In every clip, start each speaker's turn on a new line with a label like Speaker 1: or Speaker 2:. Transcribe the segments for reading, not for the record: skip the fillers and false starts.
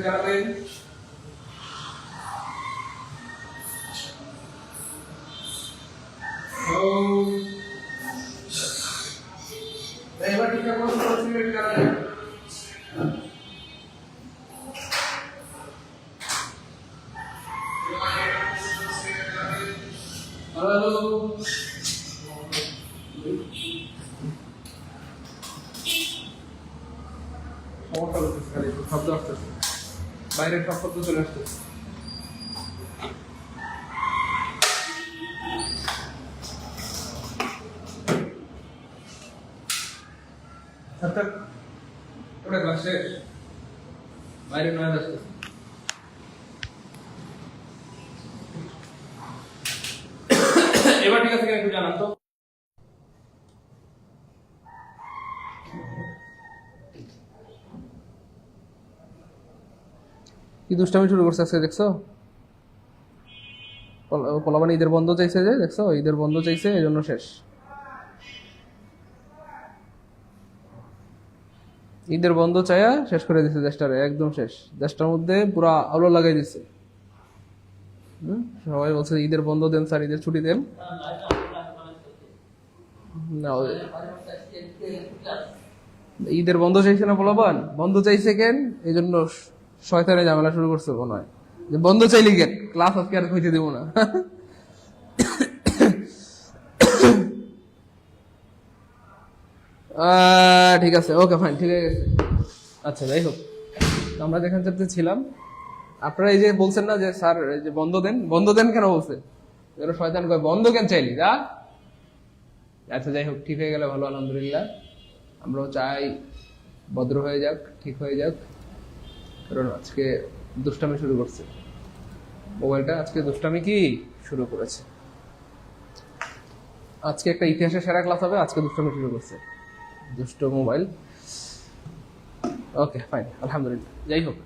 Speaker 1: জানাবেন। এবার ঠিক আছে জানাবেন। হ্যালো সমস্যা হচ্ছে খালি শব্দ আসতেছে, বাইরের সব শব্দ চলে আসতেছে। ওটা ক্লাস শেষ, বাইরে নয় আসতেছে। এবার ঠিক আছে একটু জানান তো। কি দুষ্টামি শুরু করছে আজকে দেখছো? পোলাপান ঈদের বন্ধ চাইছে, যে দেখছো ঈদের বন্ধ চাইছে, এই জন্য শেষ। ঈদের বন্ধ চাইয়া শেষ করে দিছে দেশটারে, একদম শেষ। দেশটার মধ্যে পুরা আলো লাগাই দিছে। সবাই বলছে ঈদের বন্ধ দেন স্যার, ঈদের ছুটি দেন। ঈদের বন্ধ চাইছে না পোলাপান, বন্ধ চাইছে কেন? এই জন্য শয়তানে ঝামেলা শুরু করছে মনে হয়, যে বন্ধ চাইলে কেন, ক্লাস আজকে আর হইতে দেবো না। ঠিক আছে, ওকে ফাইন, ঠিক আছে। আচ্ছা যাই হোক, আমরা যেখানে চাপতে ছিলাম, আপনারা এই যে বলছেন না যে স্যার এই যে বন্ধ দেন, বন্ধ দেন কেন বলছে? শয়তান কয় বন্ধ কেন চাইলি যা। আচ্ছা যাই হোক, ঠিক হয়ে গেলে ভালো, আলহামদুলিল্লাহ। আমরাও চাই ভদ্র হয়ে যাক, ঠিক হয়ে যাক, কারণ আজকে দুষ্টামি শুরু করছে মোবাইলটা, আজকে দুষ্টামি কি শুরু করেছে। আজকে একটা ইতিহাসের সেরা ক্লাস হবে, আজকে দুষ্টামি শুরু করছে দুষ্ট মোবাইল। ওকে ফাইন, আলহামদুলিল্লাহ। যাই হোক,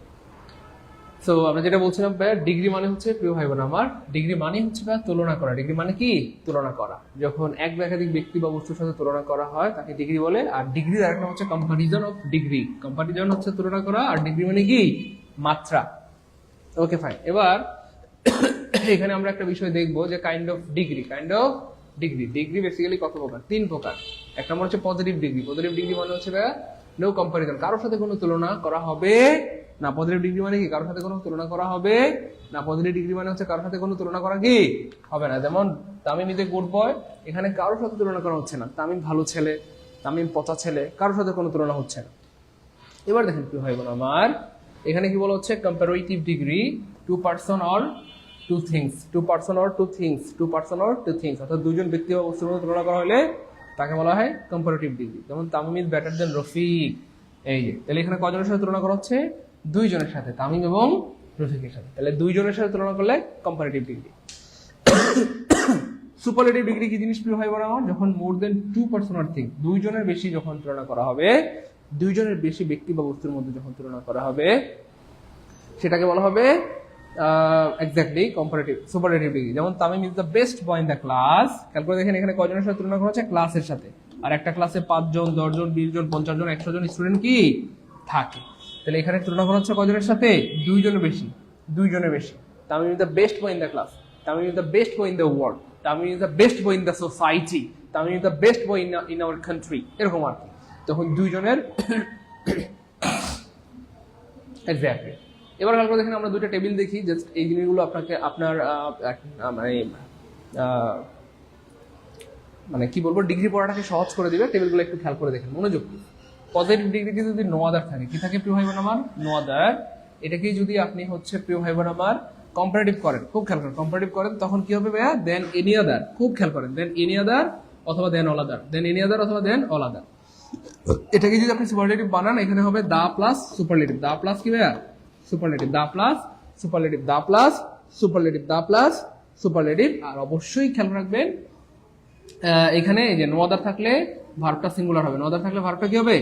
Speaker 1: তো আমরা যেটা বলছিলাম ভাইয়া, ডিগ্রি মানে হচ্ছে, প্রিয় ভাই বোন আমার, ডিগ্রি মানে হচ্ছে ভাইয়া তুলনা করা। ডিগ্রি মানে কি? তুলনা করা। যখন এক বা একাধিক ব্যক্তি বা বস্তুর সাথে তুলনা করা হয় তাকে ডিগ্রি বলে। আর ডিগ্রির আরেকটা হচ্ছে কম্পারিজন অফ ডিগ্রি। কম্পারিজন হচ্ছে তুলনা করা, আর ডিগ্রি মানে কি? মাত্রা। ওকে ফাইন। এবার এখানে আমরা একটা বিষয় দেখবো যে kind of degree. Kind of degree, degree basically কত প্রকার? 3 প্রকার। এক নম্বর হচ্ছে পজিটিভ ডিগ্রি। পজিটিভ ডিগ্রি মানে হচ্ছে ভাইয়া নো কম্পারিজন, কারোর সাথে কোনো তুলনা করা হবে না। পজিটিভ ডিগ্রি মানে কি? কারোর সাথে কোনো তুলনা করা হবে না। পজিটিভ ডিগ্রি মানে হচ্ছে কারোর সাথে কোনো তুলনা করা কি হবে না। যেমন Tamim is a good boy, এখানে কারোর সাথে তুলনা করা হচ্ছে না। তামিম ভালো ছেলে, তামিম পচা ছেলে, কারোর সাথে কোনো তুলনা হচ্ছে না। এবার দেখেন কি হয় বোন আমার, এখানে কি বলা হচ্ছে? Comparative degree, two person or two things, two person or two things, two person or two things, অর্থাৎ দুইজন ব্যক্তি বা বস্তুর মধ্যে তুলনা করা হলে তাকে বলা হয় কম্পারেটিভ ডিগ্রি। যেমন তামিম ইজ বেটার দেন রফিক, এই যে, তাহলে এখানে কজনের সাথে তুলনা করা হচ্ছে? দুইজনের সাথে, তামিম এবং রফিকের সাথে। তাহলে দুইজনের সাথে তুলনা করলে কম্পারেটিভ ডিগ্রি। সুপারলেটিভ ডিগ্রি কি জিনিস প্রিয় ভাই বোন আমার? যখন মোর দেন টু পারসন অর থিং, দুইজনের বেশি যখন তুলনা করা হবে, দুইজনের বেশি ব্যক্তি বা বস্তুর মধ্যে যখন তুলনা করা হবে, সেটাকে বলা হবে এক্স্যাক্টলি কম্পারেটিভ সুপারলেটিভ ডিগ্রি। যেমন Tamim is the best boy in the class. খেয়াল করে দেখেন এখানে কজনের সাথে তুলনা করা হচ্ছে? ক্লাসের সাথে। আর একটা ক্লাসে 5 জন, 10 জন, 20 জন, 50 জন, 100 জন স্টুডেন্ট কি থাকে। তাহলে এখানে তুলনা করা হচ্ছে কজনের সাথে? দুইজনের বেশি, দুইজনের বেশি। Tamim is the best boy in the class, Tamim is the best boy in the world, Tamim is the best boy in the society, Tamim is the best boy in our country, এরকম আর কি। তখন দুইজনের এক্স্যাক্টলি। এবার খেয়াল করে দেখেন, আমরা দুইটা টেবিল দেখি, জাস্ট এই জিনিসগুলো আপনাকে আপনার মানে কি বলবো, ডিগ্রি পড়াটাকে সহজ করে দিবে। টেবিলগুলো একটু খেয়াল করে দেখেন মনোযোগ। পজিটিভ ডিগ্রিতে যদি নো আদার থাকে, কি থাকে প্রিয় ভাই বোন আমার? No other. এটাকেই যদি আপনি হচ্ছে প্রিয় ভাই বোন আমার কম্পারেটিভ করেন, খুব খেয়াল করেন, কম্পারেটিভ করেন, তখন কি হবে ভাইয়া? দেন এনি আদার, খুব খেয়াল করেন, দেন এনি আদার অথবা দেন অল আদার, দেন এনি আদার অথবা দেন অল আদার। এটাকে যদি আপনি সুপারলেটিভ বানান, এখানে হবে the plus superlative. The plus কি ভাইয়া? Superlative. The plus superlative, the plus superlative, the plus superlative. আর অবশ্যই খেয়াল রাখবেন এখানে যে নো আদার থাকলে ভার্বটা সিঙ্গুলার হবে, নো আদার থাকলে ভার্বটা কি হবে?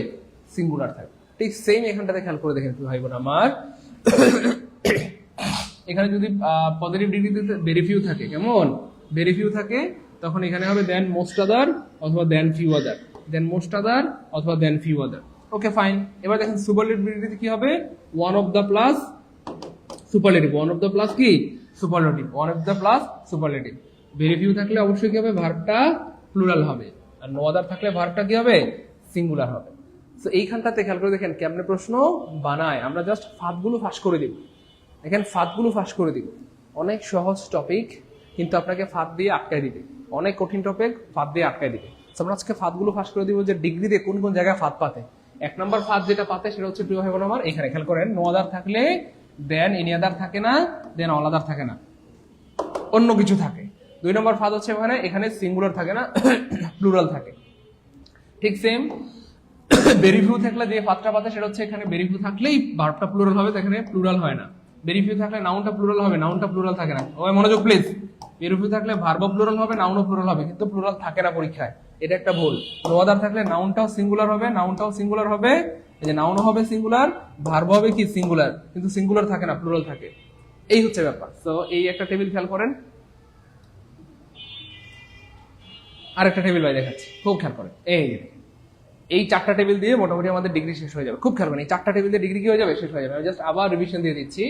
Speaker 1: সিঙ্গুলার থাকবে। ঠিক সেম এখানটাতে খেয়াল করে দেখেন ভাই বোন আমার, এখানে যদি পজিটিভ ডিগ্রিতে ভেরি ফিউ থাকে, কেমন? ভেরি ফিউ থাকে, তখন এখানে হবে দেন মোস্ট আদার অথবা দেন ফিউ আদার, দেন মোস্ট আদার অথবা দেন ফিউ আদার। ওকে ফাইন। এবার দেখেন সুপারলেটিভ ডিগ্রিতে কি হবে? One of the plus superlative, one of the plus কি superlative, one of the plus superlative. Very few থাকলে অবশ্যই কি হবে, ভার্বটা প্লুরাল হবে, আর নো আদার থাকলে ভার্বটা কি হবে, সিঙ্গুলার হবে। তো এইখানটাতে খেয়াল করে দেখেন কেমনে প্রশ্ন বানায়, আমরা জাস্ট ফাঁদগুলো ফাঁস করে দিব। দেখেন ফাঁদগুলো ফাঁস করে দিব, অনেক সহজ টপিক কিন্তু আপনাকে ফাঁদ দিয়ে আটকায় দিবে, অনেক কঠিন টপিক ফাঁদ দিয়ে আটকায় দিবে। আমরা আজকে ফাঁদগুলো ফাঁস করে দিব যে ডিগ্রিতে কোন কোন জায়গায় ফাঁদ পাতে। এক নম্বর ফাঁদ যেটা পাতে সেটা হচ্ছে প্রিয় ভাই বোন আমার, এখানে খেয়াল করেন নো আদার থাকলে দেন এনি আদার থাকে না, দেন অল আদার থাকে না, অন্য কিছু থাকে। দুই নম্বর ফাঁদ হচ্ছে এখানে সিঙ্গুলার থাকে না, প্লুরাল থাকে। ঠিক সেম ভেরি ফিউ থাকলে যে ফাঁদটা পাতে সেটা হচ্ছে এখানে ভেরি ফিউ থাকলেই ভার্বটা প্লুরাল হবে, এখানে প্লুরাল হয় না। ভেরি ফিউ থাকলে নাউনটা প্লুরাল হবে, নাউনটা প্লুরাল থাকে না। ওই মনোযোগ প্লিজ, ভেরি ফিউ থাকলে ভার্বও প্লুরাল হবে, নাউনও প্লুরাল হবে, কিন্তু প্লুরাল থাকে না পরীক্ষায়, এটা একটা ভুল। নো আদার থাকলে নাউনটাও সিঙ্গুলার হবে, নাউনটাও সিঙ্গুলার হবে, এই যে নাউনও হবে সিঙ্গুলার, ভার্ব হবে কি সিঙ্গুলার, কিন্তু সিঙ্গুলার থাকে না, প্লুরাল থাকে। এই হচ্ছে ব্যাপার। তো এই একটা টেবিল খেয়াল করেন, আরেকটা টেবিল ভাই দেখাচ্ছি, খুব খেয়াল করেন। এই চারটা টেবিল দিয়ে মোটামুটি আমাদের ডিগ্রি শেষ হয়ে যাবে। খুব খেয়াল করেন, এই চারটা টেবিল দিয়ে ডিগ্রি কি হয়ে যাবে, শেষ হয়ে যাবে। আমি জাস্ট আবার রিভিশন দিয়ে দিচ্ছি।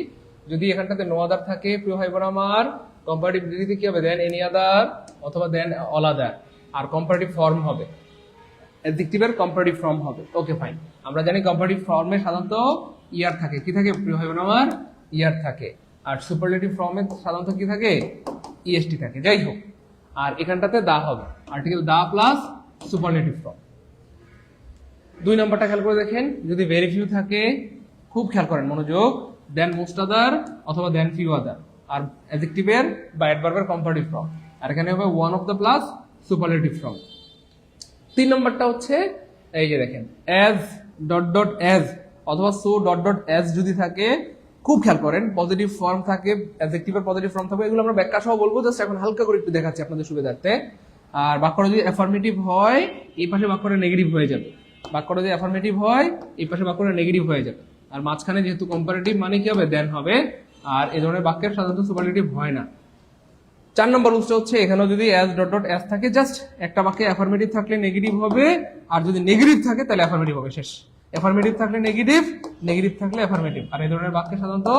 Speaker 1: যদি এখানটাতে নো আদার থাকে প্রিয় ভাই বোন আমার, কম্পারেটিভ ডিগ্রিতে কি হবে, দেন এনি আদার অথবা দেন অল আদার, আর কম্পারেটিভ ফর্ম হবে, অ্যাডজেক্টিভের কম্পারেটিভ ফর্ম হবে। ওকে ফাইন, আমরা জানি কম্পারেটিভ ফর্মে সাধারণত ইয়ার থাকে, কি থাকে প্রিয় ভাই বোন আমার, ইয়ার থাকে। আর সুপারলেটিভ ফর্মে সাধারণত কি থাকে, ইএসটি থাকে। যাই হোক, আর এখানটাতে দা হবে, article the plus superlative form. দুই নাম্বারটা খেয়াল করে দেখেন, যদি ভেরি ফিউ থাকে, খুব খেয়াল করেন মনোযোগ, দেন মোস্ট আদার অথবা দেন ফিউ আদার, আর অ্যাডজেক্টিভের বা অ্যাডভার্বের কম্পারেটিভ ফর্ম, আর এখানে হবে one of the plus superlative form. তিন নম্বরটা হচ্ছে এই যে দেখেন, অ্যাজ ডট ডট অ্যাজ অথবা সো ডট ডট অ্যাজ যদি থাকে, খুব খেয়াল করেন পজিটিভ ফর্ম থাকে, অ্যাডজেক্টিভের পজিটিভ ফর্ম থাকবে, এগুলো আমরা ব্যাখ্যা সহ বলবো, জাস্ট এখন হালকা করে একটু দেখাচ্ছি আপনাদের সুবিধার্থে। আর বাক্যটা যদি অ্যাফার্মেটিভ হয়, এই পাশে বাক্যটা নেগেটিভ হয়ে যাবে, বাক্যটা যদি অ্যাফার্মেটিভ হয় এই পাশে বাক্যটা নেগেটিভ হয়ে যাবে, আর মাঝখানে যেহেতু কম্পারেটিভ মানে কি হবে, দেন হবে, আর এই ধরনের বাক্যের সাধারণত সুপারলেটিভ হয় না। 4 নম্বর রুলসটা হচ্ছে, এখানেও যদি অ্যাজ ডট ডট অ্যাজ থাকে, জাস্ট একটা বাক্যে অ্যাফার্মেটিভ থাকলে নেগেটিভ হবে, আর যদি নেগেটিভ থাকে তাহলে অ্যাফার্মেটিভ হবে, শেষ। অ্যাফার্মেটিভ থাকলে নেগেটিভ, নেগেটিভ থাকলে অ্যাফার্মেটিভ, আর এই ধরনের বাক্যে সাধারণত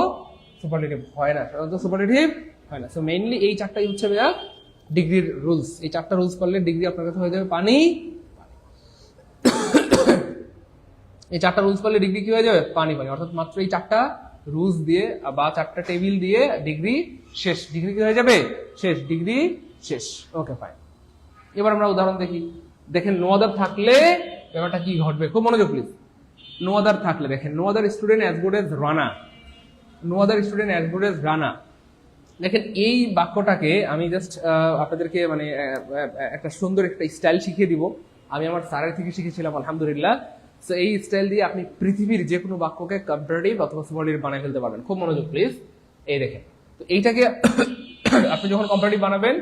Speaker 1: সুপারলেটিভ হয় না, সাধারণত সুপারলেটিভ হয় না। সো মেইনলি এই চারটাই হচ্ছে ভাইয়া ডিগ্রির রুলস। এই চারটা রুলস করলে ডিগ্রি আপনার কাছে হয়ে যাবে পানি। এই চারটা রুলস করলে ডিগ্রি কি হয়ে যাবে, পানি পানি, অর্থাৎ মাত্র এই চারটা রুলস দিয়ে বা চারটা টেবিল দিয়ে ডিগ্রি শেষ, ডিগ্রি কি হয়ে যাবে, শেষ, ডিগ্রি শেষ। ওকে ফাইন, এবার আমরা উদাহরণ দেখি। দেখেন নো আদার থাকলে ব্যাপারটা কি ঘটবে, খুব মনোযোগ প্লিজ। নো আদার থাকলে দেখেন, no other student as good as Rana, no other student as good as Rana. দেখেন এই বাক্যটাকে আমি জাস্ট আপনাদেরকে মানে একটা সুন্দর একটা স্টাইল শিখিয়ে দিব, আমি আমার স্যারের থেকে শিখেছিলাম আলহামদুলিল্লাহ। সো এই স্টাইল দিয়ে আপনি পৃথিবীর যে কোনো বাক্যকে কম্পারেটিভ অথবা সুপারলেটিভ বানিয়ে ফেলতে পারবেন। খুব মনোযোগ প্লিজ, এই দেখেন। তো এইটাকে আপনি যখন কম্পারেটিভ বানাবেন,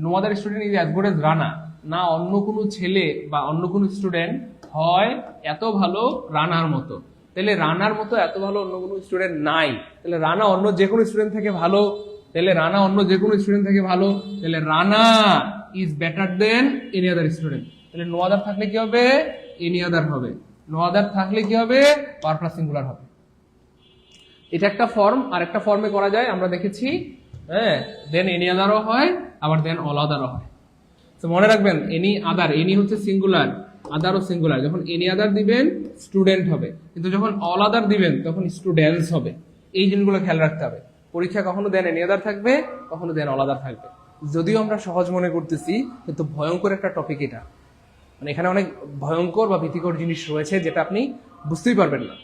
Speaker 1: no other student is as good as Rana, না অন্য কোনো ছেলে বা অন্য কোনো স্টুডেন্ট হয় এত ভালো রানার মতো, তাহলে রানার মতো এত ভালো অন্য কোনো স্টুডেন্ট নাই, তাহলে রানা অন্য যে কোনো স্টুডেন্ট থেকে ভালো, তাহলে রানা অন্য যে কোনো স্টুডেন্ট থেকে ভালো, তাহলে Rana is better than any other student. তাহলে নো আদার থাকলে কি হবে, এনি আদার হবে, নো আদার থাকলে কি হবে, পাওয়ার প্লাস সিঙ্গুলার হবে। এটা একটা ফর্ম, আর একটা ফর্মে করা যায় আমরা দেখেছি, হ্যাঁ, দেন এনি আদারও হয়, আবার দেন অল আদারও হয়। তো মনে রাখবেন, এনি আদার, এনি হচ্ছে সিঙ্গুলার, আদারও সিঙ্গুলার। যখন এনি আদার দিবেন স্টুডেন্ট হবে, কিন্তু যখন অল আদার দিবেন তখন স্টুডেন্টস হবে। এই জিনিসগুলো খেয়াল রাখতে হবে। পরীক্ষা কখনো দেন এনি আদার থাকবে, কখনো দেন অল আদার থাকবে। যদিও আমরা সহজ মনে করতেছি, কিন্তু ভয়ঙ্কর একটা টপিক এটা, মানে এখানে অনেক ভয়ঙ্কর বা ভীতিকর জিনিস রয়েছে যেটা আপনি বুঝতেই পারবেন না।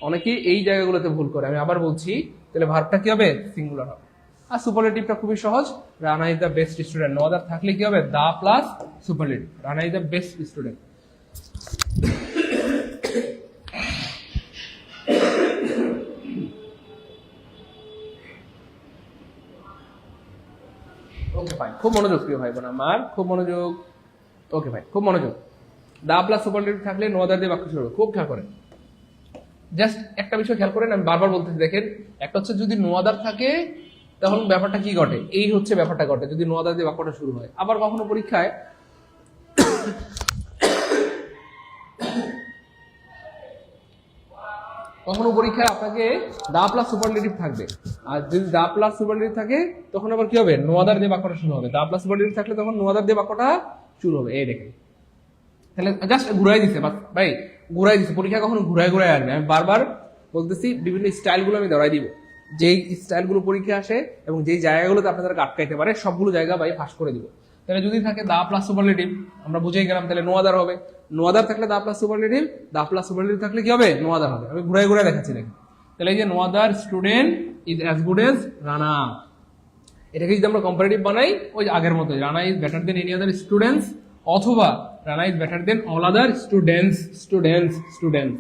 Speaker 1: অনেকেই এই জায়গাগুলোতে ভুল করে। আমি আবার বলছি, তাহলে ভার্বটা কি হবে, সিঙ্গুলার হবে। আর সুপারলেটিভটা খুবই সহজ, Rana is the best student, no other থাকলে কি হবে, the plus superlative, Rana is the best student. Okay fine, খুব মনোযোগ প্রিয় ভাই বোন আমার, খুব মনোযোগ। ওকে ভাই, খুব মনোযোগ। দা প্লাস সুপারলেটিভ থাকলে নো আদার দিয়ে বাক্য শুরু হবে, খুব খেয়াল করেন। জাস্ট একটা বিষয় খেয়াল করেন, আমি বারবার বলতেছি, দেখেন একটা হচ্ছে যদি নো আদার থাকে তখন ব্যাপারটা কি ঘটে, এই হচ্ছে ব্যাপারটা ঘটে যদি নো আদার দিয়ে বাক্যটা শুরু হয়। আবার কখনো পরীক্ষায় কখনো পরীক্ষায় আপনাকে দা প্লাস সুপারলেটিভ থাকবে, আর যদি দা প্লাস সুপারলেটিভ থাকে তখন আবার কি হবে, নো আদার দিয়ে বাক্যটা শুরু হবে। দা প্লাস সুপারলেটিভ থাকলে তখন নো আদার দিয়ে বাক্যটা শুরু হবে। এই দেখেন, তাহলে জাস্ট ঘুরাই দিছে ভাই, ঘুরাই দিছে। পরীক্ষা কখনো ঘুরাই ঘুরাই আসবে, আমি বারবার বলতেছি, বিভিন্ন স্টাইলগুলো আমি ধরাই দিব, যেই স্টাইলগুলো পরীক্ষা আসে এবং যেই জায়গাগুলোতে আপনাদের আটকাইতে পারে সবগুলো জায়গা ভাই ফাঁস করে দিব। তাহলে যদি থাকে দা প্লাস সুপারলেটিভ, আমরা বুঝেই গেলাম, তাহলে নো আদার হবে। নো আদার থাকলে the plus superlative, the plus superlative থাকলে কি হবে, নো আদার হবে। আমি ঘুরাই ঘুরাই দেখাচ্ছি দেখেন। তাহলে এই যে no other student is as good as Rana, এটাকে যদি আমরা কম্পারেটিভ বানাই ওই আগের মতো, Rana is better than any other students, অথবা Rana is better than all other students, students, students.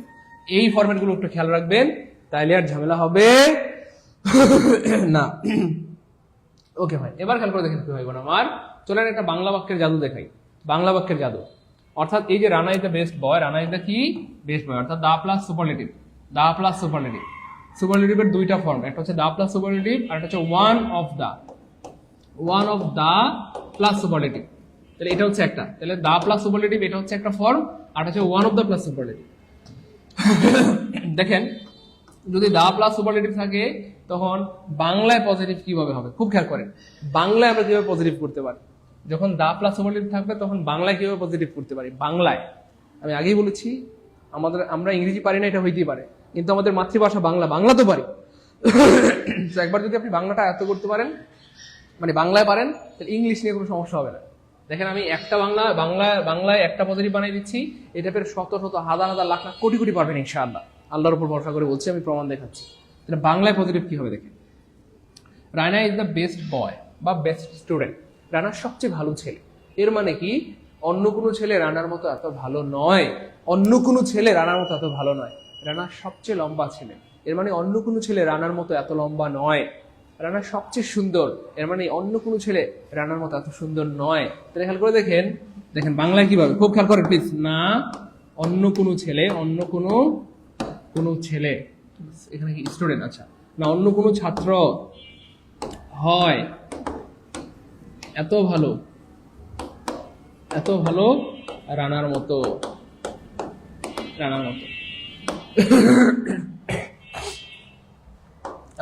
Speaker 1: এই ফরম্যাটগুলো একটু খেয়াল রাখবেন, তাইলে আর ঝামেলা হবে না। ওকে ভাই, এবার খেয়াল করে দেখেন কি ভাই বোন আমার, চলেন একটা বাংলা বাক্যের জাদু দেখাই। বাংলা বাক্যের জাদু অর্থাৎ এই যে Rana is the best boy, Rana is the কি বেস্ট বয়, অর্থাৎ the plus superlative, the plus superlative. সুপারলেটিভের দুইটা ফর্ম, একটা হচ্ছে দা প্লাস সুপারলেটিভ আর একটা হচ্ছে one of the, one of the plus superlative. তাহলে এটা হচ্ছে একটা, তাহলে দা প্লাস সুপারলেটিভ এটা হচ্ছে একটা ফর্ম, আর হচ্ছে one of the plus superlative. দেখেন, যদি দা প্লাস সুপারলেটিভ থাকে তখন বাংলায় পজিটিভ কিভাবে হবে, খুব খেয়াল করেন। বাংলায় আমরা কিভাবে পজিটিভ করতে পারি, যখন দা প্লাস সুপারলেটিভ থাকবে তখন বাংলায় কিভাবে পজিটিভ করতে পারি। বাংলায় আমি আগেই বলেছি, আমরা ইংরেজি পারি না, এটা হইতেই পারে, কিন্তু আমাদের মাতৃভাষা বাংলা, বাংলা তো পারি। একবার যদি আপনি বাংলাটা আয়ত্ত করতে পারেন, মানে বাংলায় পারেন, তাহলে ইংলিশ নিয়ে কোনো সমস্যা হবে না। দেখেন, আমি একটা বাংলায় একটা পজিটিভ বানিয়ে দিচ্ছি, এই টাইপের শত শত হাজার হাজার লাখ লাখ কোটি কোটি পারবেন ইনশাআল্লাহ। আল্লাহর উপর ভরসা করে বলছি, আমি প্রমাণ দেখাচ্ছি। তাহলে বাংলায় পজিটিভ কি হবে দেখেন, রানা ইজ দ্য বেস্ট বয় বা বেস্ট স্টুডেন্ট, রানা সবচেয়ে ভালো ছেলে। এর মানে কি, অন্য কোনো ছেলে রানার মতো এত ভালো নয়, অন্য কোনো ছেলে রানার মতো এত ভালো নয়। রানা সবচেয়ে লম্বা ছেলে, এর মানে অন্য কোনো ছেলে রানার মতো এত লম্বা নয়। রানা সবচেয়ে সুন্দর, এর মানে অন্য কোনো ছেলে রানার মতো এত সুন্দর নয়। তাহলে খেয়াল করে দেখেন, দেখেন বাংলায় কিভাবে, খুব খেয়াল করেন প্লিজ। না অন্য কোনো ছেলে, অন্য কোনো ছেলে, এখানে কি স্টুডেন্ট, আচ্ছা, না অন্য কোনো ছাত্র হয় এত ভালো, এত ভালো রানার মতো, রানার মতো।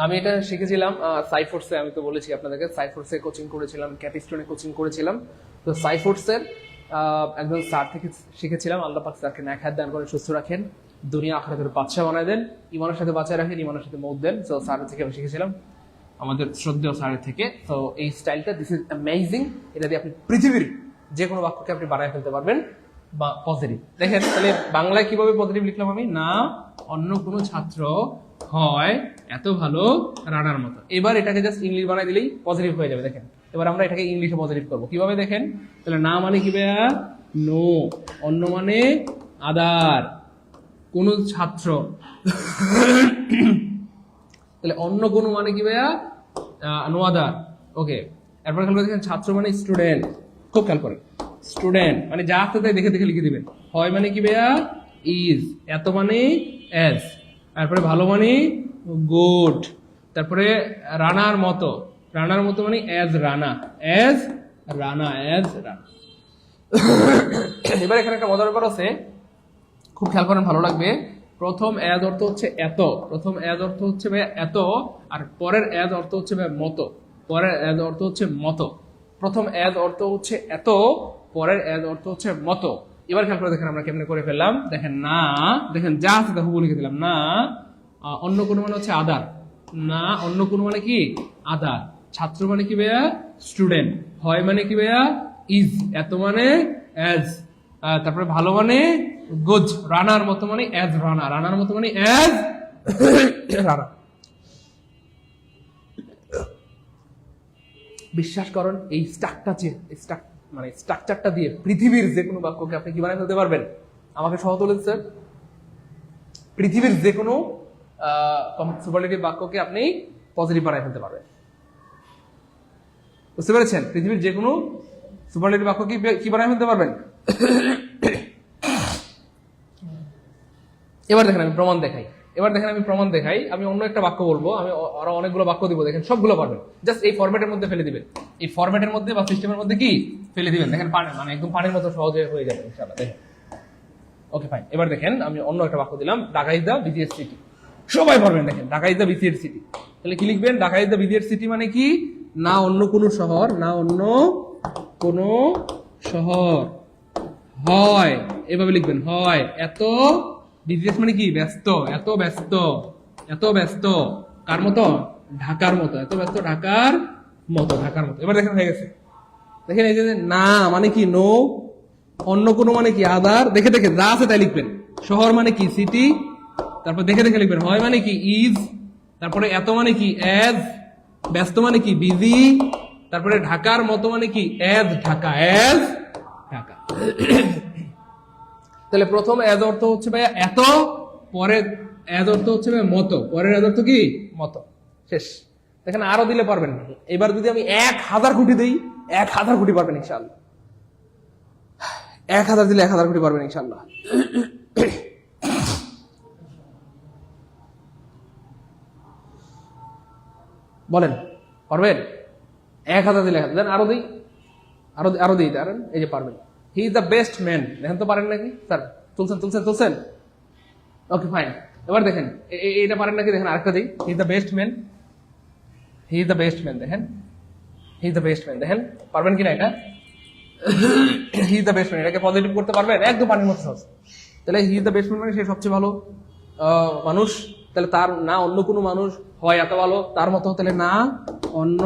Speaker 1: আমি এটা শিখেছিলাম সাইফোর্সে, আমি তো বলেছি আপনাদেরকে, সাইফোর্সে কোচিং করেছিলাম, ক্যাপিস্টোনে কোচিং করেছিলাম। তো সাইফোর্সের একজন স্যার থেকে শিখেছিলাম। আল্লাহ পাক স্যারকে নেক হায়াত দান করে সুস্থ রাখেন, দুনিয়া আখিরাতের বাদশা বানায় দেন, ইমানের সাথে বাঁচায় রাখেন, ইমানের সাথে মৌত দেন। তো স্যারের থেকে আমি শিখেছিলাম, আমাদের শ্রদ্ধেয় স্যারের থেকে। তো এই স্টাইলটা, দিস ইজ অ্যামেজিং। এটা দিয়ে আপনি পৃথিবীর যে কোনো বাক্যকে আপনি বানায় ফেলতে পারবেন বা পজিটিভ। দেখেন তাহলে বাংলায় কিভাবে পজিটিভ লিখলাম আমি, না অন্য কোনো ছাত্র হয় এত ভালো রানার মতো। এবার এটাকে জাস্ট ইংলিশ বানাই দিলেই পজিটিভ হয়ে যাবে। দেখেন এবার আমরা এটাকে ইংলিশে পজিটিভ করবো কিভাবে, দেখেন তাহলে না মানে কি ভাইয়া, নো, অন্য মানে আদার, কোন ছাত্র, তাহলে অন্য কোনো মানে কি ভাইয়া, নো আদার। ওকে, এরপর খেয়াল করে দেখেন, ছাত্র মানে স্টুডেন্ট, খুব খেয়াল করেন, স্টুডেন্ট মানে যা আসতে তাই দেখে দেখে লিখে দিবেন। হয় মানে কি ভাইয়া, ইজ, এত মানে অ্যাজ, তারপরে ভালো মানে গুড, তারপরে রানার মতো, রানার মতো মানে as Rana, as Rana, as Rana. এবার এখানে একটা মজার ব্যাপার আছে, খুব খেয়াল করেন, ভালো লাগবে। প্রথম অ্যাজ অর্থ হচ্ছে এত, প্রথম অ্যাজ অর্থ হচ্ছে ভাই এত, আর পরের অ্যাজ অর্থ হচ্ছে ভাই মতো, পরের অ্যাজ অর্থ হচ্ছে মতো। প্রথম অ্যাজ অর্থ হচ্ছে এত, পরের অ্যাজ অর্থ হচ্ছে মতো। এবার খেয়াল করে দেখেন আমরা কেমনে করে ফেললাম, দেখেন না, দেখেন যা আছে তা হুবহু লিখে দিলাম। না অন্য কোনো মানে হচ্ছে আদার, না অন্য কোনো মানে কি আদার, ছাত্র মানে কি ভাইয়া স্টুডেন্ট, হয় মানে কি ভাইয়া ইজ, এত মানে অ্যাজ, তারপরে ভালো মানে গুড, রানার মতো মানে অ্যাজ রানা, রানার মতো মানে অ্যাজ রানা। বিশ্বাস করেন এই স্ট্রাকচারটা দিয়ে পৃথিবীর যে কোনো বাক্যকে আপনি কি বানায় ফেলতে পারবেন। আমাকে সহ তুলেন স্যার, পৃথিবীর যে কোনো সুপারলেটিভ বাক্যকে আপনি পজিটিভ বানায় ফেলতে পারবেন। বুঝতে পেরেছেন, পৃথিবীর যে কোনো সুপারলেটিভ বাক্য কি বানায় ফেলতে পারবেন। এবার দেখেন আমি প্রমাণ দেখাই, আমি অন্য একটা বাক্য বলবো, আমি আরো অনেকগুলো বাক্য দিব, দেখেন সবগুলো পারবেন, জাস্ট এই ফরম্যাটের মধ্যে ফেলে দিবেন, এই ফরম্যাটের মধ্যে বা সিস্টেমের মধ্যে কি ফেলে দিবেন, দেখেন পানি মানে একদম পানির মতো সহজে হয়ে যাবে ইনশাআল্লাহ। দেখেন ওকে ফাইন। এবার দেখেন আমি অন্য একটা বাক্য দিলাম, ঢাকা ইজ দ্য বিজিএস্ট সিটি, সবাই পারবেন। দেখেন Dhaka is the BCS city, তাহলে কি লিখবেন? Dhaka is the BCS city মানে কি? না অন্য কোনো শহর, না অন্য কোনো শহর হয়, এভাবে লিখবেন, হয় এত বিসিএস মানে কি? ব্যস্ত, এত ব্যস্ত, এত ব্যস্ত কার মতো? ঢাকার মতো, এত ব্যস্ত ঢাকার মতো, ঢাকার মতো। এবার দেখেন হয়ে গেছে। দেখেন এই যে না মানে কি? নো। অন্য কোনো মানে কি? আদার। দেখে দেখে যা আছে তাই লিখবেন। শহর মানে কি? সিটি। তারপর দেখে দেখে লিখবেন। হয় মানে কি? ইজ। তারপরে এত মানে কি? এজ। ব্যস্ত মানে কি? বিজি। তারপরে ঢাকার মতো মানে কি? As Dhaka, as Dhaka. তাহলে প্রথম এজ অর্থ হচ্ছে ভাইয়া এত, পরের এজ অর্থ হচ্ছে ভাইয়া মতো, পরের এজ অর্থ কি? মতো। শেষ। দেখেন আরো দিলে পারবেন। এবার যদি আমি 1000 কোটি দিই, 1000 কোটি পারবেন ইনশাআল্লাহ। 1000 দিলে 1000 কোটি পারবেন ইনশাআল্লাহ। বলেন পারবেন? 1000 দিলে 1000 দেন, আরো দিই, আরো দিই, দাঁড়ান। এই যে পারবেন। He is the best man. দেখেন তো পারেন নাকি স্যার? তুলছেন। Okay fine. এবার দেখেন এটা পারেন নাকি? দেখেন আরেকটা দিই। He is the best man, he is the best man. দেখেন he is the best man. দেখেন পারবেন কিনা এটা? He is the best man, এটাকে পজিটিভ করতে পারবেন? একদম পানির মতো সহজ। তাহলে he is the best man মানে সে সবচেয়ে ভালো মানুষ। তাহলে তার না অন্য কোনো মানুষ হয় এত ভালো তার মতো। তাহলে না অন্য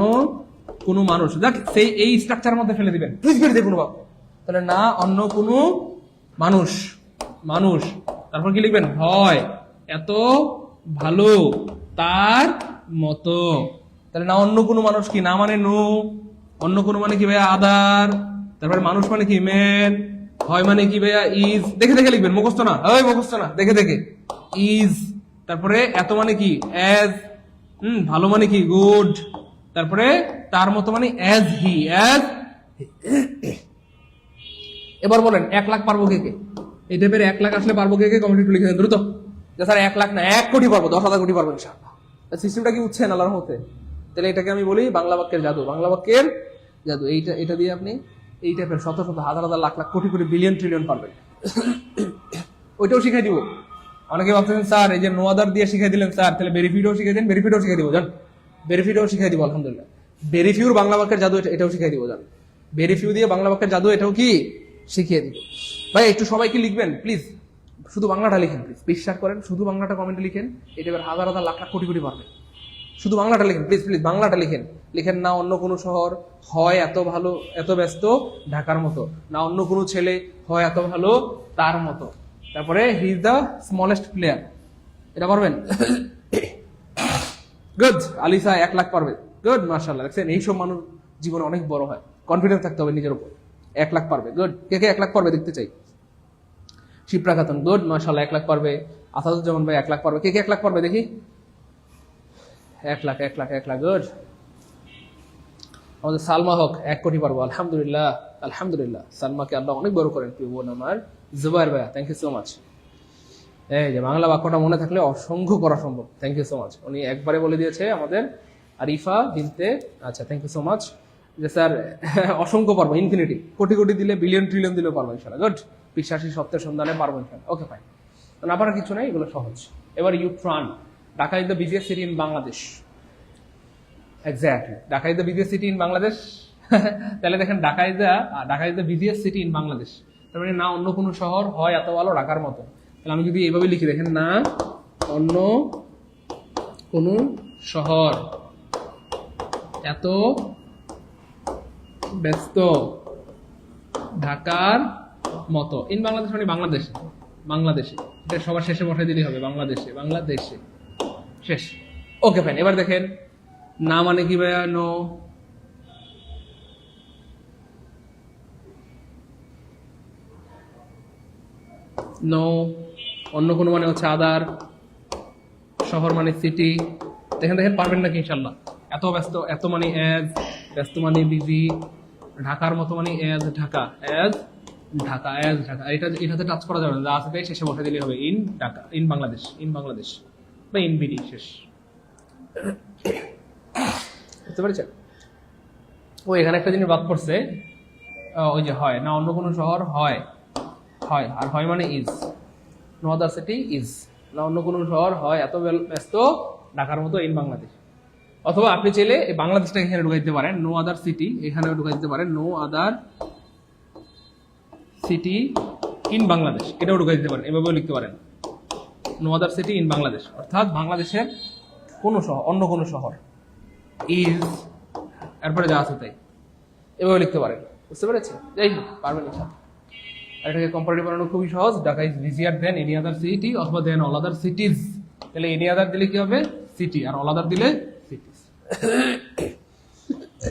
Speaker 1: কোনো মানুষ, দেখ সেই এই স্ট্রাকচারের মধ্যে ফেলে দিবেন, প্লিজ ফেলে দেখুন বাবু। তাহলে না অন্য কোনো মানুষ, মানুষ। তারপর কি লিখবেন? হয় এত ভালো তার মতো। তাহলে না অন্য কোনো মানুষ কি? না মানে নো, অন্য কোনো মানে কি ভাইয়া? আদার। তারপরে মানুষ মানে কি? ম্যান। হয় মানে কি ভাইয়া? ইজ। দেখে দেখে লিখবেন, মুখস্থ না, মুখস্থ না, দেখে দেখে। ইজ। তারপরে এত মানে কি? এজ। ভালো মানে কি? গুড। তারপরে তার মতো মানে এজ হি, এজ। এবার বলেন 1 লাখ পারবো কে কে? এই টাইপের 1 লাখ আসলে পারবো কে কে? কমেন্ট একটু লিখে দেন দ্রুত। যে স্যার 1 লাখ না 1 কোটি পারবো, 10,000 কোটি পারবো ইনশাআল্লাহ। সিস্টেমটা কি বুঝছেন আল্লাহর রহমতে? তাহলে এটাকে আমি বলি বাংলা বাক্যের জাদু, বাংলা বাক্যের জাদু। এটা দিয়ে আপনি এই টাইপের শত শত হাজার হাজার লাখ লাখ কোটি কোটি বিলিয়ন ট্রিলিয়ন পারবেন। ওইটাও শিখাই দিব। অনেকে ভাবতেছেন স্যার এই যে নো আদার দিয়ে শিখাই দিলেন স্যার, তাহলে বেরিফিডও শিখাই দেন। বেরিফিডও শিখাই দিব জান, বেরিফিডও শিখাই দিব আলহামদুলিল্লাহ। বেরিফিউর বাংলা বাক্যের জাদু এটাও শিখাই দিব জান। বেরিফিউ দিয়ে বাংলা বাক্যের জাদু এটাও কি শিখিয়ে দিব। ভাই একটু সবাই কি লিখবেন প্লিজ? শুধু বাংলাটা লিখেন প্লিজ, বিশ্বাস করেন। শুধু বাংলাটা কমেন্টে লিখেন, এটা এবার হাজার হাজার লাখ লাখ কোটি কোটি পারবেন। শুধু বাংলাটা লিখেন প্লিজ, বাংলাটা লিখেন। লিখেন না অন্য কোনো শহর হয় এত ভালো, এত ব্যস্ত ঢাকার মতো। না অন্য কোনো ছেলে হয় এত ভালো তার মতো। তারপরে he is the smallest player, এটা পারবেন? গুড। আলিসা 1 লাখ পারবে। গুড, মাশাআল্লাহ। দেখছেন এইসব মানুষ জীবনে অনেক বড় হয়। কনফিডেন্স থাকতে হবে নিজের উপর। 1 লাখ পারবে। গুড। কে কে 1 লাখ পারবে দেখতে চাই? শিপ্রা খাতুন, গুড, মাশাআল্লাহ 1 লাখ পারবে। আসাদুজ্জামান ভাই 1 লাখ পারবে। কে কে 1 লাখ পারবে দেখি? 1 লাখ, 1 লাখ, 1 লাখ, গুড। আমাদের সালমা হক 1 কোটি পারবো, আলহামদুলিল্লাহ, আলহামদুলিল্লাহ। সালমাকে আল্লাহ অনেক বড় করেন, প্রিয় বোন আমার। জুবাইর ভাইয়া, থ্যাংক ইউ সো মাচ। এই যে বাংলা বাক্যটা মনে থাকলে অসংখ্য করা সম্ভব। Thank you so much. উনি একবারে বলে দিয়েছে আমাদের আরিফা বিনতে। আচ্ছা, থ্যাংক ইউ সো মাচ। যে স্যার অসংখ্য পারবো, ইনফিনিটি, কোটি কোটি দিলে, বিলিয়ন ট্রিলিয়ন দিলেও পারবো ইনশাআল্লাহ। গুড। বিশ্বাসী সত্যের সন্ধানে পারবো ইনশাআল্লাহ। Okay fine. না পারার কিছু নাই, এগুলো সহজ। এবার U turn. Dhaka is the busiest city in Bangladesh. Exactly, Dhaka is the busiest city in Bangladesh. তাহলে দেখেন Dhaka is the busiest city in Bangladesh. তার মানে না অন্য কোনো শহর হয় এত ভালো ঢাকার মতো। তাহলে আমি যদি এইভাবে লিখি, দেখেন না অন্য কোনো শহর এত ব্যস্ত ঢাকার মতো। ইন বাংলাদেশ মানে বাংলাদেশে, বাংলাদেশে। এটা সবার শেষে বসাই দিলেই হবে, বাংলাদেশে, বাংলাদেশে। শেষ। ওকে ফাইন। এবার দেখেন না মানে কি ভাইয়া? নো। নো। অন্য কোনো মানে হচ্ছে আদার। শহর মানে সিটি। দেখেন দেখেন পারবেন নাকি ইনশাল্লাহ? এত ব্যস্ত, এত মানে এজ, ব্যস্ত মানে বিজি, ঢাকার মতো মানে as Dhaka, as Dhaka, as Dhaka. এটাতে টাচ করা যাবে না, যা আছে তাই শেষে বসে দিলেই হবে। In Dhaka, in Bangladesh, in Bangladesh বা ইন বিডি। শেষ। বুঝতে পেরেছেন? ও এখানে একটা জিনিস বাদ পড়ছে, ওই যে হয় না অন্য কোনো শহর হয়, হয় আর হয় মানে is. No other city is. না অন্য কোনো শহর, হয় এত ব্যস্ত ঢাকার মতো ইন বাংলাদেশ। অথবা আপনি চাইলে এই বাংলাদেশটা এখানে ঢুকাই দিতে পারেন, নো আদার সিটি এখানে ঢুকাই দিতে পারেন, no other city in Bangladesh, এটাও ঢুকাই দিতে পারেন, এভাবেও লিখতে পারেন no other city in Bangladesh, অর্থাৎ বাংলাদেশের কোনো শহর, অন্য কোনো শহর ইজ এরপরে যা আছে তাই, এভাবে লিখতে পারেন। বুঝতে পেরেছে? যাই হোক, পারবেন এটা। আর এটাকে কম্পারেটিভ বানানো খুবই সহজ, Dhaka is বিজিয়ার then any other city অথবা দেন অল আদার সিটিজ। তাহলে এনি আদার দিলে কি হবে? সিটি, আর অল আদার দিলে সিটিজ।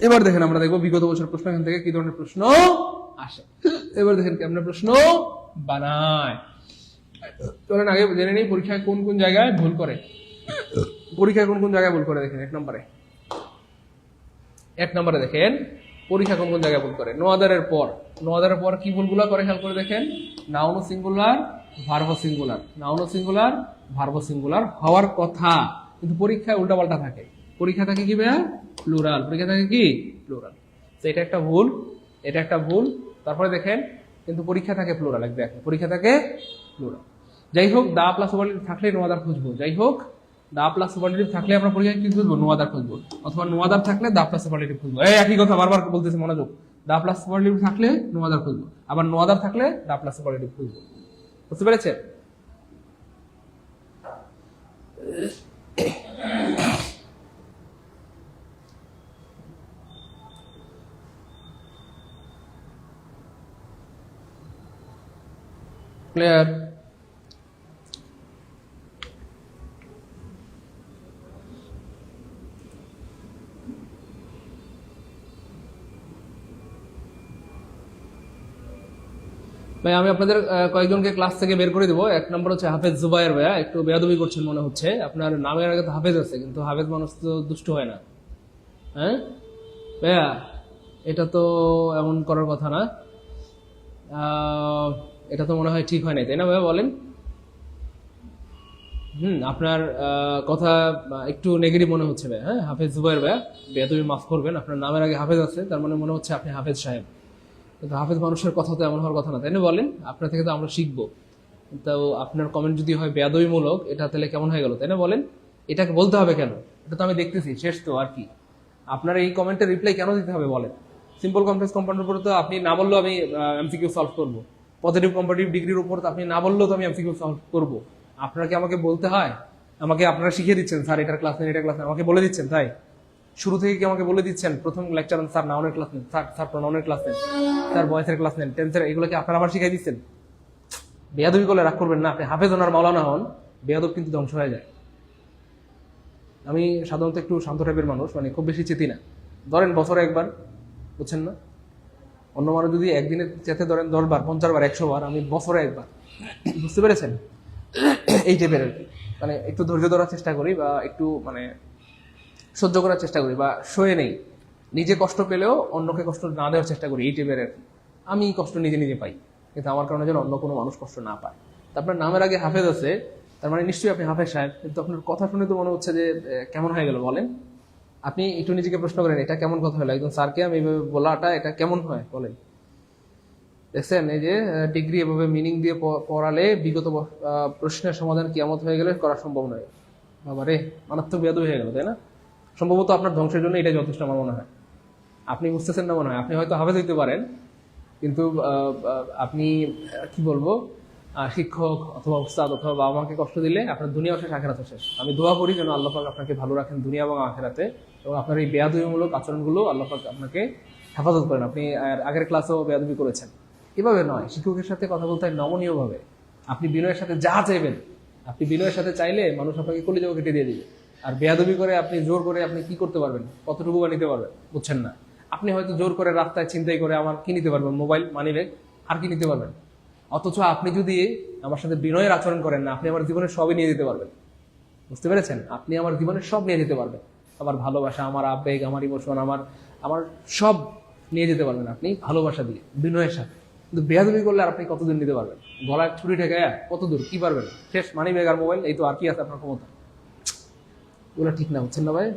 Speaker 1: এবার দেখেন আমরা দেখবো বিগত বছর প্রশ্ন এখান থেকে কি ধরনের প্রশ্ন আসে। এবার দেখেন কেমন প্রশ্ন বানায়। চলেন আগে জেনে নেই পরীক্ষায় কোন কোন জায়গায় ভুল করে। পরীক্ষায় কোন কোন জায়গায় ভুল করে দেখেন এক নম্বরে দেখেন পরীক্ষা কোন কোন জায়গায় ভুল করে। নো আদারের পর কি ভুলগুলো করে খেয়াল করে দেখেন। Noun singular, verb singular, noun singular, verb singular হওয়ার কথা, কিন্তু পরীক্ষায় উল্টাপাল্টা থাকে। পরীক্ষা থাকে কি ভাইয়া? প্লুরাল। পরীক্ষা থাকে কি? প্লুরাল। তো এটা একটা ভুল, এটা একটা ভুল। তারপরে দেখেন কিন্তু পরীক্ষা থাকে প্লুরাল, দেখেন পরীক্ষা থাকে প্লুরাল। যাই হোক, দা প্লাস সুপারলেটিভ থাকলে নো আদার খুঁজবো। যাই হোক, দা প্লাস সুপারলেটিভ থাকলে আমরা পরীক্ষায় কি খুঁজবো? নো আদার খুঁজবো। অথবা নো আদার থাকলে দা প্লাস সুপারলেটিভ খুঁজবো। এই একই কথা বারবার বলতেছি, মনোযোগ। দা প্লাস সুপারলেটিভ থাকলে নো আদার খুঁজবো, আবার নো আদার থাকলে দা প্লাস সুপারলেটিভ খুঁজবো। বুঝতে পেরেছেন? ক্লিয়ার? ভাই আমি আপনাদের কয়েকজনকে ক্লাস থেকে বের করে দেবো। এক নম্বর হচ্ছে হাফেজ জুবায়ের ভাইয়া, একটু বেয়াদবি করছেন মনে হচ্ছে। আপনার নামের আগে তো হাফেজ আছে, কিন্তু হাফেজ মানুষ তো দুষ্ট হয় না। হ্যাঁ ভাইয়া, এটা তো এমন করার কথা না। এটা তো মনে হয় ঠিক হয় নাই, তাই না ভাইয়া? বলেন। আপনার কথা একটু নেগেটিভ মনে হচ্ছে ভাইয়া। হ্যাঁ, হাফেজ জুবায়ের ভাইয়া, বেয়াদবি মাফ করবেন। আপনার নামের আগে হাফেজ আছে, তার মানে মনে হচ্ছে আপনি হাফেজ সাহেব, কিন্তু হাফেজ মানুষের কথা তো এমন হওয়ার কথা না, তাই না? বলেন। আপনার থেকে তো আমরা শিখবো। তো আপনার কমেন্ট যদি হয় বেয়াদবিমূলক, এটা তাহলে কেমন হয়ে গেল, তাই না? বলেন। এটাকে বলতে হবে কেন? এটা তো আমি দেখতেছি, শেষ তো আর কি। আপনার এই কমেন্টের রিপ্লাই কেন দিতে হবে বলেন? সিম্পল কমপ্লেক্স কম্পাউন্ডের উপর তো আপনি না বললেও আমি এমসিকিউ সলভ করবো। পজিটিভ কম্পারেটিভ ডিগ্রির উপর তো আপনি না বললেও তো আমি এমসিকিউ সলভ করবো। আপনার কি আমাকে বলতে হয়? আমাকে আপনারা শিখিয়ে দিচ্ছেন, স্যার এটার ক্লাস নেন, এটার ক্লাস নেন, আমাকে বলে দিচ্ছেন। তাই শুরু থেকে কি আমাকে বলে দিচ্ছেন প্রথম লেকচার স্যার নাউনের ক্লাস নেন, স্যার প্রোনাউনের ক্লাস নেন, স্যার ভয়েসের ক্লাস নেন, টেন্সের, এগুলো কি আপনারা আবার শিখাই দিচ্ছেন? বেয়াদবি করলে রাগ করবেন না। আপনি হাফেজ ওনার মাওলানা হন, বেয়াদব কিন্তু ধ্বংস হয়ে যায়। আমি সাধারণত একটু শান্ত টাইপের মানুষ, মানে খুব বেশি চেতি না। ধরেন বছরে একবার, বুঝছেন না? অন্য মানুষ যদি একদিনে চেতে ধরেন 10 বার, 50 বার, 100 বার, আমি বছরে একবার। বুঝতে পেরেছেন? এই টাইপের আর কি। মানে একটু ধৈর্য ধরার চেষ্টা করি, বা একটু মানে সহ্য করার চেষ্টা করি, বা সয়ে নেই। নিজে কষ্ট পেলেও অন্যকে কষ্ট না দেওয়ার চেষ্টা করি, এই টাইপের আর কি। আমি কষ্ট নিজে নিজে পাই, কিন্তু আমার কারণে যেন অন্য কোনো মানুষ কষ্ট না পায়। তা আপনার নামের আগে হাফেজ আছে, তার মানে নিশ্চয়ই আপনি হাফেজ সাহেব। কিন্তু আপনার কথা শুনে তো মনে হচ্ছে যে কেমন হয়ে গেল বলেন। আপনি একটু নিজেকে প্রশ্ন করেন, এটা কেমন কথা হলো? একজন স্যারকে আমি এইভাবে বলাটা এটা কেমন হয় বলেন? দেখছেন, এই যে ডিগ্রি এভাবে মিনিং দিয়ে পড়ালে বিগত প্রশ্নের সমাধান কিয়ামত হয়ে গেলে করা সম্ভব নয়। বাবা রে, মারাত্মক বেয়াদবি হয়ে গেল, তাই না? সম্ভবত আপনার ধ্বংসের জন্য এটা যথেষ্ট আমার মনে হয়। আপনি বুঝতেছেন না মনে হয়। আপনি হয়তো হাফেজ হইতে পারেন, কিন্তু আপনি কি বলবো, শিক্ষক অথবা উস্তাদ অথবা বাবা মাকে কষ্ট দিলে আপনার দুনিয়া শেষ, আখেরাতে শেষ। আমি দোয়া করি যেন আল্লাহ পাক আপনাকে ভালো রাখেন দুনিয়া এবং আখেরাতে, এবং আপনার এই বেয়াদবিমূলক আচরণগুলো আল্লাহ পাক আপনাকে হেফাজত করেন। আপনি আগের ক্লাসেও বেয়াদবি করেছেন, এভাবে নয়। শিক্ষকের সাথে কথা বলতে হয় নমনীয় ভাবে। আপনি বিনয়ের সাথে যা চাইবেন, আপনি বিনয়ের সাথে চাইলে মানুষ আপনাকে কলিজাও কেটে দিয়ে দিবে। আর বেয়াদবি করে আপনি জোর করে আপনি কি করতে পারবেন? কতটুকু বা নিতে পারবেন? বুঝছেন না। আপনি হয়তো জোর করে রাস্তায় ছিনতাই করে আমার কি নিতে পারবেন? মোবাইল, মানি ব্যাগ, আর কি নিতে পারবেন? অথচ আপনি যদি আমার সাথে বিনয়ের আচরণ করেন না, আপনি আমার জীবনের সবই নিয়ে যেতে পারবেন। বুঝতে পেরেছেন? আপনি আমার জীবনের সব নিয়ে যেতে পারবেন। আমার ভালোবাসা, আমার আবেগ, আমার ইমোশন, আমার সব নিয়ে যেতে পারবেন আপনি ভালোবাসা দিয়ে, বিনয়ের সাথে। কিন্তু বেয়াদবি করলে আর আপনি কতদূর নিতে পারবেন? গলায় ছুরি ঠেকে কত দূর কি পারবেন? শেষ, মানি ব্যাগ আর মোবাইল, এই তো। আর কি আছে আপনার ক্ষমতা? এগুলো ঠিক না, বুঝছেন না ভাই?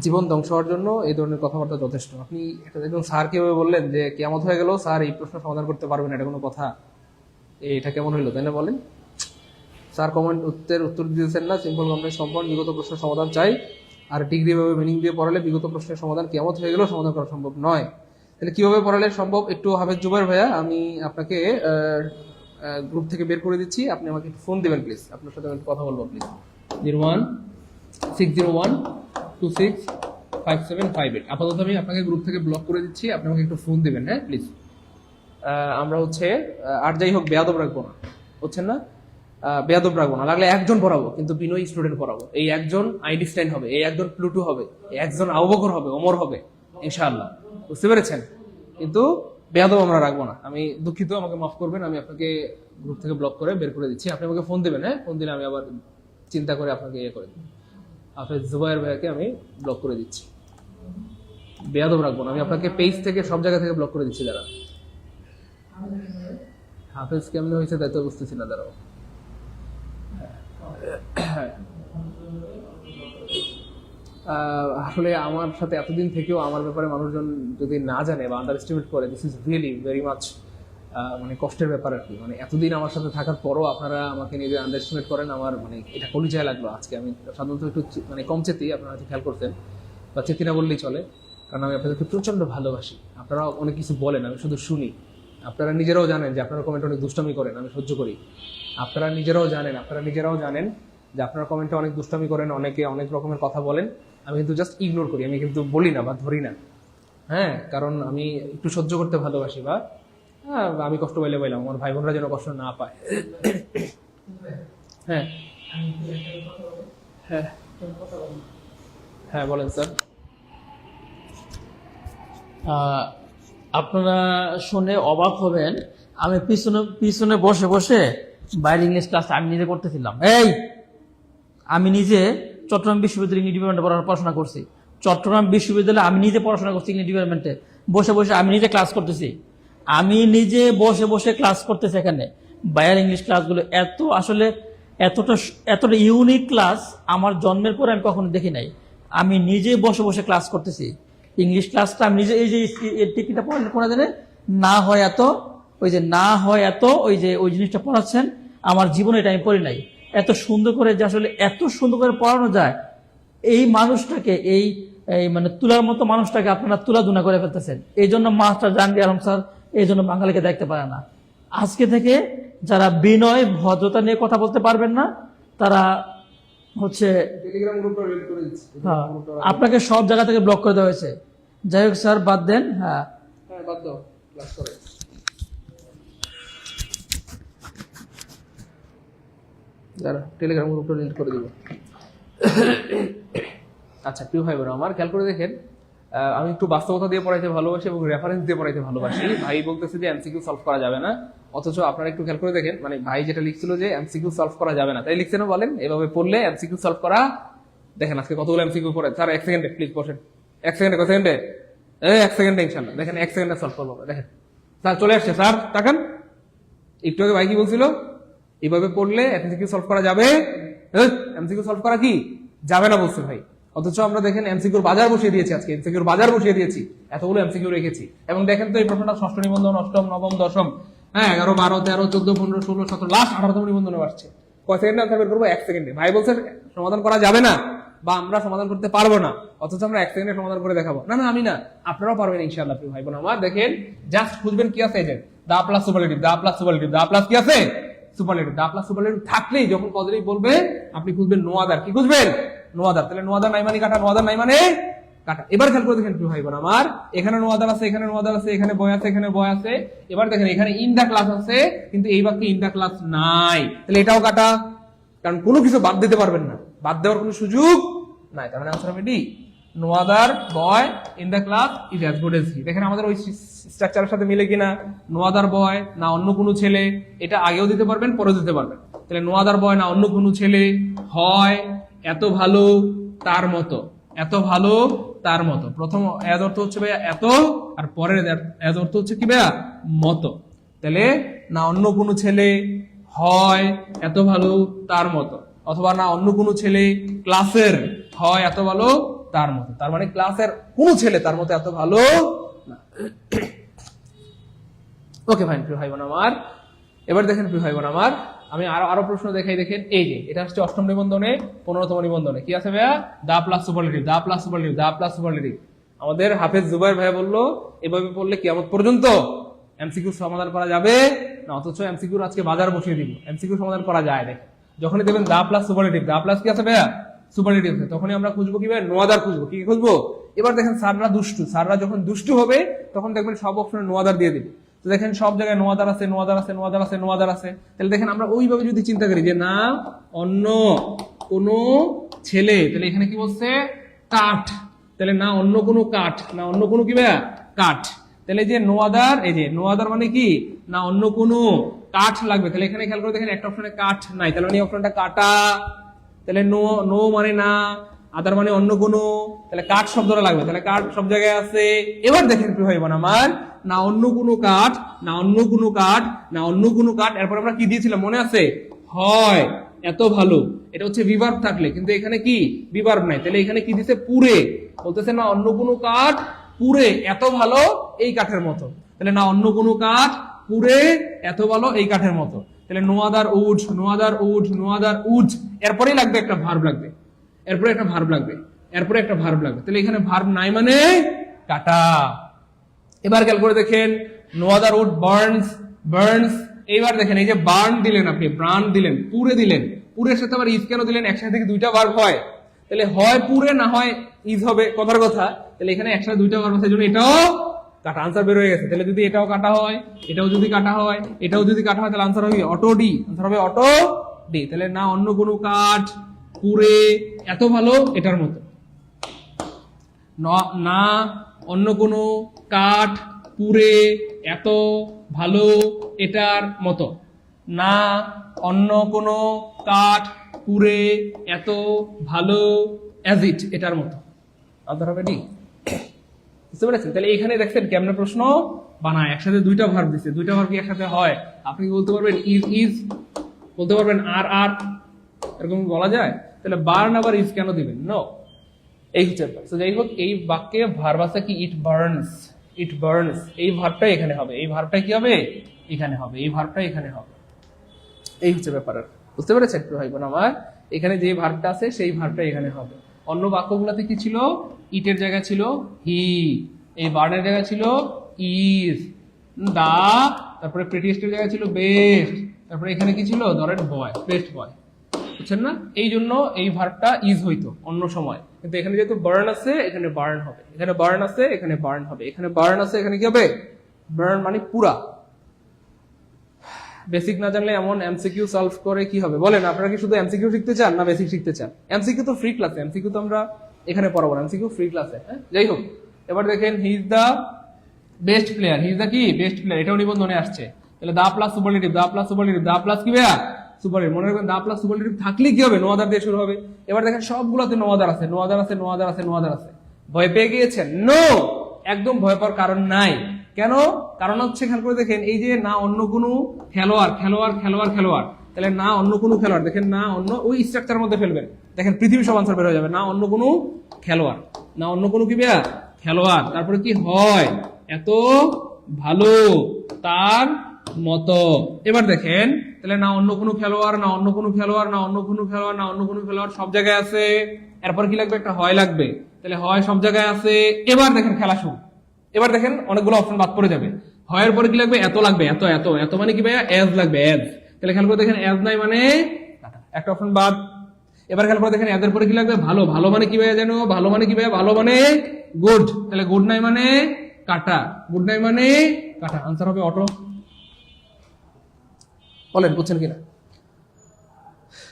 Speaker 1: জীবন ধ্বংস হওয়ার জন্য এই ধরনের কথাবার্তা যথেষ্ট। আপনি এটা একদম স্যার কিভাবে বললেন যে কেমন হয়ে গেল, স্যার এই প্রশ্ন সমাধান করতে পারবেন, এটা কোনো কথা? এটা কেমন হইলো, তাই না? বলেন। স্যার কমেন্ট উত্তর দিয়েছেন না, সিম্পল কমপ্লেক্স কম্পাউন্ড বিগত প্রশ্নের সমাধান চাই। আর ডিগ্রি ভাবে মিনিং দিয়ে পড়ালে বিগত প্রশ্নের সমাধান কেমন হয়ে গেলেও সমাধান করা সম্ভব নয়। তাহলে কিভাবে পড়ালে সম্ভব, একটু হাফেজ জুবাইর ভাইয়া আমি আপনাকে গ্রুপ থেকে বের করে দিচ্ছি, আপনি আমাকে একটু ফোন দেবেন প্লিজ, আপনার সাথে আমি একটু কথা বলবো প্লিজ। 01-601-265758। আপাতত আমি আপনাকে গ্রুপ থেকে ব্লক করে দিচ্ছি, আপনি আমাকে একটু ফোন দেবেন, হ্যাঁ প্লিজ। আমরা হচ্ছে আর যাই হোক বেয়াদব রাখবো না, হচ্ছেন না, বেয়াদব রাখবো না, লাগলে একজন পড়াবো কিন্তু বিনয়ী স্টুডেন্ট পড়াবো। এই একজন আইনস্টাইন হবে, এই একজন প্লুটো হবে, এই একজন আবু বকর হবে, ওমর হবে ইনশাআল্লাহ, বুঝতে পেরেছেন? কিন্তু বেয়াদব আমরা রাখবো না। আমি দুঃখিত, আমাকে মাফ করবেন, আমি আপনাকে গ্রুপ থেকে ব্লক করে বের করে দিচ্ছি, আপনি আমাকে ফোন দেবেন, হ্যাঁ ফোন দিলে আমি আবার চিন্তা করে আপনাকে ইয়ে করে দিই। হাফেজ জুবাইর ভাইয়াকে আমি ব্লক করে দিচ্ছি, বেয়াদব রাখবো না, আমি আপনাকে পেজ থেকে সব জায়গা থেকে ব্লক করে দিচ্ছি। দাঁড়া, হাফেজ কেমনে হয়েছে তাই তো বুঝতেছি না, দাঁড়াও। আসলে আমার সাথে এতদিন থেকেও আমার ব্যাপারে মানুষজন যদি না জানে বা আন্ডার এস্টিমেট করে, this is really very much মানে কষ্টের ব্যাপার আর কি। মানে এতদিন আমার সাথে থাকার পরও আপনারা আমাকে নিজে আন্ডার এস্টিমেট করেন, আমার মানে এটা পরিচয় লাগলো আজকে। আমি সাধারণত একটু মানে কম চেতি, আপনারা হয়তো খেয়াল করতেন, বা চেতি না বললেই চলে, কারণ আমি আপনাদেরকে প্রচণ্ড ভালোবাসি। আপনারা অনেক কিছু বলেন, আমি শুধু শুনি। আপনারা নিজেরাও জানেন যে আপনারা কমেন্ট অনেক দুষ্টামি করেন, আমি সহ্য করি। আপনারা নিজেরাও জানেন যে আপনারা কমেন্টে অনেক দুষ্টামি করেন, অনেকে অনেক রকমের কথা বলেন, আমি কিন্তু জাস্ট ইগনোর করি, আমি কিন্তু বলি না বা ধরি না, হ্যাঁ, কারণ আমি একটু সহ্য করতে ভালোবাসি, বা আমি কষ্ট পাইলে পাইলাম, আমার ভাই বোনরা যেন কষ্ট না পায়। হ্যাঁ হ্যাঁ হ্যাঁ বলেন স্যার।
Speaker 2: আপনারা শুনে অবাক হবেন, আমি পিছনে পিছনে বসে বসে বাইরে ইংলিশ ক্লাস আমি নিজে করতেছিলাম। আমি নিজে চট্টগ্রাম বিশ্ববিদ্যালয় ইংলিশ ডিপার্টমেন্টে পড়াশোনা করছি। চট্টগ্রাম বিশ্ববিদ্যালয়ে আমি নিজে পড়াশোনা করছি ইংলিশ ডিপার্টমেন্টে, বসে বসে আমি নিজে ক্লাস করতেছি। আমি নিজে বসে বসে ক্লাস করতেছি এখানে। বাইরের ইংলিশ ক্লাসগুলো আসলে এতটা ইউনিক ক্লাস আমার জন্মের পরে আমি কখনো দেখি নাই। আমি নিজে বসে বসে ক্লাস করতেছি ইংলিশ ক্লাসটা। আমি নিজে এই যে টিকিটা পড়ালেন কোন জানে না হয় এত, ওই জিনিসটা পড়াচ্ছেন, আমার জীবনে এটা আমি পড়ি নাই। এত সুন্দর করে যে আসলে এত সুন্দর করে পড়ানো যায়, এই মানুষটাকে এই মানে তুলার মতো মানুষটাকে আপনারা তুলাধুনা করে ফেলতেছেন। এই জন্য মাস্টার জাহাঙ্গীর আলম স্যার এই জন্য বাঙালিকে দেখতে পারে না। আজকে থেকে যারা বিনয় ভদ্রতা নিয়ে কথা বলতে পারবেন না, তারা হচ্ছে আপনাকে সব জায়গা থেকে ব্লক করে দেওয়া হয়েছে। যাই হোক স্যার, বাদ দেন। হ্যাঁ
Speaker 1: বাদ দাও, ক্লাস করে যারা টেলিগ্রাম গ্রুপটা ডিলিট করে দিব। আচ্ছা প্রিয় ভাই বোন আমার, খেয়াল করে দেখেন, আমি একটু বাস্তবতা দিয়ে পড়াইতে ভালোবাসি এবং রেফারেন্স দিয়ে পড়াইতে ভালোবাসি। ভাই বলতেছে যে এমসিকিউ সলভ করা যাবে না, অথচ আপনারা একটু খেয়াল করে দেখেন, মানে ভাই যেটা লিখছিল যে এমসিকিউ সলভ করা যাবে না, তাই লিখছে না? বলেন এভাবে পড়লে এমসিকিউ সলভ করা, দেখেন আজকে কতগুলো এমসিকিউ পড়ে। স্যার 1 সেকেন্ডে প্লিজ বসেন, 1 সেকেন্ডে, কত সেকেন্ডে? 1 সেকেন্ডে ইনশাল্লাহ, দেখেন 1 সেকেন্ডে সলভ করবো। দেখেন স্যার চলে আসছে, স্যার তাকান, একটু আগে ভাই কি বলছিল, এইভাবে পড়লে এমসিকিউ সলভ করা যাবে, এমসিকিউ সলভ করা কি যাবে না বলছে ভাই। অথচ আমরা দেখেন এমসিকিউর বাজার বসিয়ে দিয়েছি, আজকে এমসিকিউর বাজার বসিয়ে দিয়েছি, এতগুলো এমসিকিউ রেখেছি। এবং দেখেন তো এই প্রশ্নটা ষষ্ঠ নিবন্ধন, অষ্টম, নবম, দশম, 11, 12, 13, 14, 15, 16, 17, লাস্ট 18তম নিবন্ধনে আসছে। কয় সেকেন্ডে আনসার বের করবো? 1 সেকেন্ডে। ভাই বলছে সমাধান করা যাবে না বা আমরা সমাধান করতে পারবো না, অথচ আমরা 1 সেকেন্ডে সমাধান করে দেখাবো। না আমি না, আপনারাও পারবেন ইনশাআল্লাহ প্রিয় ভাই বোন আমার। দেখেন জাস্ট খুঁজবেন কি আছে, the plus superlative, the plus superlative, the plus কি আছে সুপারলেটিভ, দা প্লাস সুপারলেটিভ থাকলেই যখন পজিটিভ বলবে আপনি খুঁজবেন নো আদার। কি খুঁজবেন? No other. তাহলে নো আদার নাই মানে কাটা, নো আদার নাই মানে কাটা। এবার খেয়াল করে দেখেন প্রিয় ভাই বোন আমার, এখানে নো আদার আছে, এখানে নো আদার আছে, এখানে বয় আছে, এখানে বয় আছে। এবার দেখেন এখানে ইন দা ক্লাস আছে, কিন্তু এই বাক্যে ইন দা ক্লাস নাই, তাহলে এটাও কাটা, কারণ কোনো কিছু বাদ দিতে পারবেন না, বাদ দেওয়ার কোনো সুযোগ নাই। তার মানে আনসার হবে D, no other boy in the class is as good as he. দেখেন আমাদের ওই স্ট্রাকচারের সাথে মিলে কিনা, নো আদার বয় না অন্য কোনো ছেলে, এটা আগেও দিতে পারবেন পরেও দিতে পারবেন। তাহলে নো আদার বয় না অন্য কোনো ছেলে হয় এত ভালো তার মতো, এত ভালো তার মতো। প্রথম এজ অর্থ হচ্ছে ভাইয়া এত, আর পরের এজ অর্থ হচ্ছে কি ভাইয়া মতো। তাহলে না অন্য কোনো ছেলে হয় এত ভালো তার মতো, অথবা না অন্য কোনো ছেলে ক্লাসের হয় এত ভালো তার মতো। তার মানে ক্লাসের কোনো ছেলে তার মতো এত ভালো না। ওকে ফাইন প্রিয় ভাই বোন আমার, এবার দেখেন প্রিয় ভাই বোন আমার, আমি আরো প্রশ্ন দেখাই, দেখেন এই যে এটা হচ্ছে অষ্টম নিবন্ধনে 15তম নিবন্ধনে কি আছে ভাইয়া, the plus superlative, the plus superlative, the plus superlative. আমাদের হাফেজ জুবাইর ভাইয়া বললো এভাবে পড়লে কিয়ামত পর্যন্ত এমসিকিউ সমাধান করা যাবে না, অথচ এমসিকিউর আজকে বাজার বসিয়ে দিব, এমসিকিউ সমাধান করা যায়। দেখেন যখনই দেখবেন the plus superlative, the plus কি আছে ভাইয়া, সুপারলেটিভ আছে, তখনই আমরা খুঁজবো কি ভাই, নোয়াদার খুঁজবো। কি খুঁজবো? এবার দেখেন স্যাররা দুষ্টু, স্যাররা যখন দুষ্টু হবে তখন দেখবেন সব অপশনে নোয়াদার দিয়ে দিবে। তো দেখেন সব জায়গায় নোয়াদার আছে, নোয়াদার আছে, নোয়াদার আছে, নোয়াদার আছে। তাহলে দেখেন আমরা ওইভাবে যদি চিন্তা করি যে না অন্য কোনো ছেলে, তাহলে এখানে কি বলছে, কাঠ, তাহলে না অন্য কোনো কাঠ, না অন্য কোনো কি ভাইয়া, কাঠ। তাহলে যে নোয়াদার, এই যে নোয়াদার মানে কি, না অন্য কোনো কাঠ লাগবে। তাহলে এখানে খেয়াল করে দেখেন একটা অপশনে কাঠ নাই, তাহলে মানে এই অপশনটা কাটা। তাহলে নো নো মানে না, আদার মানে অন্য কোনো, তাহলে কাঠ শব্দটা লাগবে, তাহলে কাঠ সব জায়গায় আছে। এবার দেখেন কি হয় আমার, না অন্য কোনো কাঠ, না অন্য কোনো কাঠ, না অন্য কোনো কাঠ। এরপর আমরা কি দিয়েছিলাম মনে আছে, হয় এত ভালো, এটা হচ্ছে বিভার্ব থাকলে, কিন্তু এখানে কি বিভার্ব নাই, তাহলে এখানে কি দিছে, পুরে, বলতেছে না অন্য কোনো কাঠ পুরে এত ভালো এই কাঠের মতো। তাহলে না অন্য কোনো কাঠ পুরে এত ভালো এই কাঠের মতো। তাহলে no other wood, no other wood, no other wood, এরপরেই লাগবে একটা ভার্ব লাগবে, এরপরে একটা ভার্ব লাগবে, এরপরে একটা ভার্ব লাগবে। তাহলে এখানে ভার্ব নাই মানে কাটা। এবার খেয়াল করে দেখেন no other wood burns, burns. এইবার দেখেন এই যে বার্ন দিলেন আপনি, ব্রান দিলেন, পুরে দিলেন, পুরের সাথে আবার ইজ কেন দিলেন, একসাথে থেকে দুইটা ভার্ব হয়, তাহলে হয় পুরে না হয় ইজ হবে, কথার কথা। তাহলে এখানে একসাথে দুইটা ভার্ব আছে, জন্য এটাও কাটা, আনসার বের হয়ে গেছে। তাহলে যদি এটাও কাটা হয়, এটাও যদি কাটা হয়, এটাও যদি কাটা হয়, তাহলে আনসার হবে অটো ডি, আনসার হবে অটো ডি। তাহলে না অন্য কোনো কাঠ পুরে এত ভালো এটার মতো, না অন্য কোনো কাঠ পুরে এত ভালো এটার মতো, না অন্য কোনো কাঠ পুরে এত ভালো অ্যাজ ইট এটার মতো, আনসার হবে ডি। বুঝতে পেরেছেন? তাহলে এখানে দেখছেন কেমন প্রশ্ন বানায়, একসাথে দুইটা ভার্ব দিচ্ছে, দুইটা ভার্ব কি একসাথে হয়? আপনি বলতে পারবেন ইজ ইজ, বলতে পারবেন আর আর, এরকম বলা যায়? তাহলে বার্ন আবার ইজ কেন দিবেন? নো, এই হচ্ছে ব্যাপার। তো যাই হোক, এই বাক্যে ভার্ব আছে কি, ইট বার্নস, ইট বার্নস, এই ভার্বটা এখানে হবে, এই ভার্বটা কি হবে, এখানে হবে, এই ভার্বটা এখানে হবে, এই হচ্ছে ব্যাপার। বুঝতে পেরেছেন ভাই বোন আমার? এখানে যে ভার্বটা আছে সেই ভার্বটা এখানে হবে। অন্য বাক্যগুলোতে কি ছিল, ইটের জায়গা ছিল হি, এই বার্নের জায়গা ছিল ইজ, দা, তারপরে প্রেটিয়েস্টের জায়গা ছিল বেস্ট, তারপরে এখানে কি ছিল, ধরেন বয়, বেস্ট বয়, বুঝছেন না? এই জন্য এই ভার্বটা ইজ হইতো অন্য সময়, কিন্তু এখানে যেহেতু বার্ন আছে এখানে বার্ন হবে, এখানে বার্ন আছে এখানে বার্ন হবে, এখানে বার্ন আছে এখানে কি হবে, বার্ন মানে পুরা। বেসিক না জানলে এমন এমসিকিউ সলভ করে কি হবে বলেন? আপনারা কি শুধু এমসিকিউ শিখতে চান না বেসিক শিখতে চান? এমসিকিউ তো ফ্রি ক্লাসে, এমসিকিউ তো আমরা এখানে পড়াবো না, এমসিকিউ ফ্রি ক্লাসে। হ্যাঁ, যাই হোক, এবার দেখেন he is the best player, he is the কি বেস্ট প্লেয়ার, এটাও নিবন্ধনে আসছে। তাহলে the plus superlative, the plus superlative, the plus কি ভাইয়া, সুপারলেটিভ। মনে রাখবেন দা প্লাস সুপারলেটিভ থাকলে কি হবে, নো আদার দিয়ে শুরু হবে। এবার দেখেন সবগুলোতে নো আদার আছে, নো আদার আছে, নো আদার আছে, নো আদার আছে। ভয় পেয়ে গিয়েছেন? নো, একদম ভয় পাওয়ার কারণ নাই। কেন? কারণ হচ্ছে খেয়াল করে দেখেন এই যে না অন্য কোনো খেলোয়াড়, খেলোয়াড়, খেলোয়াড়, খেলোয়াড়, তাহলে না অন্য কোনো খেলোয়াড়, দেখেন না অন্য, ওই স্ট্রাকচারের মধ্যে ফেলবেন, দেখেন পৃথিবী সব আনসার বের হয়ে যাবে। না অন্য কোনো খেলোয়াড়, না অন্য কোনো কি ভাইয়া, খেলোয়াড়, তারপরে কি হয়, এত ভালো তার মতো। এবার দেখেন তাহলে না অন্য কোনো খেলোয়াড়, না অন্য কোনো খেলোয়াড়, না অন্য কোনো খেলোয়াড়, না অন্য কোনো খেলোয়াড় সব জায়গায় আছে। এরপর কি লাগবে, একটা হয় লাগবে, তাহলে হয় সব জায়গায় আছে। এবার দেখেন খেলা শুরু, এবার দেখেন অনেকগুলো অপশন বাদ পড়ে যাবে। হয়ের পরে কি লাগবে, এত লাগবে, এত এত এত মানে কি ভাইয়া, এজ লাগবে, এজ। তাহলে খেয়াল করে দেখেন এজ নাই মানে একটা অপশন বাদ। এবার খেয়াল করে দেখেন এদের পরে কি লাগবে, ভালো, ভালো মানে কি ভাইয়া জানো, ভালো মানে কি ভাইয়া, ভালো মানে গুড, তাহলে গুড নাই মানে কাটা, গুড নাই মানে কাটা, আনসার হবে অটো। বলেন বুঝছেন কিনা?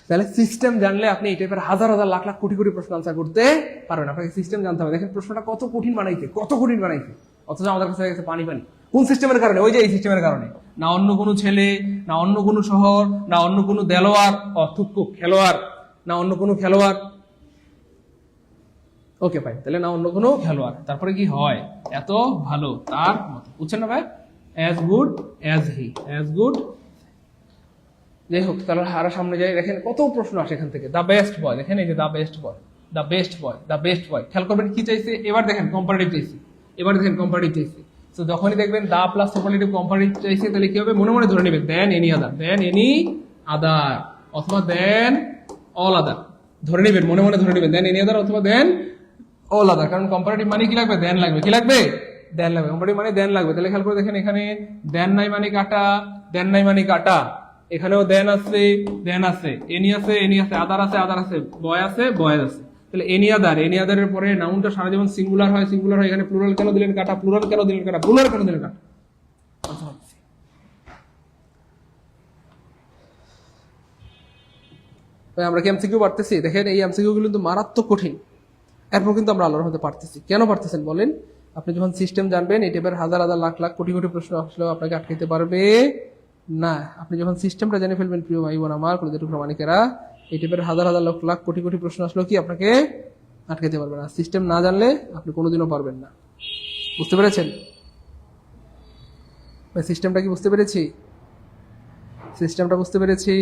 Speaker 1: তাহলে সিস্টেম জানলে আপনি এই টাইপের হাজার হাজার লাখ লাখ কোটি কোটি প্রশ্ন আনসার করতে পারবেন। আপনাকে সিস্টেম জানতে হবে। দেখেন প্রশ্নটা কত কঠিন বানাইছে, কত কঠিন বানাইছে, অথচ আমাদের কাছে গেছে পানি পানি। কোন সিস্টেমের কারণে? ওই যে এই সিস্টেমের কারণে। না অন্য কোনো ছেলে, না অন্য কোনো শহর, না অন্য কোনো দেলোয়ার, অথুক্কু খেলোয়াড়, না অন্য কোনো খেলোয়াড়। ওকে ভাই, তাহলে না অন্য কোনো খেলোয়াড়, তারপরে কি হয়, এত ভালো তার মতো, বুঝছেন না ভাই? As good as he, as good. যাই হোক, তাহলে আরো সামনে যাই, দেখেন কত প্রশ্ন আসে এখান থেকে। দা বেস্ট বয়, দেখেন এই যে the best boy, the best boy, the best boy. খেয়াল করবেন কি চাইছে, এবার দেখেন কম্পারেটিভ চাইছে, এবার দেখেন কম্পারেটিভ চাইছে। তো যখনই দেখবেন দা প্লাস সুপারলেটিভ কম্পারেটিভ চাইছে, তাহলে কি হবে, মনে মনে ধরে নেবেন দেন এনি আদার, দেন এনি আদার অথবা দেন অল আদার ধরে নেবেন, মনে মনে ধরে নেবেন, দেন এনি আদার অথবা দেন অল আদার। কারণ কম্পারেটিভ মানে কি লাগবে? দেন লাগবে। কি লাগবে? দেন লাগবে। কম্পারেটিভ মানে দেন লাগবে। তাহলে খেয়াল করে দেখেন, এখানে দেন নাই মানে কাটা, দেন নাই মানে কাটা, এখানেও দেন আছে, দেন আছে, এনি আছে, এনি আছে, আদার আছে, আদার আছে, বয় আছে, বয় আছে। তাহলে এনি আদার, এনি আদারের পরে নাউনটা সারা জীবন সিঙ্গুলার হয়, সিঙ্গুলার হয়, এখানে প্লুরাল কেন দিলেন কাটা, প্লুরাল কেন দিলেন কাটা, প্লুরাল কেন দিলেন কাটা? আমরা কি এমসিকিউ পারতেছি? দেখেন এই এমসিকিউ গুলো কিন্তু মারাত্মক কঠিন, এরপর কিন্তু আমরা আল্লাহর মধ্যে পারতেছি। কেন পারতেছেন বলেন? আপনি যখন সিস্টেম জানবেন, এই টাইপের হাজার হাজার লাখ লাখ কোটি কোটি প্রশ্ন আসলেও আপনাকে আটকাইতে পারবে না। আপনি যখন সিস্টেমটা জেনে ফেলবেন প্রিয় ভাই বোন আমার কলেজের প্রমাণিকেরা, এই টাইপের হাজার হাজার লাখ লাখ কোটি কোটি প্রশ্ন আসলেও কি আপনাকে আটকাইতে পারবে না। সিস্টেম না জানলে আপনি কোনোদিনও পারবেন না। বুঝতে পেরেছেন? সিস্টেমটা কি বুঝতে পেরেছি? সিস্টেমটা বুঝতে পেরেছি।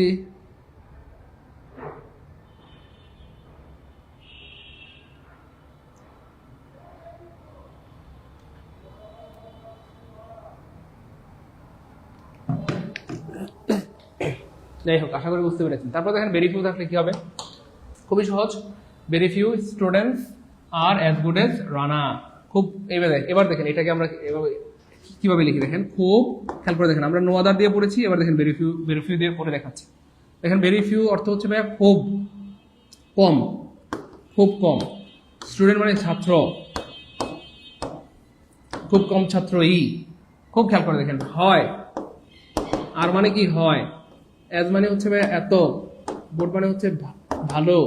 Speaker 1: যাই হোক, আশা করি বুঝতে পেরেছেন। তারপর দেখেন ভেরি ফিউ থাকলে কি হবে? খুবই সহজ। Very few students are as good as Rana. খুব এবার দেখেন এটাকে আমরা কিভাবে লিখি দেখেন, খুব খেয়াল করে দেখেন। আমরা নো আদার দিয়ে পড়েছি, এবার দেখেন ভেরি ফিউ দিয়ে পড়ে দেখাচ্ছি। দেখেন ভেরি ফিউ অর্থ হচ্ছে ভাইয়া খুব কম, খুব কম। স্টুডেন্ট মানে ছাত্র, খুব কম ছাত্রই। খুব খেয়াল করে দেখেন, হয় আর মানে কি হয়, এজ মানে হচ্ছে ভাইয়া এত, বোর্ড মানে হচ্ছে ভালো,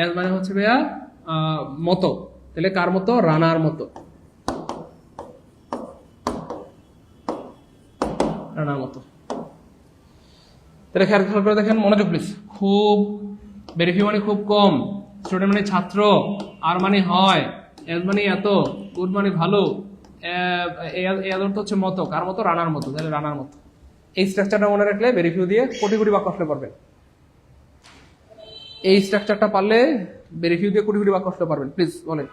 Speaker 1: এজ মানে হচ্ছে ভাইয়া মতো। তাহলে কার মতো? রানার মতো, রানার মতো। তাহলে খেয়াল করে দেখেন, মনোযোগ প্লিজ। খুব, ভেরি ফিউ মানে খুব কম, স্টুডেন্ট মানে ছাত্র, আর মানে হয়, এজ মানে এত, গুড মানে ভালো, এজ অর্থ হচ্ছে মতো, কার মতো? রানার মতো। তাহলে রানার মতো। এই স্ট্রাকচারটা মনে রাখলে ভেরি ফিউ দিয়ে কোটি কোটি বাক্য আসলে পারবেন। এই স্ট্রাকচারটা পারলে ভেরি ফিউ দিয়ে কোটি কোটি বাক্য আসলে পারবেন। প্লিজ বলেন,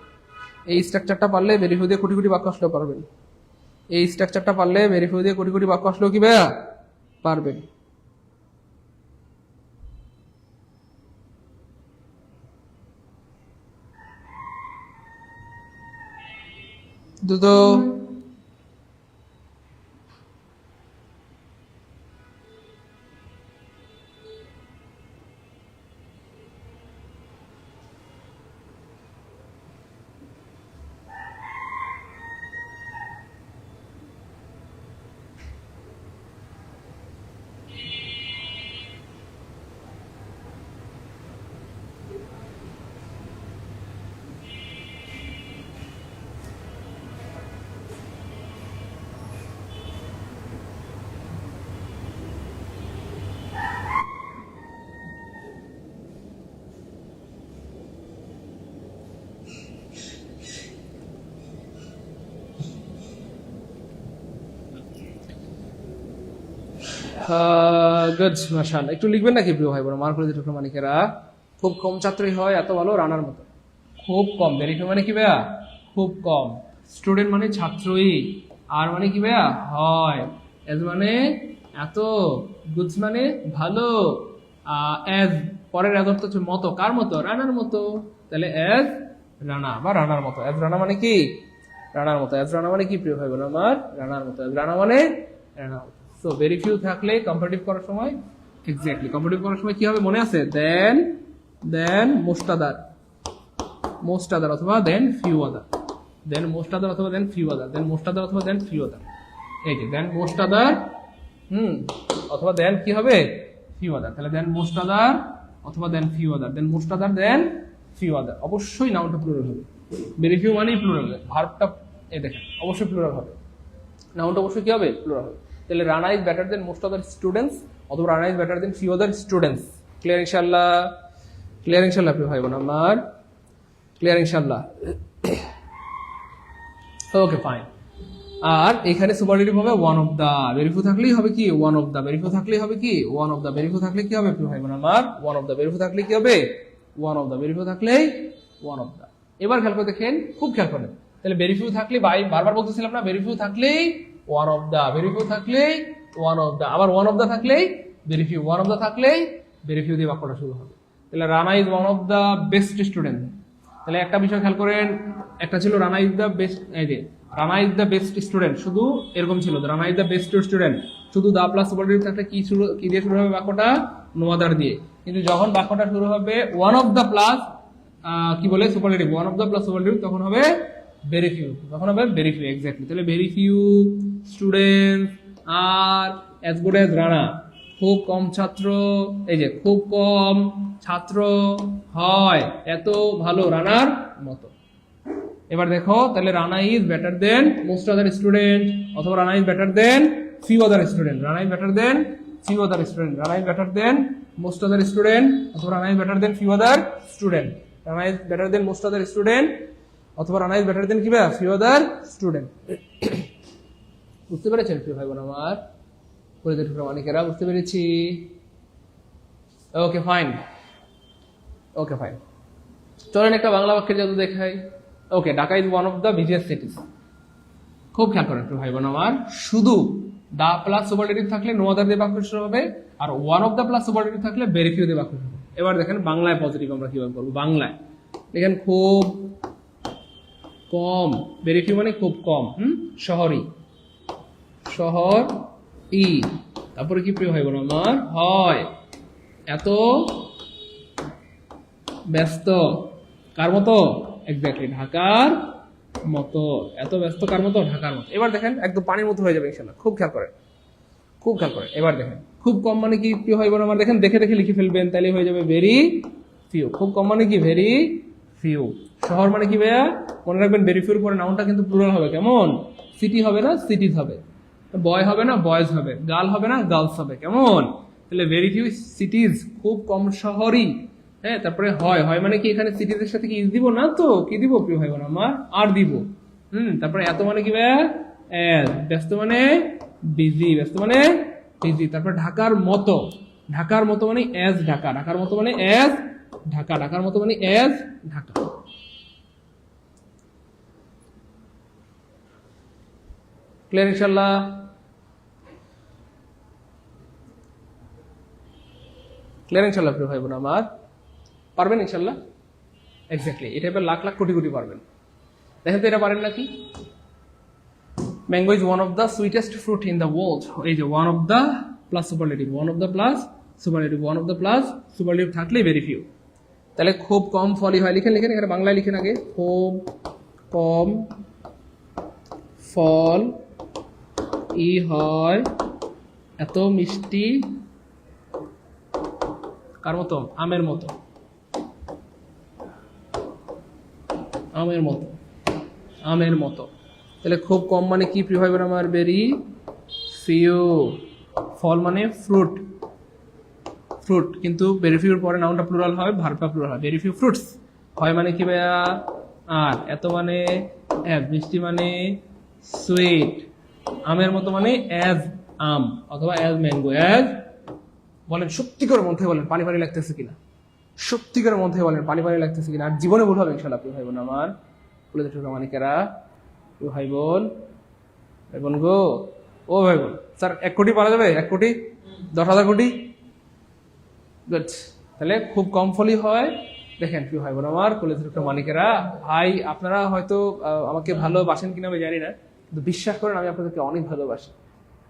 Speaker 1: এই স্ট্রাকচারটা পারলে ভেরি ফিউ দিয়ে কোটি কোটি বাক্য আসলে পারবেন। এই স্ট্রাকচারটা পারলে ভেরি ফিউ দিয়ে কোটি কোটি বাক্য আসলেও কি ভাইয়া পারবেন? দ্রুত। গুড, মাশাআল্লাহ। একটু লিখবেন নাকি প্রিয় ভাই বোন আমার কলেজের ছোট মানিকেরা? খুব কম ছাত্রই হয় এত ভালো, রানার মতো। খুব কম, ভেরি ফিউ মানে কি ভাইয়া? খুব কম। স্টুডেন্ট মানে ছাত্রই, আর মানে কি ভাইয়া? হয়, এজ মানে এত, গুডস মানে ভালো, এজ পরের এজ অর্থ হচ্ছে মতো, কার মতো? রানার মতো। তাহলে এজ রানা বা রানার মতো। এজ রানা মানে কি? রানার মতো। এজ রানা মানে কি প্রিয় ভাই বোন আমার? রানার মতো। এজ রানা মানে রানার মতো। সো ভেরি ফিউ থাকলে কম্পারেটিভ করার সময়, এক্স্যাক্টলি কম্পারেটিভ করার সময় কি হবে মনে আছে? দেন মোস্ট আদার, মোস্ট আদার অথবা দেন ফিউ আদার, দেন মোস্ট আদার অথবা দেন ফিউ আদার, দেন মোস্ট আদার অথবা দেন ফিউ আদার। এই যে দেন মোস্ট আদার, অথবা দেন কি হবে? Few other. তাহলে দেন মোস্ট আদার অথবা দেন ফিউ আদার, দেন মোস্ট আদার, দেন ফিউ আদার। অবশ্যই নাউনটা প্লুরাল হবে। ভেরি ফিউ মানেই প্লুরাল, ভার্বটা এই দেখেন অবশ্যই প্লুরাল হবে, নাউনটা অবশ্যই কি হবে? প্লুরাল হবে। তাহলে Rana is better than most other students অথবা Rana is better than few other students. Clear ইনশাআল্লাহ? ক্লিয়ার ইনশাআল্লাহ প্রিয় ভাই বোন আমার? ক্লিয়ার ইনশাআল্লাহ? Okay fine. আর এখানে সুপারলেটিভ হবে one of the. Very few থাকলেই হবে কি? One of the. Very few থাকলেই হবে কি? One of the. Very few থাকলে কি হবে প্রিয় ভাই বোন আমার? One of the. Very few থাকলে কি হবে? One of the. Very few থাকলেই ওয়ান অফ দা। এবার খেয়াল করে দেখেন, খুব খেয়াল করেন। তাহলে ভেরি ফিউ থাকলে, বারবার বলতেছিলাম না, ভেরি ফিউ থাকলেই one of the, very few থাকলেই ওয়ান অফ দা, আবার ওয়ান অফ দা থাকলেই very few, one of the থাকলেই ভেরি ফিউ দিয়ে বাক্যটা শুরু হবে। তাহলে Rana is one of the best student. তাহলে একটা বিষয় খেয়াল করেন, একটা ছিল রানা ইজ দ্য বেস্ট, এই যে Rana is the best student, শুধু এরকম ছিল Rana is the best student, শুধু দা প্লাস সুপারলেটিভ থাকলে কি দিয়ে শুরু হবে বাক্যটা? নো আদার দিয়ে। কিন্তু যখন বাক্যটা শুরু হবে ওয়ান অফ দ্য প্লাস কি বলে superlative, one of the plus superlative, তখন হবে ভেরি ফিউ, তখন হবে ভেরি ফিউ, এক্স্যাক্টলি। তাহলে very few students are as good as Rana, খুব কম ছাত্র, এই যে খুব কম ছাত্র হয় এত ভালো রানার মতো। এবার দেখো, তাহলে Rana is better than most other student, অথবা Rana is better than few other student, Rana is better than few other student, Rana is better than most other student, অথবা Rana is better than few other student, Rana is better than most other student, অথবা Rana is better দেন কি ভাই few other student. বুঝতে পেরেছেন প্রিয় ভাই বোন আমার, পরিচিত প্রমাণিকেরা? বুঝতে পেরেছি। Okay fine, okay fine. চলেন একটা বাংলা বাক্যের জাদু দেখাই। Okay, Dhaka is one of the busiest cities. খুব খেয়াল করেন প্রিয় ভাই বোন আমার, শুধু দা প্লাস সুপারলেটিভ থাকলে নো আদার দিয়ে বাক্য শুরু হবে, আর one of the plus superlative থাকলে ভেরি ফিউ দিয়ে বাক্য শুরু হবে। এবার দেখেন বাংলায় পজিটিভ আমরা কিভাবে করবো। বাংলায় দেখেন খুব কম, ভেরি ফিউ মানে খুব কম, শহরই, শহর ই, তারপরে কি প্রিয় ভাই বোন আমার হয় এত ব্যস্ত, কার মতো? এক্স্যাক্টলি ঢাকার মতো, এত ব্যস্ত কার মতো? ঢাকার মতো। এবার দেখেন একদম পানির মতো হয়ে যাবে ইনশাল্লাহ। খুব খেয়াল করেন, খুব খেয়াল করেন। এবার দেখেন খুব কম মানে কি প্রিয় ভাই বোন আমার? দেখেন দেখে দেখে লিখে ফেলবেন, তাহলে হয়ে যাবে ভেরি ফিউ। খুব কম মানে কি? Very few. শহর মানে কি ভাইয়া? মনে রাখবেন ভেরি ফিউর পরে নাউনটা কিন্তু প্লুরাল হবে, কেমন? সিটি হবে না সিটিজ হবে, বয় হবে না বয়েজ হবে, গার্ল হবে না গার্লস হবে, কেমন? তাহলে ভেরি ফিউ সিটিজ, খুব কম শহরই। হ্যাঁ, তারপরে হয়, হয় মানে কি এখানে সিটিজের সাথে কি ইজ দিব না, তো কি দিব প্রিয় ভাই বোন আমার? আর দিব। তারপরে এত মানে কি ভাইয়া? এজ। ব্যস্ত মানে বিজি, ব্যস্ত মানে বিজি। তারপর ঢাকার মতো, ঢাকার মতো মানে এজ ঢাকা, ঢাকার মতো মানে এজ ঢাকা, ঢাকার মতো মানে এজ ঢাকা। ক্লিয়ার ইনশাল্লাহ? ক্লিয়ার ইনশাল্লাহ প্রিয় ভাই বোন আমার? পারবেন ইনশাল্লাহ? এক্স্যাক্টলি, এটা এবার লাখ লাখ কোটি কোটি পারবেন। দেখেন তো এটা পারেন নাকি? Mango is one of the sweetest fruit in the world. এই যে one of the plus superlative, one of the plus superlative, one of the plus superlative থাকলে ভেরি ফিউ। তাহলে খুব কম ফলই হয়, লিখেন লিখেন, এখানে বাংলায় লিখেন আগে। খুব কম ফল ই হয় এত মিষ্টি কার মতো? আমের মতো, আমের মতো, আমের মতো। তাহলে খুব কম মানে কি প্রিয় ভাই বোন আমার? Very few. ফল মানে ফ্রুট, ফ্রুট, কিন্তু ভেরি ফিউর পরে নাউনটা প্লুরাল হয়, ভার্বটা প্লুরাল হয়। ভেরি ফিউ ফ্রুটস হয় মানে কি ভাইয়া? আর এত মানে অ্যাজ, মিষ্টি মানে সুইট, আমের মতো মানে অ্যাজ আম, অথবা অ্যাজ ম্যাঙ্গো। অ্যাজ বলেন সত্যিকার মধ্যে বলেন পানি পানি লাগতেছে কিনা? সত্যিকার মধ্যে বলেন পানি পানি লাগতেছে কিনা? আর জীবনে ভুল হবে ইনশাল্লাহ প্রিয় ভাই বোন আমার, বলে তো প্রমাণিকেরা। প্রিয় ভাই বোন, ভাই বোন গো, ও ভাই বোন, স্যার 1 কোটি পারা যাবে? 1 কোটি, 10,000 কোটি? গুড। তাহলে খুব কম ফলই হয়। দেখেন প্রিয় ভাই বোন আমার, কলেজের প্রমাণিকেরা, ভাই আপনারা হয়তো আমাকে ভালোবাসেন কিনা আমি জানি না, কিন্তু বিশ্বাস করেন আমি আপনাদেরকে অনেক ভালোবাসি।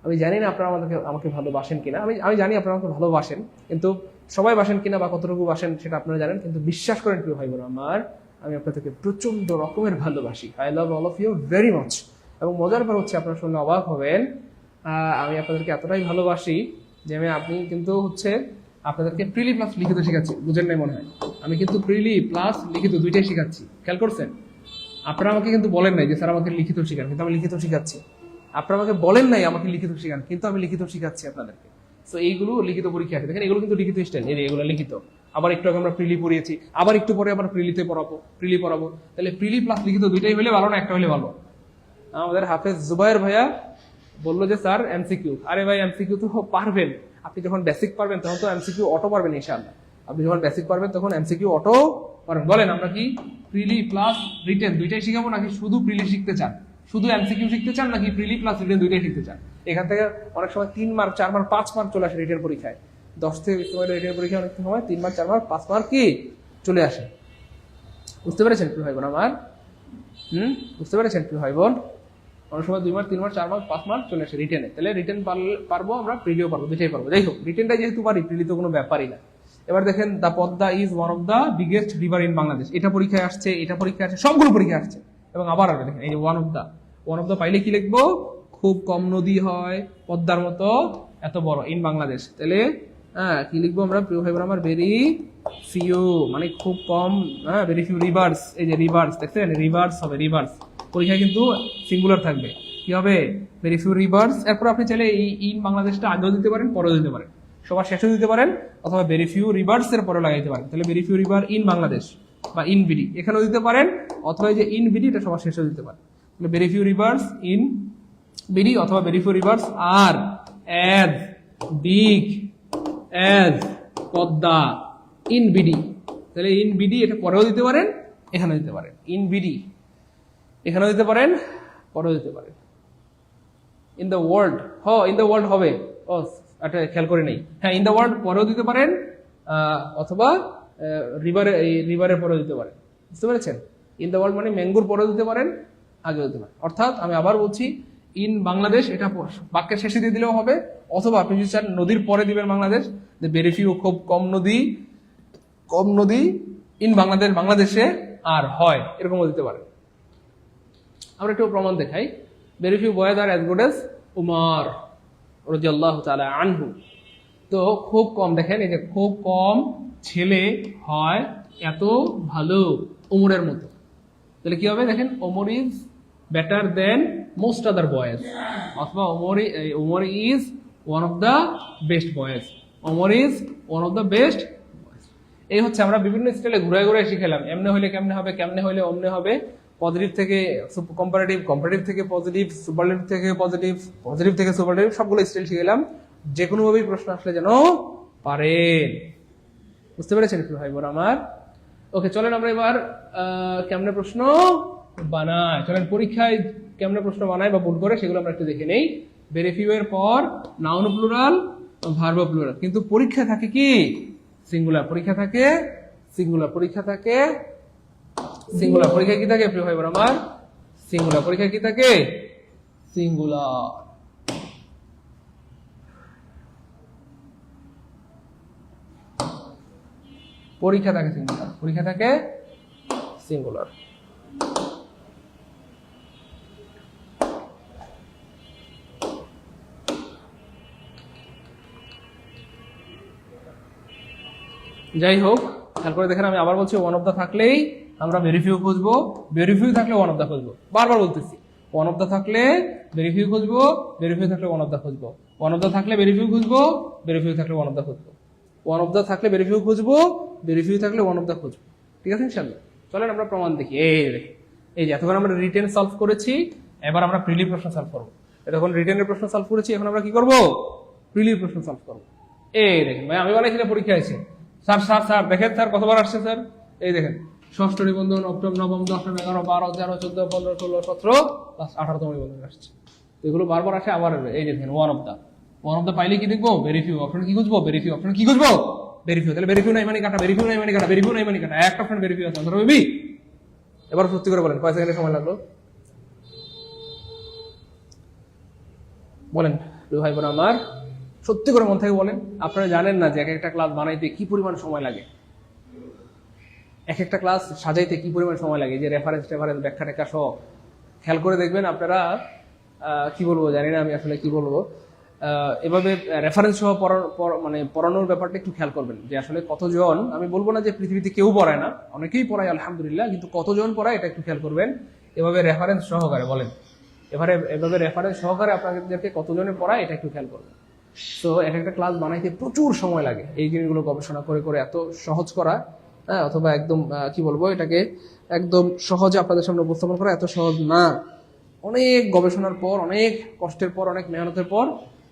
Speaker 1: আমি জানি না আপনারা আমাকে ভালোবাসেন কিনা, আমি জানি আপনারা আমাকে ভালোবাসেন, কিন্তু সবাই বাসেন কিনা বা কতটুকু বাসেন সেটা আপনারা জানেন, কিন্তু বিশ্বাস করেন প্রিয় ভাই বোন আমার, আমি আপনাদেরকে প্রচন্ড রকমের ভালোবাসি। I love all of you very much. এবং মজার ব্যাপার হচ্ছে, আপনারা শুনলে অবাক হবেন, আমি আপনাদেরকে এতটাই ভালোবাসি যে আপনি কিন্তু হচ্ছে আপনাদেরকে প্রিলি প্লাস লিখিত শেখাচ্ছি। বুঝেন নাই মনে হয়? আমি কিন্তু প্রিলি প্লাস লিখিত দুইটাই শেখাচ্ছি। খেয়াল করছেন? আপনারা আমাকে কিন্তু বলেন নাই যে স্যার আমাকে লিখিত শেখান, কিন্তু আমি লিখিত শেখাচ্ছি। আপনারা আমাকে বলেন নাই আমাকে লিখিত শেখান, কিন্তু আমি লিখিত শেখাচ্ছি আপনাদেরকে। তো এইগুলো লিখিত পরীক্ষা আছে, দেখেন এগুলো কিন্তু লিখিত স্টাইল, এগুলো লিখিত। আবার একটু আগে আমরা প্রিলি পড়িয়েছি, আবার একটু পরে আবার প্রিলিতে প্রিলি পড়াবো। তাহলে প্রিলি প্লাস লিখিত দুইটাই হলে ভালো না একটা হলে ভালো? আমাদের হাফেজ জুবায়ের ভাইয়া বললো যে স্যার এমসিকিউ। আরে ভাই এমসিকিউ তো পারবেন, আপনি যখন বেসিক পারবেন তখন তো এমসিকিউ অটো পারবেন ইনশাআল্লাহ। আপনি যখন বেসিক পারবেন তখন এমসিকিউ অটো পারবেন। বলেন আমরা কি প্রিলি প্লাস রিটেন দুইটাই শিখাবো, নাকি শুধু প্রিলি শিখতে চান? শুধু এমসিকিউ শিখতে চান, নাকি প্রিলি প্লাস রিটেন দুইটাই শিখতে চান? এখান থেকে অনেক সময় 3 মার্ক 4 মার্ক 5 মার্ক চলে আসে রিটেন পরীক্ষায়। 10 থেকে 20 মার্কের রিটেন পরীক্ষায় অনেক সময় 3 মার্ক 4 মার্ক 5 মার্ক কি চলে আসে। বুঝতে পেরেছেন প্রিয় ভাই বোন আমার? বুঝতে পেরেছেন প্রিয় ভাই বোন? অনেক সময় 2 মার্ক 3 মার্ক 4 মার্ক 5 মার্ক চলে আসে রিটেনে। তাহলে রিটেন পারবো আমরা, প্রিলিও পারবো, দুটাই পারবো। যাই হোক, রিটেনটা যেহেতু পারি, প্রিলি তো কোনো ব্যাপারই না। এবার দেখেন, the Padma is one of the biggest river in Bangladesh. এটা পরীক্ষায় আসছে, এটা পরীক্ষায় আসছে, সবগুলো পরীক্ষায় আসছে। এবং আবার আসবে, দেখেন এই যে ওয়ান অফ দ্য পাইলে কি লিখবো? খুব কম নদী হয় পদ্মার মতো এত বড় ইন বাংলাদেশ। তাহলে কি লিখবো আমরা প্রিয় ভাই বোন আমার? ভেরি ফিউ, মানে খুব কম। Very few reverse. এই যে রিভার্স, দেখছেন? রিভার্স হবে, রিভার্স। পরীক্ষায় কিন্তু সিঙ্গুলার থাকবে। কি হবে? Very few rivers. এরপর আপনি চাইলে এই ইন বাংলাদেশটা আগেও দিতে পারেন, পরেও দিতে পারেন, সবার শেষেও দিতে পারেন, অথবা ভেরি ফিউ রিভার্স এর পরে লাগাইতে পারেন। তাহলে very few river in Bangladesh বা ইন বিডি এখানেও দিতে পারেন, অথবা এই যে ইন বিডি এটা সবার শেষেও দিতে পারেন। তাহলে very few rivers in BD অথবা very few rivers are as big as Padma in BD. তাহলে ইন বিডি এটা পরেও দিতে পারেন, এখানেও দিতে পারেন। ইন বিডি এখানেও দিতে পারেন, পরেও দিতে পারেন। In the world, in the world হবে, এটা খেয়াল করে নেই। হ্যাঁ, ইন দ্য ওয়ার্ল্ড পরেও দিতে পারেন, অথবা রিভারের পরেও দিতে পারেন। বুঝতে পেরেছেন? ইন দ্য ওয়ার্ল্ড মানে ম্যাঙ্গুর পরেও দিতে পারেন, আগেও দিতে পারেন। অর্থাৎ আমি আবার বলছি, ইন বাংলাদেশ এটা বাক্যের শেষে দিয়ে দিলেও হবে, অথবা আপনি যদি চান নদীর পরে দিবেন বাংলাদেশ, ভেরি ফিউ খুব কম নদী ইন বাংলাদেশ বাংলাদেশে আর হয়, এরকমও দিতে পারেন। আমরা একটু প্রমাণ দেখাই। ভেরি ফিউ বয়েজ আর অ্যাজ গুড এজ উমর রাদিয়াল্লাহু তাআলা আনহু। তো খুব কম, দেখেন এই যে খুব কম ছেলে হয় এত ভালো উমরের মতো। তাহলে কি হবে? দেখেন, Omar is better than most other boys, অথবা Omar is one of the best boys. Omar is one of the best. এই হচ্ছে আমরা বিভিন্ন স্টাইলে ঘুরে ঘুরে শিখেলাম। এমনি হইলে কেমনে হবে, কেমনে হইলে অমনে হবে, পজিটিভ থেকে কম্পারেটিভ, কম্পারেটিভ থেকে পজিটিভ, সুপারলেটিভ থেকে পজিটিভ, পজিটিভ থেকে সুপারলেটিভ, সবগুলো স্টাইল শিখেলাম। যে কোনো ভাবেই প্রশ্ন আসলে যেন পারেন। বুঝতে পেরেছেন একটু ভাই বোন আমার? ওকে, চলেন আমরা এবার কেমনে প্রশ্ন বানাই, চলেন পরীক্ষায় কেমনে প্রশ্ন বানাই বা ভুল করে সেগুলো আমরা একটু দেখে নেই। ভেরি ফিউ এর পর নাউন প্লুরাল, ভার্ব প্লুরাল, কিন্তু পরীক্ষা থাকে কি সিঙ্গুলার। পরীক্ষা থাকে সিঙ্গুলার। পরীক্ষা থাকে সিঙ্গুলার। পরীক্ষা কি থাকে প্রিয় ভাই বোন আমার? সিঙ্গুলার। পরীক্ষা কি থাকে? সিঙ্গুলার। পরীক্ষা থাকে সিঙ্গুলার। পরীক্ষা থাকে সিঙ্গুলার। যাই হোক, খেয়াল করে দেখেন, আমি আবার বলছি, ওয়ান অফ দা থাকলেই আমরা ভেরিফিউ খুঁজবো, ভেরিফিউ থাকলে ওয়ান অফ দা খুঁজবো। বারবার বলতেছি, ওয়ান অফ দা থাকলে ভেরিফিউ খুঁজবো, ভেরিফিউ থাকলে ওয়ান অফ দা খুঁজবো। ওয়ান অফ দা থাকলে ভেরিফিউ খুঁজবো, ভেরিফিউ থাকলে ওয়ান অফ দা খুঁজবো। ওয়ান অফ দা থাকলে ভেরিফিউ খুঁজবো, ভেরিফিউ থাকলে ওয়ান অফ দা খুঁজবো। ঠিক আছে ইনশাআল্লাহ? চলেন আমরা প্রমাণ দেখি। এই যে এতক্ষণ আমরা রিটেন সলভ করেছি, এবার আমরা প্রিলি প্রশ্ন সলভ করবো। এতক্ষণ রিটেনের প্রশ্ন সলভ করেছি, এখন আমরা কি করবো? প্রিলি প্রশ্ন সলভ করবো। দেখেন ভাই, আমি বলেছি পরীক্ষা আছে। স্যার দেখেন, স্যার কতবার আসছে স্যার? এই দেখেন, ষষ্ঠ নিবন্ধন, অষ্টম, নবম, দশম, 11, 12, 13, 14, 15, 16, 17, 18তম নিবন্ধন আসছে। এগুলো বারবার আসে, আবার এই যে দেখেন ওয়ান অফ দা পাইলে কি দেখবো? ভেরিফিউ। অপশন কি খুঁজবো? ভেরিফিউ। অপশন কি খুঁজবো? ভেরিফিউ। তাহলে ভেরিফিউ নাই মানে কাটা, ভেরিফিউ নাই মানে কাটা, ভেরিফিউ নাই মানে কাটা। একটা অপশন ভেরিফিউ আছে, অন্তর হবে। এবার সত্যি করে বলেন, কয় সেকেন্ডের সময় লাগলো বলেন ভাই বোন আমার? সত্যি করে মন থেকে বলেন। আপনারা জানেন না যে এক একটা ক্লাস বানাইতে কি পরিমাণ সময় লাগে, এক একটা ক্লাস সাজাইতে কি পরিমাণ সময় লাগে, যে রেফারেন্স ব্যাখ্যা টেখ্যা সহ। খেয়াল করে দেখবেন আপনারা, কি বলবো জানি না আমি আসলে কি বলবো, এভাবে রেফারেন্স সহ মানে পড়ানোর ব্যাপারটা একটু খেয়াল করবেন, যে আসলে কতজন, আমি বলবো না যে পৃথিবীতে কেউ পড়ায় না, অনেকেই পড়ায় আলহামদুলিল্লাহ, কিন্তু কতজন পড়ায় এটা একটু খেয়াল করবেন। এভাবে রেফারেন্স সহকারে বলেন, এভাবে রেফারেন্স সহকারে আপনাদেরকে কতজনে পড়ায় এটা একটু খেয়াল করবেন। তো এক একটা ক্লাস বানাইতে প্রচুর সময় লাগে। এই জিনিসগুলো গবেষণা করে করে এত সহজ করা, অথবা একদম কি বলবো, এটাকে একদম সহজে আপনাদের সামনে উপস্থাপন করা এত সহজ না। অনেক গবেষণার পর, অনেক কষ্টের পর, অনেক মেহনতের পর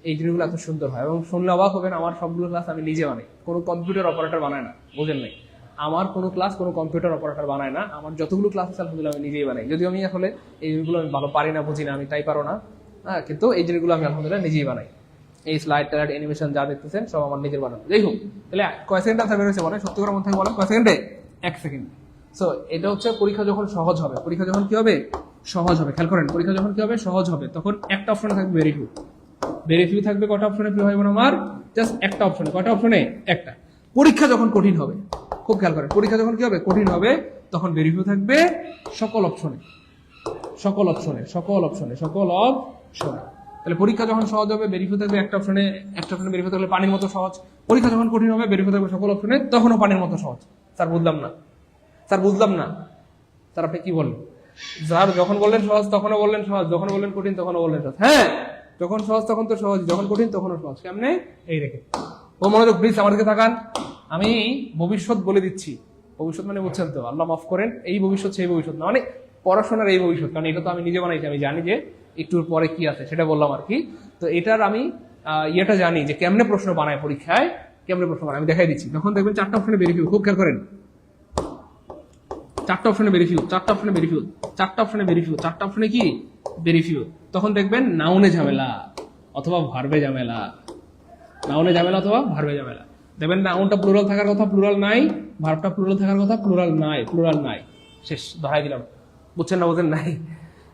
Speaker 1: এই জিনিসগুলো এত সুন্দর হয়। এবং শুনলে অবাক হবেন, আমার সবগুলো ক্লাস আমি নিজে বানাই, কোনো কম্পিউটার অপারেটর বানায় না, বোঝেন নাই? আমার কোনো ক্লাস কোনো কম্পিউটার অপারেটর বানায় না। আমার যতগুলো ক্লাস আছে আলহামদুলিল্লাহ আমি নিজেই বানাই। যদিও আমি আসলে এই জিনিসগুলো আমি ভালো পারি না, বুঝি না, আমি তাই পারো না, হ্যাঁ, কিন্তু এই জিনিসগুলো আমি আলহামদুলিল্লাহ নিজেই বানাই। এই স্লাইড টাইড অ্যানিমেশন যা দেখতেছেন সব আমার নিজের বানানো। যাই হোক, তাহলে কয় সেকেন্ড আনসার বের হয়েছে বলেন, সত্যি করে মন থেকে বলেন, কয় সেকেন্ডে? 1 সেকেন্ড। সো এটা হচ্ছে পরীক্ষা যখন সহজ হবে, পরীক্ষা যখন কি হবে সহজ হবে, খেয়াল করেন, পরীক্ষা যখন কি হবে সহজ হবে, তখন একটা অপশনে থাকবে ভেরিফিউ। ভেরিফিউ থাকবে কটা অপশনে প্রিয় ভাই বোন আমার? জাস্ট একটা অপশনে। কয়টা অপশনে? একটা। পরীক্ষা যখন কঠিন হবে, খুব খেয়াল করেন, পরীক্ষা যখন কি হবে কঠিন হবে, তখন ভেরিফিউ থাকবে সকল অপশনে, সকল অপশনে, সকল অপশনে, সকল অপশনে। তাহলে পরীক্ষা যখন সহজ হবে ভেরিফিউ থাকবে একটা অপশনে, একটা অপশনে ভেরিফিউ থাকলে পানির মতো সহজ। পরীক্ষা যখন কঠিন হবে ভেরিফিউ থাকবে সকল অপশনে, তখনও পানির মতো সহজ। স্যার বুঝলাম না, স্যার বুঝলাম না, স্যার আপনি কি বললেন? স্যার যখন বললেন সহজ তখনও বললেন সহজ, যখন বললেন কঠিন তখনও বললেন সহজ। হ্যাঁ, যখন সহজ তখন তো সহজ, যখন কঠিন তখনও সহজ। কেমনে? এই রেখে। ও মনোযোগ প্লিজ আমার দিকে তাকান। আমি ভবিষ্যৎ বলে দিচ্ছি। ভবিষ্যৎ মানে বুঝছেন তো, আল্লাহ মাফ করেন, এই ভবিষ্যৎ সেই ভবিষ্যৎ না, মানে পড়াশোনার এই ভবিষ্যৎ, কারণ এটা তো আমি নিজে বানাইছি, আমি জানি যে একটুর পরে কি আছে সেটা বললাম আর কি। তো এটার আমি ইয়েটা জানি যে কেমনে প্রশ্ন বানায় পরীক্ষায়, কেমনে প্রশ্ন বানায় আমি দেখাই দিচ্ছি। তখন দেখবেন 4টা অপশনে ভেরিফিউ, খুব খেয়াল করেন, 4টা অপশনে ভেরিফিউ, 4টা অপশনে ভেরিফিউ, 4টা অপশনে ভেরিফিউ, 4টা অপশনে কি ভেরিফিউ। তখন দেখবেন নাউনে ঝামেলা অথবা ভার্বে ঝামেলা, নাউনে ঝামেলা অথবা ভার্বে ঝামেলা। দেখবেন নাউনটা প্লুরাল থাকার কথা, প্লুরাল নাই, ভার্বটা প্লুরাল থাকার কথা, প্লুরাল নাই, প্লুরাল নাই, শেষ, ধরাই দিলাম। বুঝছেন না? বুঝেন নাই?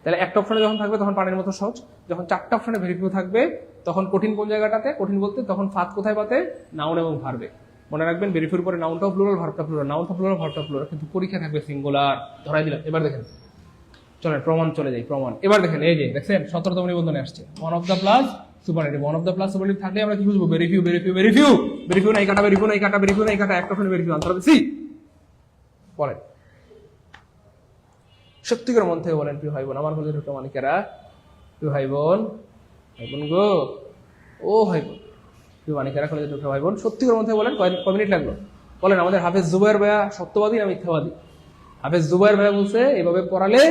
Speaker 1: তাহলে একটা অপশনে যখন থাকবে তখন পানির মতো সহজ, যখন 4টা অপশনে ভেরিফিউ থাকবে তখন কঠিন কোন জায়গাটাতে? কঠিন বলতে তখন ফাঁদ কোথায় পাতে? নাউন এবং ভার্বে। মনে রাখবেন ভেরিফিউর পরে নাউনটাও প্লুরাল, ভার্বটা প্লুরাল, নাউনটা প্লুরাল, ভার্বটা প্লুরাল, কিন্তু পরীক্ষা থাকবে সিঙ্গুলার। ধরাই দিলাম। এবার দেখেন, চলেন প্রমাণ চলে যাই, প্রমাণ। এবার দেখেন, এই যে দেখছেন 17তম নিবন্ধনে আসছে one of the plus superlative. One of the plus superlative থাকলে আমরা কি বুঝবো? ভেরিফিউ, ভেরিফিউ, ভেরিফিউ, ভেরিফিউ নাই কাটা, ভেরিফিউ নাই কাটা, ভেরিফিউ নাই কাটা, একটা অপশনে ভেরিফিউ, আনসার হবে সি। বলেন সত্যিকার মন থেকে বলেন প্রিয় ভাই বোন, আমার কলেজের ঢুকে মানিকেরা, প্রিয় ভাই বোন, ভাই বোন গো, ও ভাই বোন, প্রিয় মানিকেরা, কলেজের ঢুকে ভাই বোন, সত্যিকার মন থেকে বলেন কয় মিনিট লাগলো? বলেন। আমাদের হাফেজ জুবায়ের ভাইয়া সত্যবাদী না মিথ্যাবাদী? হাফেজ জুবায়ের ভাইয়া বলছে এভাবে পড়ালে,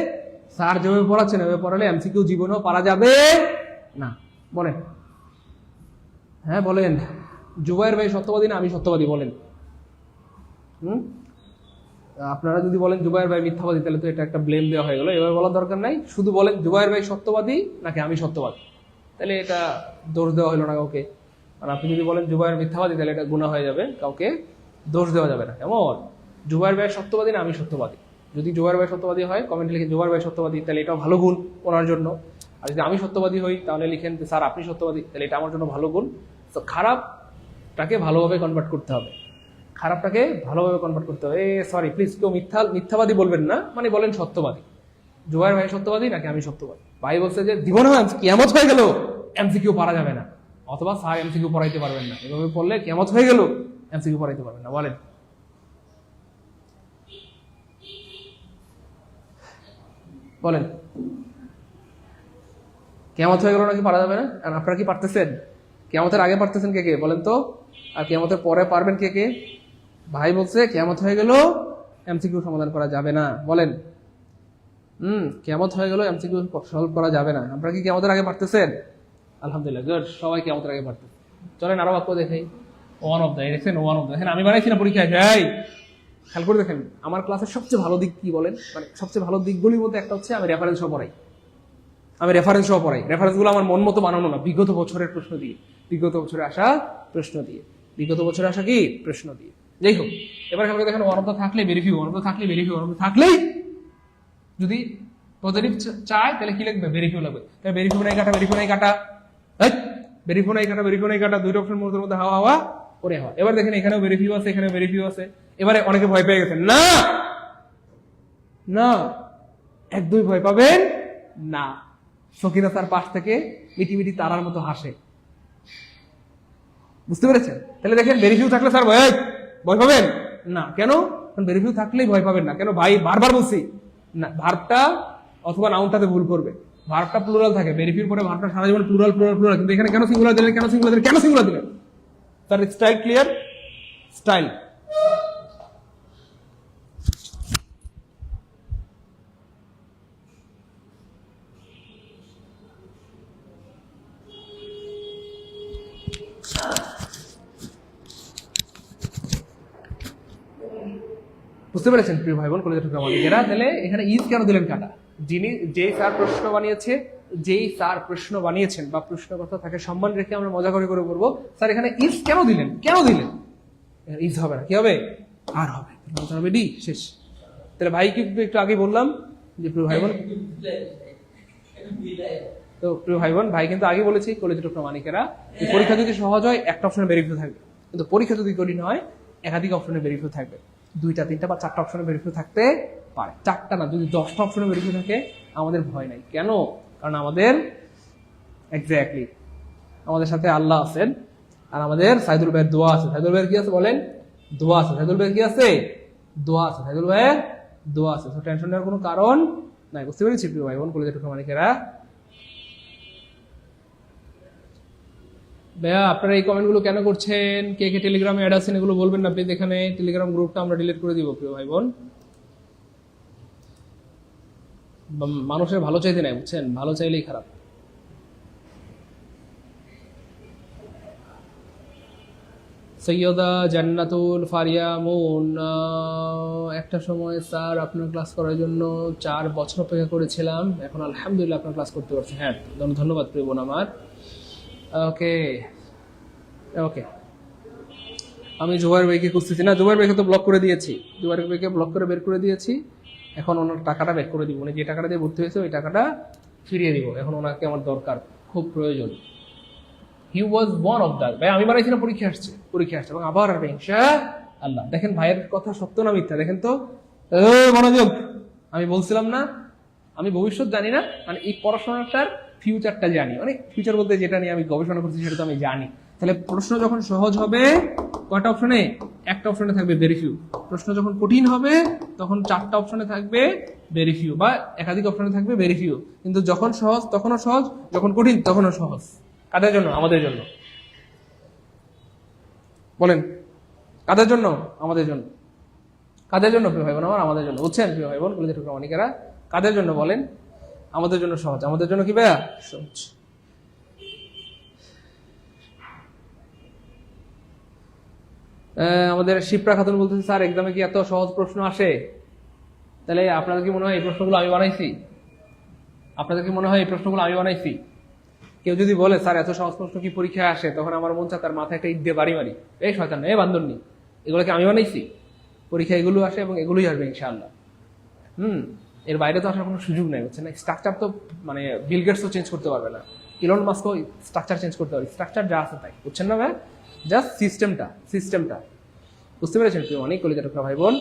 Speaker 1: স্যার যেভাবে পড়াচ্ছেন এভাবে পড়ালে এমসিকিউ জীবনেও পারা যাবে না। বলেন, হ্যাঁ বলেন, জুবায়ের ভাই সত্যবাদী না আমি সত্যবাদী? বলেন। আপনারা যদি বলেন জুবায়ের ভাই মিথ্যাবাদী তাহলে তো এটা একটা ব্লেম দেওয়া হয়ে গেল, এভাবে বলার দরকার নাই। শুধু বলেন জুবায়ের ভাই সত্যবাদী নাকি আমি সত্যবাদী, তাহলে এটা দোষ দেওয়া হলো না কাউকে। আর আপনি যদি বলেন জুবায়ের মিথ্যাবাদী তাহলে এটা গুনাহ হয়ে যাবে, কাউকে দোষ দেওয়া যাবে না। কেমন? জুবায়ের ভাই সত্যবাদী না আমি সত্যবাদী? যদি জুবায়ের ভাই সত্যবাদী হয় কমেন্টে লিখেন জুবায়ের ভাই সত্যবাদী, তাহলে এটাও ভালো গুণ ওনার জন্য। আর যদি আমি সত্যবাদী হই তাহলে লিখেন স্যার আপনি সত্যবাদী, তাহলে এটা আমার জন্য ভালো গুণ। তো খারাপটাকে ভালোভাবে কনভার্ট করতে হবে, খারাপটাকে ভালোভাবে কনভার্ট করতে হবে। সরি প্লিজ, কেউ মিথ্যাবাদী বলবেন না, মানে বলেন সত্যবাদী। জুবায়ের ভাই সত্যবাদী নাকি আমি সত্যবাদী? ভাই বলছে যে জীবনে কিয়ামত হয়ে গেল এমসিকিউ পারা যাবে না, অথবা স্যার এমসিকিউ পড়াইতে পারবেন না, এভাবে পড়লে কিয়ামত হয়ে গেল এমসিকিউ পড়াইতে পারবেন না। বলেন বলেন, কিয়ামত হয়ে গেল নাকি পারা যাবে না? আর আপনারা কি পারতেছেন? কিয়ামতের আগে পারতেছেন কে কে বলেন তো? আর কিয়ামতের পরে পারবেন কে কে? ভাই বলছে কিয়ামত হয়ে গেল এমসিকিউ সমাধান করা যাবে না। বলেন কিয়ামত হয়ে গেল এমসিকিউ সলভ করা যাবে না। আপনারা কি কিয়ামতের আগে পারতেছেন? আলহামদুলিল্লাহ, গুড, সবাই কিয়ামতের আগে পারতেছেন। চলেন আরো বাক্য দেখাই। ওয়ান অফ দ্য, দেখেন ওয়ান অফ দ্য, দেখেন আমি বানাইছি না পরীক্ষায়, যাই খেয়াল করে দেখেন। আমার ক্লাসের সবচেয়ে ভালো দিক কি বলেন? মানে সবচেয়ে ভালো দিকগুলির মধ্যে একটা হচ্ছে আমি রেফারেন্স সহ পড়াই। আমি রেফারেন্স সহ পড়াই। রেফারেন্সগুলো আমার মন মতো বানানো না, বিগত বছরের প্রশ্ন দিয়ে, বিগত বছরে আসা প্রশ্ন দিয়ে, বিগত বছরে আসা কি প্রশ্ন দিয়ে। যাই হোক, এবার খেয়াল করে দেখেন ওয়ান অফ দ্য থাকলে ভেরিফিউ, ওয়ান অফ দ্য থাকলে ভেরিফিউ, ওয়ান অফ দ্য থাকলেই যদি পজিটিভ চায় তাহলে কি লিখবে? ভেরিফিউ লাগবে। তাহলে ভেরিফিউ নাই কাটা, ভেরিফিউ নাই কাটা, ভেরিফিউ নাই কাটা, ভেরিফিউ নাই কাটা, দুইটা অপশন মধ্যে হাওয়া হাওয়া করে হাওয়া। এবার দেখেন এখানেও ভেরিফিউ আছে, এখানেও ভেরিফিউ আছে। এবারে অনেকে ভয় পেয়ে গেছেন, না না একদমই ভয় পাবেন না। সকিনা তার পাশ থেকে মিটি মিটি তারার মতো হাসে, বুঝতে পেরেছেন? তাহলে দেখেন ভেরিফিউ থাকলে স্যার ভয় পাবেন না। কেন? কারণ ভেরিফিউ থাকলেই ভয় পাবেন না। কেন ভাই? বারবার বলছি না, ভার্বটা অথবা নাউনটাতে ভুল করবে। ভার্বটা প্লুরাল থাকে, ভেরিফিউর পরে ভার্বটা সারা জীবন প্লুরাল প্লুরাল প্লুরাল, কিন্তু এখানে কেন সিঙ্গুলার দিলেন? কেন সিঙ্গুলার দিলেন? কেন সিঙ্গুলার দিলেন? তার স্টাইল ক্লিয়ার? স্টাইল বুঝতে পেরেছেন প্রিয় ভাই বোন, কলেজের ঢুকা মালিকেরা? তাহলে এখানে ইজ কেন দিলেন কাটা? যে স্যার প্রশ্ন বানিয়েছে যেই স্যার প্রশ্ন বানিয়েছেন বা প্রশ্নকর্তা তাকে সম্মান রেখে আমরা মজা করে করে বলবো স্যার এখানে ইজ কেন দিলেন, কেন দিলেন? ইজ হবে না, কি হবে? আর হবে, হবে ডি, শেষ। তাহলে ভাই কি একটু আগে বললাম যে প্রিয় ভাই বোন, তো প্রিয় ভাই বোন, ভাই কিন্তু আগে বলেছি কলেজের প্রামাণিকেরা, পরীক্ষা যদি সহজ হয় একটা অপশনে ভেরিফাই থাকবে, কিন্তু পরীক্ষা যদি কঠিন হয় একাধিক অপশনে ভেরিফাই থাকবে, 2টা 3টা বা 4টা অপশনে ভেরিফাই থাকতে পারে। 4টা না, যদি 10টা অপশনে ভেরিফাই থাকে আমাদের ভয় নাই। কেন? কারণ আমাদের এক্স্যাক্টলি আমাদের সাথে আল্লাহ আছেন, আর আমাদের সাইদুল ভাইয়ের দোয়া আছে। সাইদুল ভাইয়ের কি আছে বলেন? দোয়া আছে। সাইদুল ভাইয়ের কি আছে? দোয়া আছে। সাইদুল ভাইয়ের দোয়া আছে। তো টেনশন নেওয়ার কোনো কারণ নাই। বুঝতে পেরেছি প্রিয় ভাই বোন, কলেজের প্রামাণিকেরা? ভাইয়া আপনারা এই কমেন্টগুলো কেন করছেন? কে কে টেলিগ্রামে অ্যাড আছেন এগুলো বলবেন না প্লিজ। এখানে টেলিগ্রাম গ্রুপটা আমরা ডিলিট করে দিব প্রিয় ভাই বোন। মানুষের ভালো চাইতে নাই, বুঝছেন? ভালো চাইলেই খারাপ। সৈয়দা জান্নাতুল ফারিয়া মুন, একটা সময় স্যার আপনার ক্লাস করার জন্য 4 বছর অপেক্ষা করেছিলাম, এখন আলহামদুলিল্লাহ আপনার ক্লাস করতে পারছি। হ্যাঁ, ধন্যবাদ প্রিয় বোন আমার। ওকে ওকে, আমি জুবাইর ভাইকে খুঁজতেছি না, জুবাইর ভাইকে তো ব্লক করে দিয়েছি, জুবাইর ভাইকে ব্লক করে বের করে দিয়েছি। এখন ওনার টাকাটা ব্যাক করে দিব, উনি যে টাকাটা দিয়ে ভর্তি হয়েছে ওই টাকাটা ফিরিয়ে দিব। এখন ওনাকে আমার দরকার, খুব প্রয়োজন। হি ওয়াজ ওয়ান অফ দ্যাট। ভাই আমি বানাইছি না, পরীক্ষা আসছে, পরীক্ষা আসছে এবং আবার আসবে ইনশাআল্লাহ। দেখেন ভাইয়ের কথা সত্য না মিথ্যা, দেখেন তো। মনোযোগ, আমি বলছিলাম না আমি ভবিষ্যৎ জানি না, মানে এই পড়াশোনাটার ফিউচারটা জানি, মানে ফিউচার বলতে যেটা নিয়ে আমি গবেষণা করছি সেটা তো আমি জানি। তাহলে প্রশ্ন যখন সহজ হবে কয়টা অপশনে? একটা অপশনে থাকবে ভেরি ফিউ। প্রশ্ন যখন কঠিন হবে তখন 4টা অপশনে থাকবে ভেরি ফিউ, বা একাধিক অপশনে থাকবে ভেরি ফিউ। কিন্তু যখন সহজ তখনও সহজ, যখন কঠিন তখনও সহজ। কাদের জন্য? আমাদের জন্য। বলেন কাদের জন্য? আমাদের জন্য। কাদের জন্য প্রিয় ভাই বোন আমার? আমাদের জন্য। বুঝছেন প্রিয় ভাই বোন, কলেজের প্রামাণিকেরা? কাদের জন্য বলেন? আমাদের জন্য সহজ। আমাদের জন্য কি ভাইয়া? সহজ। আমাদের শিপ্রা খাতুন বলতেছে স্যার এক্সামে কি এত সহজ প্রশ্ন আসে? তাহলে আপনাদের কি মনে হয় এই প্রশ্নগুলো আমি বানাইছি? আপনাদের কি মনে হয় এই প্রশ্নগুলো আমি বানাইছি? কেউ যদি বলে স্যার এত সহজ প্রশ্ন কি পরীক্ষায় আসে, তখন আমার মন চায় তার মাথায় একটা ইট দিয়ে বাড়ি মারি, এই শয়তান, এই বান্দরনি, এগুলো কি আমি বানাইছি? পরীক্ষা এগুলো আসে এবং এগুলোই আসবে ইনশাআল্লাহ। এর বাইরে তো আসার কোনো সুযোগ নেই, বুঝছেন না? স্ট্রাকচার তো মানে বিল গেটসও চেঞ্জ করতে পারবে না, ইলন মাস্কও স্ট্রাকচার চেঞ্জ করতে পারবে। স্ট্রাকচার যা আছে তাই, বুঝছেন না ভাই? জাস্ট সিস্টেমটা বুঝতে পেরেছেন প্রিয় অনেক কলিজার টুকরা ভাই বোন?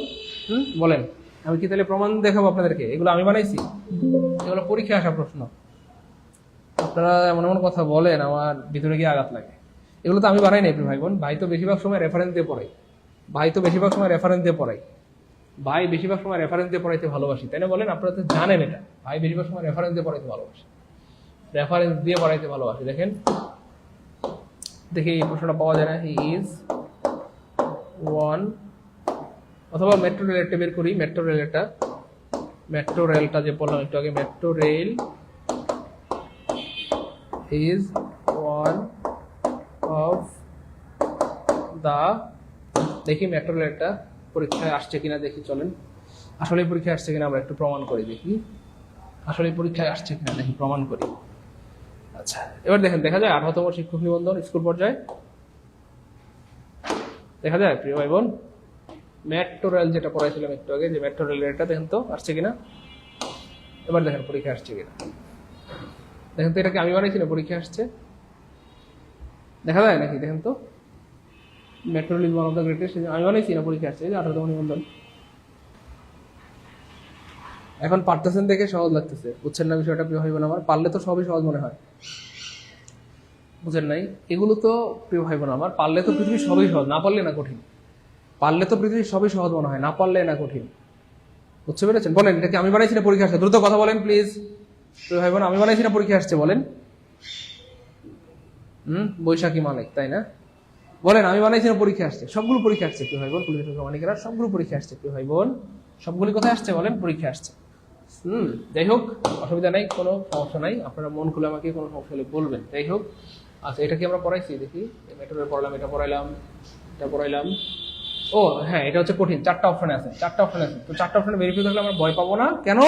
Speaker 1: বলেন আমি কি তাহলে প্রমাণ দেখাবো আপনাদেরকে এগুলো আমি বানাইছি? এগুলো পরীক্ষায় আসা প্রশ্ন। আপনারা এমন এমন কথা বলেন আমার ভিতরে গিয়ে আঘাত লাগে। এগুলো তো আমি বানাই নাই প্রিয় ভাই বোন। ভাই তো বেশিরভাগ সময় রেফারেন্স দিয়ে পড়াই। ভাই বেশিরভাগ সময় রেফারেন্স দিয়ে পড়াইতে ভালোবাসি, তাই না? বলেন, আপনারা তো জানেন এটা। ভাই বেশিরভাগ সময় রেফারেন্স দিয়ে পড়াইতে ভালোবাসি। দেখেন দেখি এই প্রশ্নটা পাওয়া যায় না। হি ইজ ওয়ান, অথবা মেট্রো রেলটা বের করি। মেট্রো রেলটা যে বললাম একটু আগে, metro rail is one of the, দেখি মেট্রো রেলটা পরীক্ষায় আসছে কিনা দেখি, চলেন। আসলে পরীক্ষায় আসছে কিনা আমরা একটু প্রমাণ করি, দেখি আসলে পরীক্ষায় আসছে কিনা, দেখি প্রমাণ করি। আচ্ছা, এবার দেখেন, দেখা যায় 18তম শিক্ষক নিবন্ধন স্কুল পর্যায়ে দেখা যায় প্রিয় ভাই বোন। মেট্রো রেল যেটা পড়াইছিলাম একটু আগে, যে মেট্রো রেল এটা দেখেন তো আসছে কিনা। এবার দেখেন পরীক্ষা আসছে কিনা, দেখেন তো। এটাকে আমি বানাইছি না, পরীক্ষা আসছে, দেখা যায় নাকি? দেখেন তো, metro rail one of the greatest, আমি বানাইছি না, পরীক্ষা আসছে। 18তম নিবন্ধন। এখন পারতেছেন দেখে সহজ লাগতেছে, বুঝছেন না বিষয়টা প্রিয় ভাই বোন আমার? পারলে তো সবই সহজ মনে হয়, বুঝেন নাই? এগুলো তো প্রিয় ভাই বোন আমার, পারলে তো পৃথিবীর সবই সহজ, না পারলে না কঠিন। পারলে তো পৃথিবীর সবই সহজ মনে হয়, না পারলে না কঠিন। বুঝতে পেরেছেন? বলেন এটাকে আমি বানাইছি না, পরীক্ষা আসছে? দ্রুত কথা বলেন প্লিজ প্রিয় ভাই বোন, আমি বানাইছি না, পরীক্ষা আসছে? বলেন। বৈশাখী মালিক, তাই না? বলেন আমি বানাইছি না, পরীক্ষা আসছে? সবগুলো পরীক্ষা আসছে প্রিয় ভাই বোন, মালিকেরা সবগুলো পরীক্ষা আসছে প্রিয় ভাই বোন। সবগুলি কোথায় আসছে বলেন? পরীক্ষা আসছে। যাই হোক, অসুবিধা নাই, কোনো সমস্যা নাই। আপনারা মন খুলে আমাকে কোনো সমস্যা হলে বলবেন। যাই হোক, আচ্ছা, এটা কি আমরা পড়াইছি? দেখি, মেট্রো পড়ালাম, এটা পড়াইলাম। ও হ্যাঁ, এটা হচ্ছে কঠিন। 4টা অপশনে আছে। তো 4টা অপশনে ভেরিফাই থাকলে আমরা ভয় পাবো না। কেন?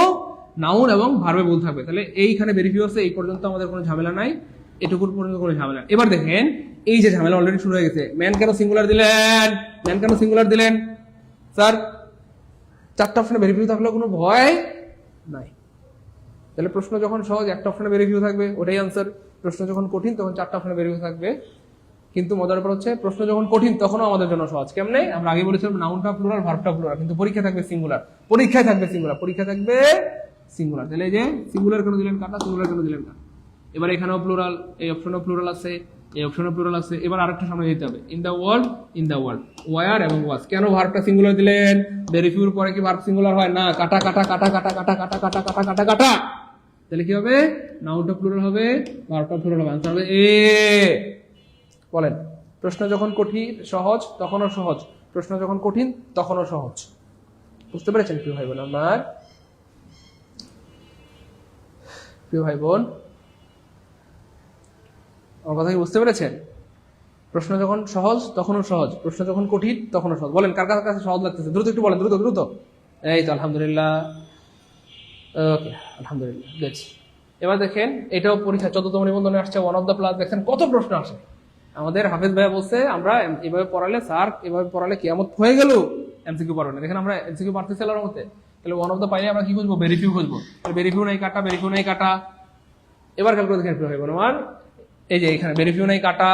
Speaker 1: নাউন এবং ভার্বে ভুল থাকবে। তাহলে এইখানে ভেরিফিউ আছে, এই পর্যন্ত আমাদের কোনো ঝামেলা নাই, এটুকুর পর্যন্ত কোনো ঝামেলা নাই। এবার দেখেন এই যে ঝামেলা অলরেডি শুরু হয়ে গেছে, ম্যান কেন সিঙ্গুলার দিলেন, ম্যান কেন সিঙ্গুলার দিলেন স্যার? চারটা অপশনে ভেরিফিউ থাকলেও কোনো ভয় নাই। তাহলে প্রশ্ন যখন সহজ একটা অপশনে ভেরিফিউ থাকবে, ওটাই আনসার। প্রশ্ন যখন কঠিন তখন চারটা অপশনে ভেরিফিউ থাকবে। কিন্তু মজার ব্যাপার হচ্ছে প্রশ্ন যখন কঠিন তখনও আমাদের জন্য সহজ। কেমনে? আমরা আগে বলেছিলাম নাউনটা প্লুরাল, ভার্বটা প্লুরাল, কিন্তু পরীক্ষা থাকবে সিঙ্গুলার, পরীক্ষায় থাকবে সিঙ্গুলার, পরীক্ষা থাকবে সিঙ্গুলার। তাহলে এই যে সিঙ্গুলার কেন দিলেন কাটা, সিঙ্গুলার কেন দিলেন কাটা। এবার এখানেও প্লুরাল, এই অপশনেও প্লুরাল আছে, এই অপশনেও প্লুরাল আছে। এবার আরেকটা সামনে দিতে হবে, in the world, in the world, war এবং ওয়াজ। কেন ভার্বটা সিঙ্গুলার দিলেন? ভেরিফিউর পরে কি ভার্ব সিঙ্গুলার হয় না? কাটা কাটা কাটা কাটা কাটা কাটা কাটা কাটা কাটা কাটা। তাহলে কি হবে? নাউনটা প্লুরাল হবে, ভার্বটা প্লুরাল হবে। আনসার হবে এ। বলেন, প্রশ্ন যখন কঠিন সহজ তখনও সহজ, প্রশ্ন যখন কঠিন তখনও সহজ। বুঝতে পেরেছেন প্রিয় ভাই বোন আমার? প্রিয় ভাই বোন আমার কথা কি বুঝতে পেরেছেন? প্রশ্ন যখন সহজ তখনও সহজ, প্রশ্ন যখন কঠিন তখনও সহজ। বলেন কার কার কাছে সহজ লাগতেছে? দ্রুত একটু বলেন, দ্রুত দ্রুত। এই তো আলহামদুলিল্লাহ, ওকে আলহামদুলিল্লাহ, বেশ। এবার দেখেন এটাও পরীক্ষা 14তম নিবন্ধনে আসছে, ওয়ান অফ দ্য প্লাস। দেখেন কত প্রশ্ন আসে। আমাদের হাফেজ ভাইয়া বলছে আমরা এভাবে পড়ালে, স্যার এভাবে পড়ালে কিয়ামত হয়ে গেল, এমসিকিউ পারবে না। দেখেন আমরা এমসিকিউ পারতেছি আল্লাহর মতে। তাহলে ওয়ান অফ দ্য পাইলে আমরা কি খুঁজবো? ভেরিফিউ খুঁজবো। ভেরিফিউ নাই কাটা, ভেরিফিউ নাই কাটা। এবার খেয়াল করে দেখেন প্রিয় ভাই বোন আমার, এই যে এখানে ভেরিফিউ নাই কাটা,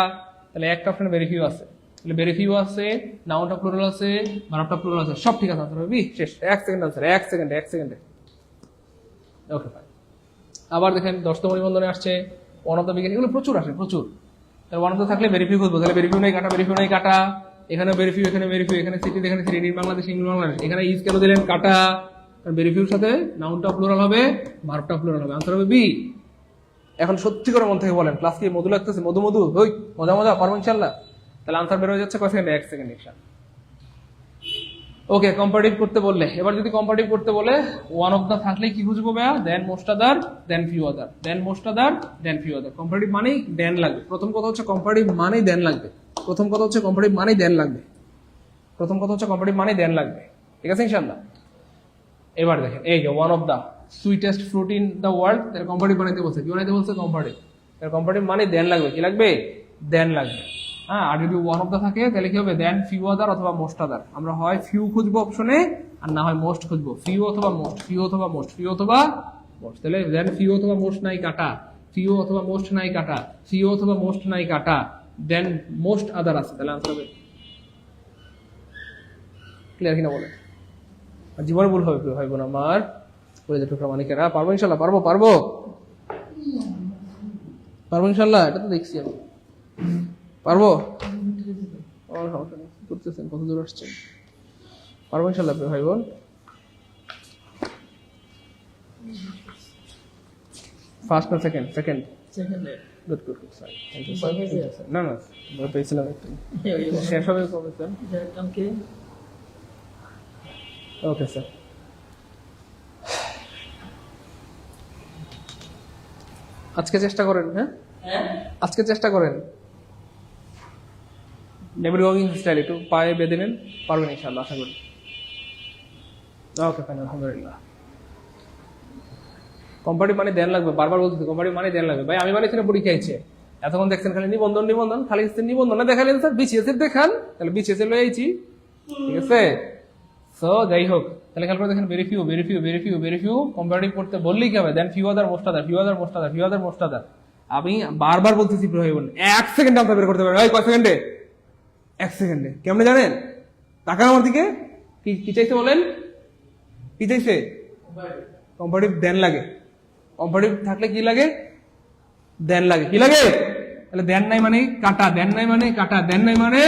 Speaker 1: তাহলে একটা অপশনে ভেরিফিউ আছে, তাহলে ভেরিফিউ আছে, নাউনটা প্লুরাল আছে, ভার্বটা প্লুরাল আছে, সব ঠিক আছে। আনসার হবে বি। শেষ। 1 সেকেন্ড আনসার, 1 সেকেন্ডে, 1 সেকেন্ডে। Okay fine. আবার দেখেন 10তম নিবন্ধনে আসছে ওয়ান অফ দ্য বিগিন। এগুলো প্রচুর আসে, প্রচুর। তাহলে ওয়ান অফ দ্য থাকলে ভেরিফিউ খুঁজবো, তাহলে ভেরিফিউ নাই কাটা, ভেরিফিউ নাই কাটা। এখানে ভেরিফিউ, এখানে ভেরিফিউ, এখানে সিটি, এখানে city, in Bangladesh, English Bangladesh. এখানে ইজ কেন দিলেন কাটা? কারণ ভেরিফিউর সাথে নাউনটা প্লুরাল হবে, ভার্বটা প্লুরাল হবে। আনসার হবে বি। এখন সত্যি করে মন থেকে বলেন, ক্লাস কি মধু লাগতেছে? মধু মধু হই, মজা মজা, পারবো ইনশাল্লাহ? তাহলে আনসার বের হয়ে যাচ্ছে কয় সেকেন্ডে? 1 সেকেন্ড। ওকে, কম্পারেটিভ করতে বললে, এবার যদি কম্পারেটিভ করতে বলে ওয়ান অফ দা থাকলে কি খুঁজবো ভাইয়া? দেন মোস্ট আদার, দেন ফিউ আদার, দেন মোস্ট আদার, দেন ফিউ আদার। কম্পারেটিভ মানেই দেন লাগবে। প্রথম কথা হচ্ছে কম্পারেটিভ মানেই দেন লাগবে। প্রথম কথা হচ্ছে কম্পারেটিভ মানেই দেন লাগবে। প্রথম কথা হচ্ছে কম্পারেটিভ মানেই দেন লাগবে। ঠিক আছে ইনশাআল্লাহ? এবার দেখেন এই যে one of the sweetest fruit in the world, এর কম্পারেটিভ বানাইতে বলছে। কি বানাইতে বলছে? কম্পারেটিভ। এর কম্পারেটিভ মানে দেন লাগবে। কি লাগবে? দেন লাগবে। হ্যাঁ, আর যদি ওয়ান অফ দা থাকে তাহলে কি হবে? দেন ফিউ আদার অথবা মোস্ট আদার। আমরা হয় ফিউ খুঁজবো অপশনে, আর না হয় মোস্ট খুঁজবো। ফিউ অথবা মোস্ট, ফিউ অথবা মোস্ট, ফিউ অথবা মোস্ট। তাহলে দেন ফিউ অথবা মোস্ট নাই কাটা, ফিউ অথবা মোস্ট নাই কাটা, ফিউ অথবা মোস্ট নাই কাটা, দেন মোস্ট আদার আছে। তাহলে আনসার হবে ক্লিয়ার কিনা বলে? আর জীবনে ভুল হবে ভাই বোন আমার, বলে যে টুকরা মানিকেরা। পারবো ইনশাল্লাহ? পারবো পারবো পারবো ইনশাল্লাহ, এটা তো দেখছি আমি। পারবো? সমস্যা নেই, করতেছেন, কত দূর আসছেন। পারবো ইনশাল্লাহ ভাই বোন। ফার্স্ট না second? Second. Good good good sir, thank you sir. না না ভয় পেয়েছিলাম একটু। শেষ হবে কবে স্যার? Okay sir. আজকে চেষ্টা করেন। হ্যাঁ, আজকে চেষ্টা করেন। ডেভিড গগিন্স স্টাইল একটু পায়ে বেঁধে নেন, পারবেন ইনশাআল্লাহ, আশা করি। ওকে ফাইন, আলহামদুলিল্লাহ। কম্পারেটিভ মানে দেন লাগবে, বারবার বলতেছি কম্পারেটিভ মানে দেন লাগবে। ভাই আমি মানে এখানে পরীক্ষা আইছে, এতক্ষণ দেখছেন খালি নিবন্ধন নিবন্ধন, খালি নিবন্ধন না দেখালেন স্যার, বিসিএস এর দেখান, তাহলে বিসিএস এর লয়ে আইছি। ঠিক আছে, সো যাই হোক, তাহলে খেয়াল করে দেখেন very few very few very few very few. Comparative করতে বললেই কি হবে? Then few other most other, few other most other, few other most other. আমি বারবার বলতেছি ভাই বোন, 1 সেকেন্ডে আনসার বের করতে পারবেন। ভাই কয় সেকেন্ডে? 1 সেকেন্ডে। কেমনে জানেন? তাকান আমার দিকে। কি চাইছে বলেন? কি চাইছে? কম্পারেটিভ দেন লাগে। কম্পারেটিভ থাকলে কি লাগে? দেন লাগে। কি লাগে? তাহলে দেন নাই মানে কাটা, দেন নাই মানে কাটা, দেন নাই মানে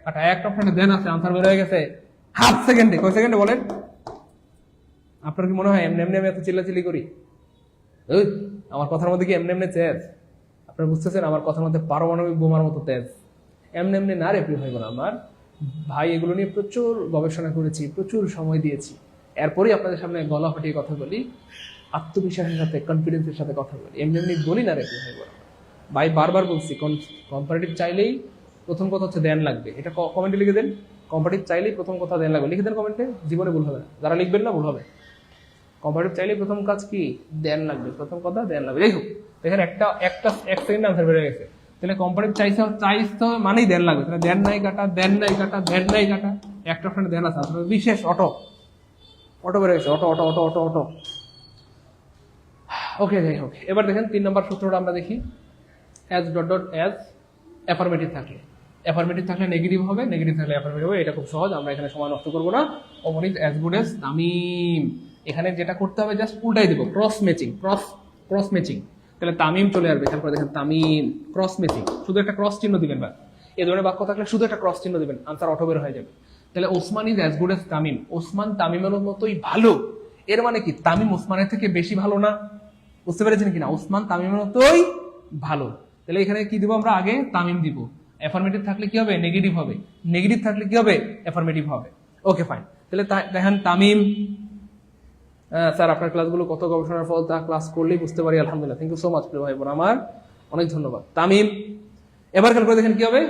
Speaker 1: কাটা। একটা অপশনে দেন আছে, আনসার বের হয়ে গেছে 1/2 সেকেন্ডে। কয় সেকেন্ডে বলেন? আপনার কি মনে হয় এমনি এমনি আমি এত চিল্লাচিল্লি করি? আমার কথার মধ্যে কি এমনি এমনি তেজ? আপনারা বুঝতেছেন আমার কথার মধ্যে পারমাণবিক বোমার মতো তেজ। এমনি এমনি না রে প্রিয় ভাই বোন আমার। ভাই এগুলো নিয়ে প্রচুর গবেষণা করেছি, প্রচুর সময় দিয়েছি, এরপরই আপনাদের সামনে গলা ফাটিয়ে কথা বলি, আত্মবিশ্বাসের সাথে, কনফিডেন্সের সাথে কথা বলি। এমনি এমনি বলি না রে প্রিয় ভাই বোন। ভাই বারবার বলছি কম্পারেটিভ চাইলেই প্রথম কথা হচ্ছে দেন লাগবে। এটা কমেন্টে লিখে দেন, কম্পারেটিভ চাইলেই প্রথম কথা দেন লাগবে। লিখে দেন কমেন্টে, জীবনে ভুল হবে না। যারা লিখবেন না ভুল হবে। কম্পারেটিভ চাইলে প্রথম কাজ কি দেন লাগবে, প্রথম কথা দেন লাগবে। যাই হোক দেখেন এক সেকেন্ড আনসার বেড়ে গেছে। তাহলে কম্পারেটিভ চাইতে মানেই দেন লাগবে। তাহলে দেন নাই কাটা, দেন নাই কাটা, দেন নাই কাটা, একটা অপশনে দেন আছে, আসলে বিশেষ অটো বেড়ে গেছে, অটো। ওকে যাই হোক, এবার দেখেন 3 নম্বর সূত্রটা আমরা দেখি। As dot dot as affirmative থাকলে নেগেটিভ হবে, নেগেটিভ থাকলে অ্যাফার্মেটিভ হবে। এটা খুব সহজ, আমরা এখানে সময় নষ্ট করবো না। Omar is as good age Tamim. এখানে যেটা করতে হবে জাস্ট উল্টাই দেবো, ক্রস ম্যাচিং। তাহলে তামিম চলে আসবে, খেয়াল করে দেখেন তামিম, ক্রস ম্যাচিং, শুধু একটা ক্রস চিহ্ন দিবেন। বা এই ধরনের বাক্য থাকলে শুধু একটা ক্রস চিহ্ন দিবেন, আনসার অটো বের হয়ে যাবে। তাহলে Osman is as good age Tamim, Osman তামিমের মতোই ভালো। এর মানে কি তামিম ওসমানের থেকে বেশি ভালো না? বুঝতে পেরেছেন কিনা? ওসমান তামিমের মতোই ভালো। তাহলে এখানে কি দিব আমরা? আগে তামিম দিব। অ্যাফার্মেটিভ থাকলে কি হবে? নেগেটিভ হবে। নেগেটিভ থাকলে কি হবে? অ্যাফার্মেটিভ হবে। Okay fine. তাহলে দেখেন তামিম, স্যার আপনার ক্লাসগুলো কত গবেষণার ফল তা ক্লাস করলেই বুঝতে পারি, আলহামদুলিল্লাহ, থ্যাংক ইউ সো মাচ প্রিয় ভাই বোন আমার, অনেক ধন্যবাদ। তামিম, এবার খেয়াল করে দেখেন কি হবে,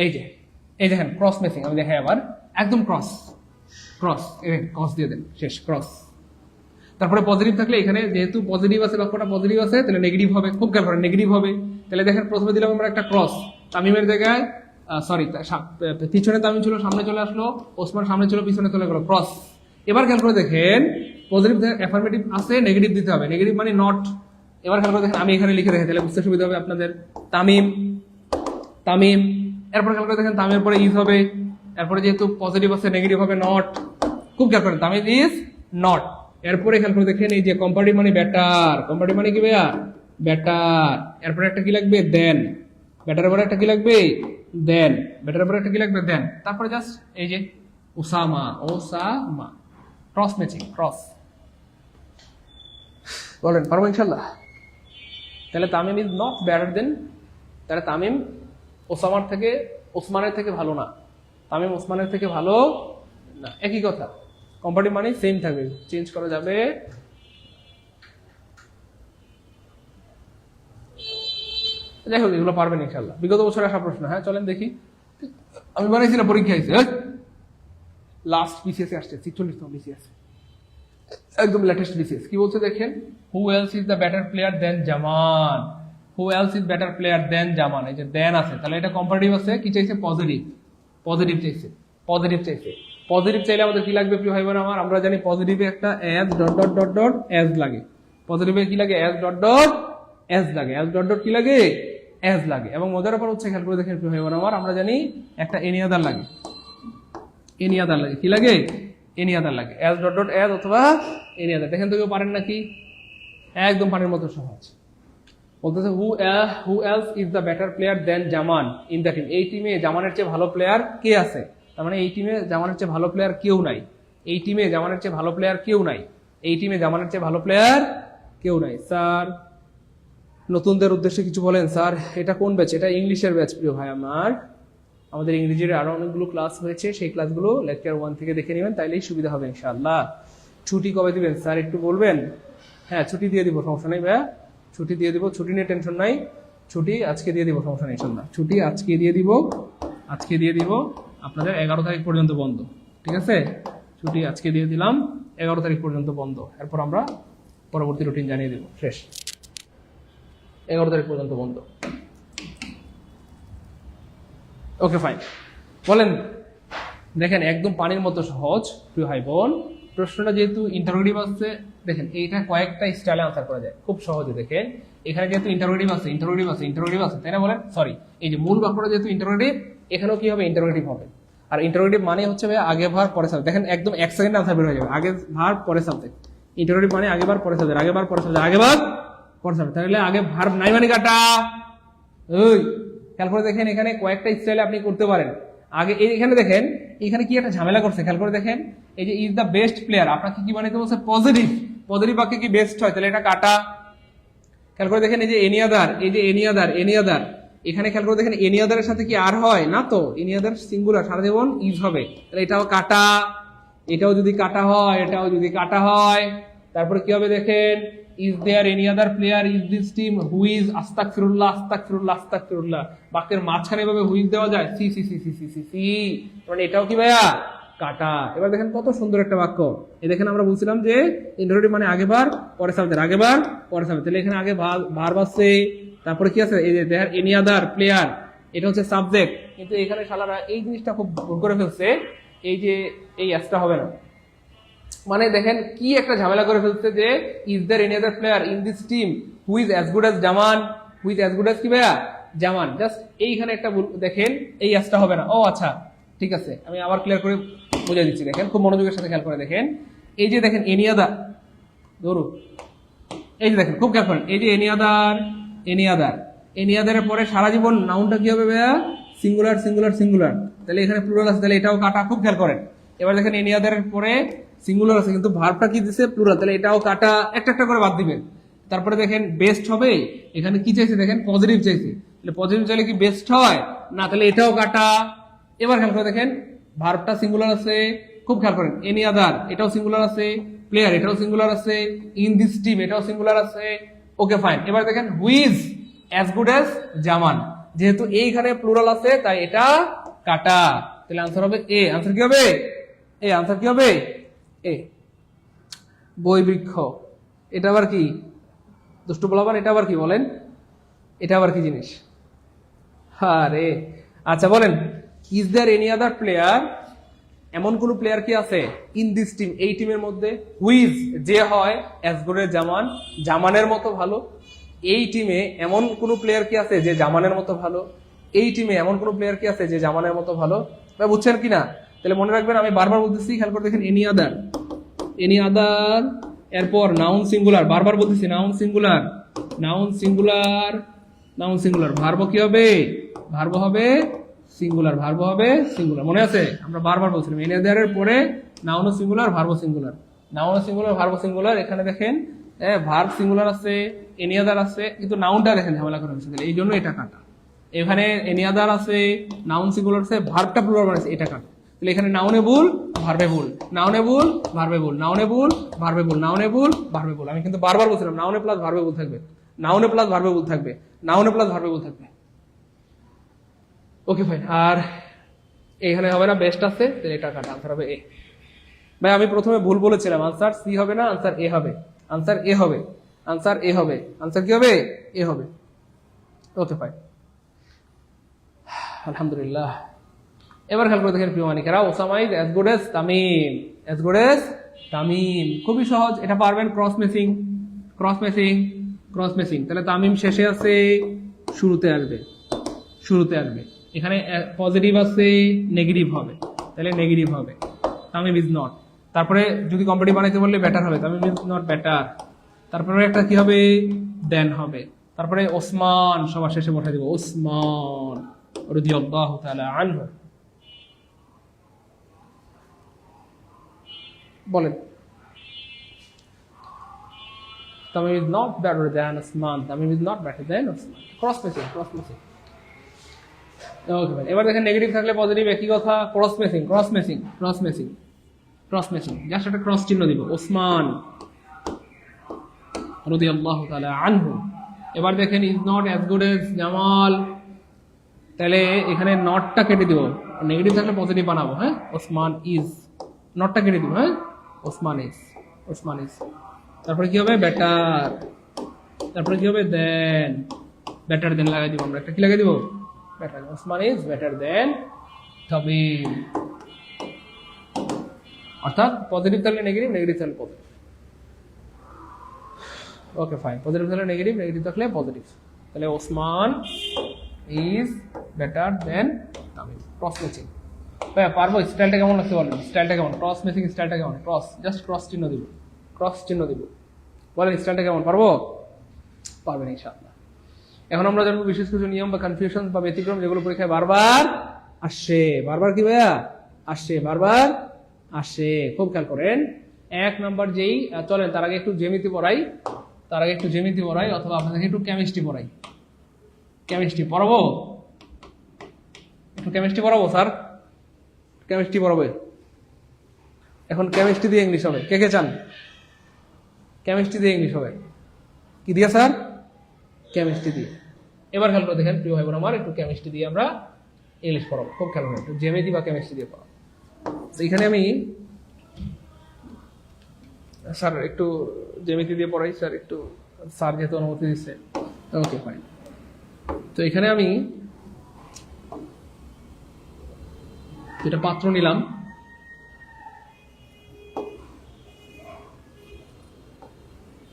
Speaker 1: এই দেখেন ক্রস ম্যাচিং, আমি দেখাই আবার, একদম ক্রস দিয়ে দেন, শেষ ক্রস। তারপরে পজিটিভ থাকলে এখানে যেহেতু পজিটিভ আছে, বাক্যটা পজিটিভ আছে, তাহলে নেগেটিভ হবে, খুব খেয়াল করেন নেগেটিভ হবে। তাহলে দেখেন প্রথমে দিলাম আমরা একটা ক্রস, তামিমের জায়গায় পিছনে তামিম ছিল, সামনে চলে আসলো, ওসমান সামনে ছিল, পিছনে চলে গেল, ক্রস। এবার খেয়াল করে দেখেন পজিটিভ অ্যাফার্মেটিভ আছে, নেগেটিভ দিতে হবে, নেগেটিভ মানে নট। এবার খেয়াল করে দেখেন, আমি এখানে লিখে দেখি, তাহলে বুঝতে সুবিধা হবে আপনাদের। তামিম, এরপর খেয়াল করে দেখেন তামিমের পরে ইজ হবে, এরপরে যেহেতু পজিটিভ আছে নেগেটিভ হবে নট, খুব খেয়াল করেন, তামিম ইজ নট। এরপরে খেয়াল করে দেখেন এই যে কম্পারেটিভ মানে বেটার, কম্পারেটিভ মানে কি ভাইয়া? বেটার। এরপরে একটা কি লাগবে? দেন। বেটারের পরে একটা কি লাগবে? দেন। বেটারের পরে একটা কি লাগবে? দেন। তারপরে জাস্ট এই যে ওসামা, ক্রস ম্যাচিং, ক্রস। বলেন পারবো ইনশাল্লাহ? তাহলে তামিম ইজ নট বেটার দেন, তাহলে তামিম ওসমানের থেকে ভালো না, তামিম ওসমানের থেকে ভালো না, একই কথা। কম্পারেটিভ মানে সেম থাকবে, চেঞ্জ করা যাবে। যাই হোক এগুলো পারবেন ইনশাল্লাহ, বিগত বছরে আসা প্রশ্ন। হ্যাঁ চলেন দেখি, আমি বানাইছি না, পরীক্ষা হয়েছে লাস্ট বিসিএস আসছে, 46তম বিসিএস, একদম লেটেস্ট বিসিএস। কি বলছে দেখেন, who else is the better player then Zaman, who else is better player then Zaman, এই যে দেন আছে, তাহলে এটা কম্পারেটিভ আছে, কি চাইছে? পজিটিভ চাইছে। পজিটিভ চাইলে আমাদের কি লাগবে প্রিয় ভাই বোন আমার? আমরা জানি পজিটিভে একটা as dot dot dot dot as লাগে, পজিটিভে কি লাগে? অ্যাজ ডট ডট অ্যাজ লাগে, অ্যাজ ডট ডট কি লাগে? অ্যাজ লাগে। এবং মজার ব্যাপার হচ্ছে, খেয়াল করে দেখেন প্রিয় ভাই বোন আমার, আমরা জানি একটা এনি আদার লাগে, কি লাগে? এনি আদার লাগে, অ্যাজ ডট ডট অ্যাজ অথবা এনি আদার। দেখেন তো কেউ পারেন নাকি? একদম পানির মতো সহজ। বলতেছে who else is the better player then Zaman in the team, এই টিমে জামানের চেয়ে ভালো প্লেয়ার কে আছে? তার মানে এই টিমে জামানের চেয়ে ভালো প্লেয়ার কেউ নাই, এই টিমে জামানের চেয়ে ভালো প্লেয়ার কেউ নাই, এই টিমে জামানের চেয়ে ভালো প্লেয়ার কেউ নাই। স্যার নতুনদের উদ্দেশ্যে কিছু বলেন স্যার। এটা কোন ব্যাচ? এটা ইংলিশের ব্যাচ প্রিয় ভাই আমার, আমাদের ইংরেজির আরো অনেকগুলো ক্লাস হয়েছে, সেই ক্লাসগুলো লেকচার 1 থেকে দেখে নেবেন, তাইলেই সুবিধা হবে ইনশাআল্লাহ। ছুটি কবে দিবেন স্যার একটু বলবেন? হ্যাঁ ছুটি দিয়ে দিব, সমস্যা নেই ভাইয়া, ছুটি দিয়ে দিব, ছুটি নিয়ে টেনশন নাই, ছুটি আজকে দিয়ে দিব, সমস্যা নেই ইনশাআল্লাহ। ছুটি আজকে দিয়ে দিব, আপনাদের 11 তারিখ পর্যন্ত বন্ধ, ঠিক আছে? ছুটি আজকে দিয়ে দিলাম, 11 তারিখ পর্যন্ত বন্ধ, এরপর আমরা পরবর্তী রুটিন জানিয়ে দিব, শেষ। 11 তারিখ পর্যন্ত বন্ধ। ওকে ফাইন, বলেন। দেখেন একদম পানির মতো সহজ প্রিয় ভাই বোন, প্রশ্নটা যেহেতু ইন্টারোগেটিভ আছে, দেখেন এইটা কয়েকটা স্টাইলে আনসার করা যায় খুব সহজে। দেখেন এখানে যেহেতু ইন্টারোগেটিভ আছে, তাই না? বলেন সরি, এই যে মূল বাক্যটা যেহেতু ইন্টারোগেটিভ, এখানেও কি হবে? ইন্টারোগেটিভ হবে। আর ইন্টারোগেটিভ মানে হচ্ছে ভাই আগে ভার পরে সাবজেক্ট। দেখেন একদম 1 সেকেন্ডে আনসার বের হয়ে যাবে, আগে ভার পরে সাবজেক্ট। ইন্টারোগেটিভ মানে আগে ভার পরে সাবজেক্ট, আগে ভার পরে সাবজেক্ট। তাহলে আগে ভার নাই মানে কাটা। ওই খেয়াল করে দেখেন, এখানে কয়েকটা স্টাইলে আপনি করতে পারেন। আগে এখানে দেখেন, এখানে কি একটা ঝামেলা করছে, খেয়াল করে দেখেন, এই যে ইজ দ্য বেস্ট প্লেয়ার, আপনাকে কি বানাইতে বলছে? পজিটিভ বাক্যে কি বেস্ট হয়? তাহলে এটা কাটা। খেয়াল করে দেখেন এই যে এনি আদার, এখানে খেয়াল করে দেখেন এনি আদারের সাথে কি আর হয় না? তো এনি আদার সিঙ্গুলার, সারা জীবন ইজ হবে, তাহলে এটাও কাটা। এটাও যদি কাটা হয়, তারপরে কি হবে দেখেন, is there any other player is this team who is আস্তাগফিরুল্লাহ, বাক্যের মাঝখানে ভাবে হু ইজ দেওয়া যায়? সি মানে এটাও কি ভাইয়া কাটা। এবার দেখেন কত সুন্দর একটা বাক্য। এই দেখেন আমরা বলছিলাম যে ইন্টারোগেটিভ মানে আগে বার পরে সাবজেক্ট, আগে বার পরে সাবজেক্ট। তাহলে এখানে আগে ভার্ব আছে, তারপরে কি আছে, এই যে দেয়ার এনি আদার প্লেয়ার, এটা হচ্ছে সাবজেক্ট। কিন্তু এখানে শালারা এই জিনিসটা খুব ভুল করে ফেলছে, এই যে এই অ্যাসটা হবে না, মানে দেখেন কি একটা ঝামেলা করে ফেলছে যে is there any other player in this team who is as good as Zaman, who is as good as কি ভাইয়া জামান। জাস্ট এইখানে একটা দেখেন এই অ্যাসটা হবে না। ও আচ্ছা ঠিক আছে, আমি আবার ক্লিয়ার করে বুঝিয়ে দিচ্ছি। দেখেন খুব মনোযোগের সাথে খেয়াল করে দেখেন, এই যে দেখেন এনি আদার, ধরু এই যে দেখেন খুব খেয়াল করেন, এই যে any other, any other, any আদারের পরে সারা জীবন নাউনটা কি হবে ভাইয়া, সিঙ্গুলার সিঙ্গুলার সিঙ্গুলার। তাহলে এখানে প্লুরাল আছে, তাহলে এটাও কাটা, খুব খেয়াল করেন। এবার দেখেন এনি আদারের পরে সিঙ্গুলার আছে কিন্তু ভার্বটা কি দিছে, প্লুরাল, তাহলে এটাও কাটা, একটা একটা করে বাদ দিবেন। তারপরে দেখেন বেস্ট হবে, এখানে কি চাইছে দেখেন পজিটিভ চাইছে, তাহলে পজিটিভ চাইলে কি বেস্ট হয় না, তাহলে এটাও কাটা। এবার খেয়াল করে দেখেন ভার্বটা সিঙ্গুলার আছে, খুব খেয়াল করেন, এনি আদার এটাও সিঙ্গুলার আছে, প্লেয়ার এটাও সিঙ্গুলার আছে, ইন দিস টিম এটাও সিঙ্গুলার আছে, ওকে ফাইন। এবার দেখেন হুইজ অ্যাজ গুড অ্যাজ জামান, যেহেতু এইখানে প্লুরাল আছে তাই এটা কাটা, তাহলে আনসার হবে এ। আনসার কি হবে এ, আনসার কি হবে এ। বই বৃক্ষ, এটা আবার কি দুষ্টু বলাবার, এটা আবার কি বলেন, এটা আবার কি জিনিস, আরে আচ্ছা বলেন, is there any other player, এমন কোন প্লেয়ার কি আছে ইন দিস টিম, এই টিমের মধ্যে, হুইজ যে হয় অ্যাজ গুড এর জামান, জামানের মতো ভালো, এই টিমে এমন কোন প্লেয়ার কি আছে যে জামানের মতো ভালো, এই টিমে এমন কোন প্লেয়ার কি আছে যে জামানের মতো ভালো। বুঝছেন কিনা? তাহলে মনে রাখবেন আমি বারবার বলতেছি, খেয়াল করে দেখেন এনি আদার, এনি আদার, এরপর নাউন সিঙ্গুলার, বারবার বলতেছি noun singular, noun singular, noun singular, verb কি হবে, ভার্ব হবে সিঙ্গুলার, ভার্ব হবে সিঙ্গুলার, মনে আছে আমরা বারবার বলছিলাম এনি আদার এর পরে noun singular, verb singular, noun singular, verb singular. এখানে দেখেন ভার্ব সিঙ্গুলার আছে, এনি আদার আছে, কিন্তু নাউনটা দেখেন ঝামেলা করে হচ্ছে, এই জন্য এটা কাটা। এখানে এনি আদার আছে, নাউন সিঙ্গুলার আছে, ভার্বটা প্লুরাল আছে, এটা কাটা। তাহলে এখানে নাউনে ভুল, ভার্বে ভুল, নাউনে ভুল, ভার্বে ভুল, নাউনে ভুল, ভার্বে ভুল, নাউনে ভুল, ভার্বে ভুল। আমি কিন্তু বারবার বলছিলাম নাউনে প্লাস ভার্বে ভুল থাকবে, নাউনে প্লাস ভার্বে ভুল থাকবে, নাউনে প্লাস ভার্বে ভুল থাকবে। Okay fine. আর এখানে হবে না, বেস্ট আছে, তাহলে এটা কাটা, আনসার হবে এ। ভাই আমি প্রথমে ভুল বলেছিলাম, আনসার সি হবে না, আনসার এ হবে, আনসার এ হবে, আনসার এ হবে, আনসার কি হবে এ হবে। ওকে ফাইন, আলহামদুলিল্লাহ। এবার খেয়াল করে দেখেন প্রিয় মানিকেরা, Osama is as good as Tamim, as good as Tamim, খুবই সহজ, এটা পারবেন। Cross messing, cross messing, cross messing, তাহলে তামিম শেষে আছে, শুরুতে আসবে, শুরুতে আসবে। এখানে পজিটিভ আছে, নেগেটিভ হবে, তাহলে নেগেটিভ হবে, তামিম ইজ নট। তারপরে যদি কম্পিটিভ বানাইতে বললে বেটার হবে, তামিম ইজ নট বেটার। তারপরে একটা কি হবে, দেন হবে। তারপরে ওসমান সবার শেষে বসাই দিব, ওসমান রাদিয়াল্লাহু তাআলা আনহু। বলেন, Tamim is not better than Osman, Tamim is not better than Osman. Cross messing, cross messing. Okay ভাই, এবার দেখেন নেগেটিভ থাকলে পজিটিভ একই কথা, cross messing, cross messing, cross messing, cross messing, just একটা ক্রস চিহ্ন দিব, ওসমান রাদিয়াল্লাহু তাআলা আনহু। এবার দেখেন is not as good as Jamal, তাহলে এখানে নটটা কেটে দিব, নেগেটিভ থাকলে পজিটিভ বানাবো, হ্যাঁ, ওসমান ইজ, নটটা কেটে দিব, হ্যাঁ, ওসমান ইজ, ওসমান ইজ। তারপরে কি হবে, বেটার, তারপরে কি হবে, দেন, বেটার দেন লাগাই দিব আমরা, একটা কি লাগাই দিব, বেটার, ওসমান ইজ বেটার দেন তামিম। অর্থাৎ পজিটিভ থাকলে নেগেটিভ, নেগেটিভ থাকলে পজিটিভ। ওকে ফাইন, পজিটিভ থাকলে নেগেটিভ, নেগেটিভ থাকলে পজিটিভ। তাহলে Osman is better then Tamim. Cross messing ভাই পারবো, স্টাইলটা কেমন লাগছে বলেন, স্টাইলটা কেমন, ক্রস মেসিং স্টাইলটা কেমন, ক্রস, জাস্ট ক্রস চিহ্ন দিব, ক্রস চিহ্ন দিব, বলেন স্টাইলটা কেমন, পারবো, পারবেন ইনশাআল্লাহ। এখন আমরা জানবো বিশেষ কিছু নিয়ম বা কনফিউশন বা ব্যতিক্রম যেগুলো পরীক্ষায় বারবার আসে, বারবার কি ভাইয়া আসে, বারবার আসে, খুব খেয়াল করেন। এক নাম্বার যেই, চলেন তার আগে একটু জ্যামিতি পড়াই, তার আগে একটু জ্যামিতি পড়াই, অথবা আপনাদেরকে একটু কেমিস্ট্রি পড়াই। কেমিস্ট্রি পড়াবো, একটু কেমিস্ট্রি পড়াবো স্যার, কেমিস্ট্রি পড়াবো। এখন কেমিস্ট্রি দিয়ে ইংলিশ হবে, কে কে চান কেমিস্ট্রি দিয়ে ইংলিশ হবে? কি দিয়ে স্যার? কেমিস্ট্রি দিয়ে। এবার খেয়াল করে দেখেন প্রিয় ভাই বোন আমার, একটু কেমিস্ট্রি দিয়ে আমরা ইংলিশ পড়াবো, খুব খেয়াল করে, একটু জ্যামিতি বা কেমিস্ট্রি দিয়ে পড়াবো। তো এখানে আমি স্যার একটু জ্যামিতি দিয়ে পড়াই, স্যার একটু, স্যার যেহেতু অনুমতি দিচ্ছে, ওকে ফাইন। তো এখানে আমি এটা পাত্র নিলাম,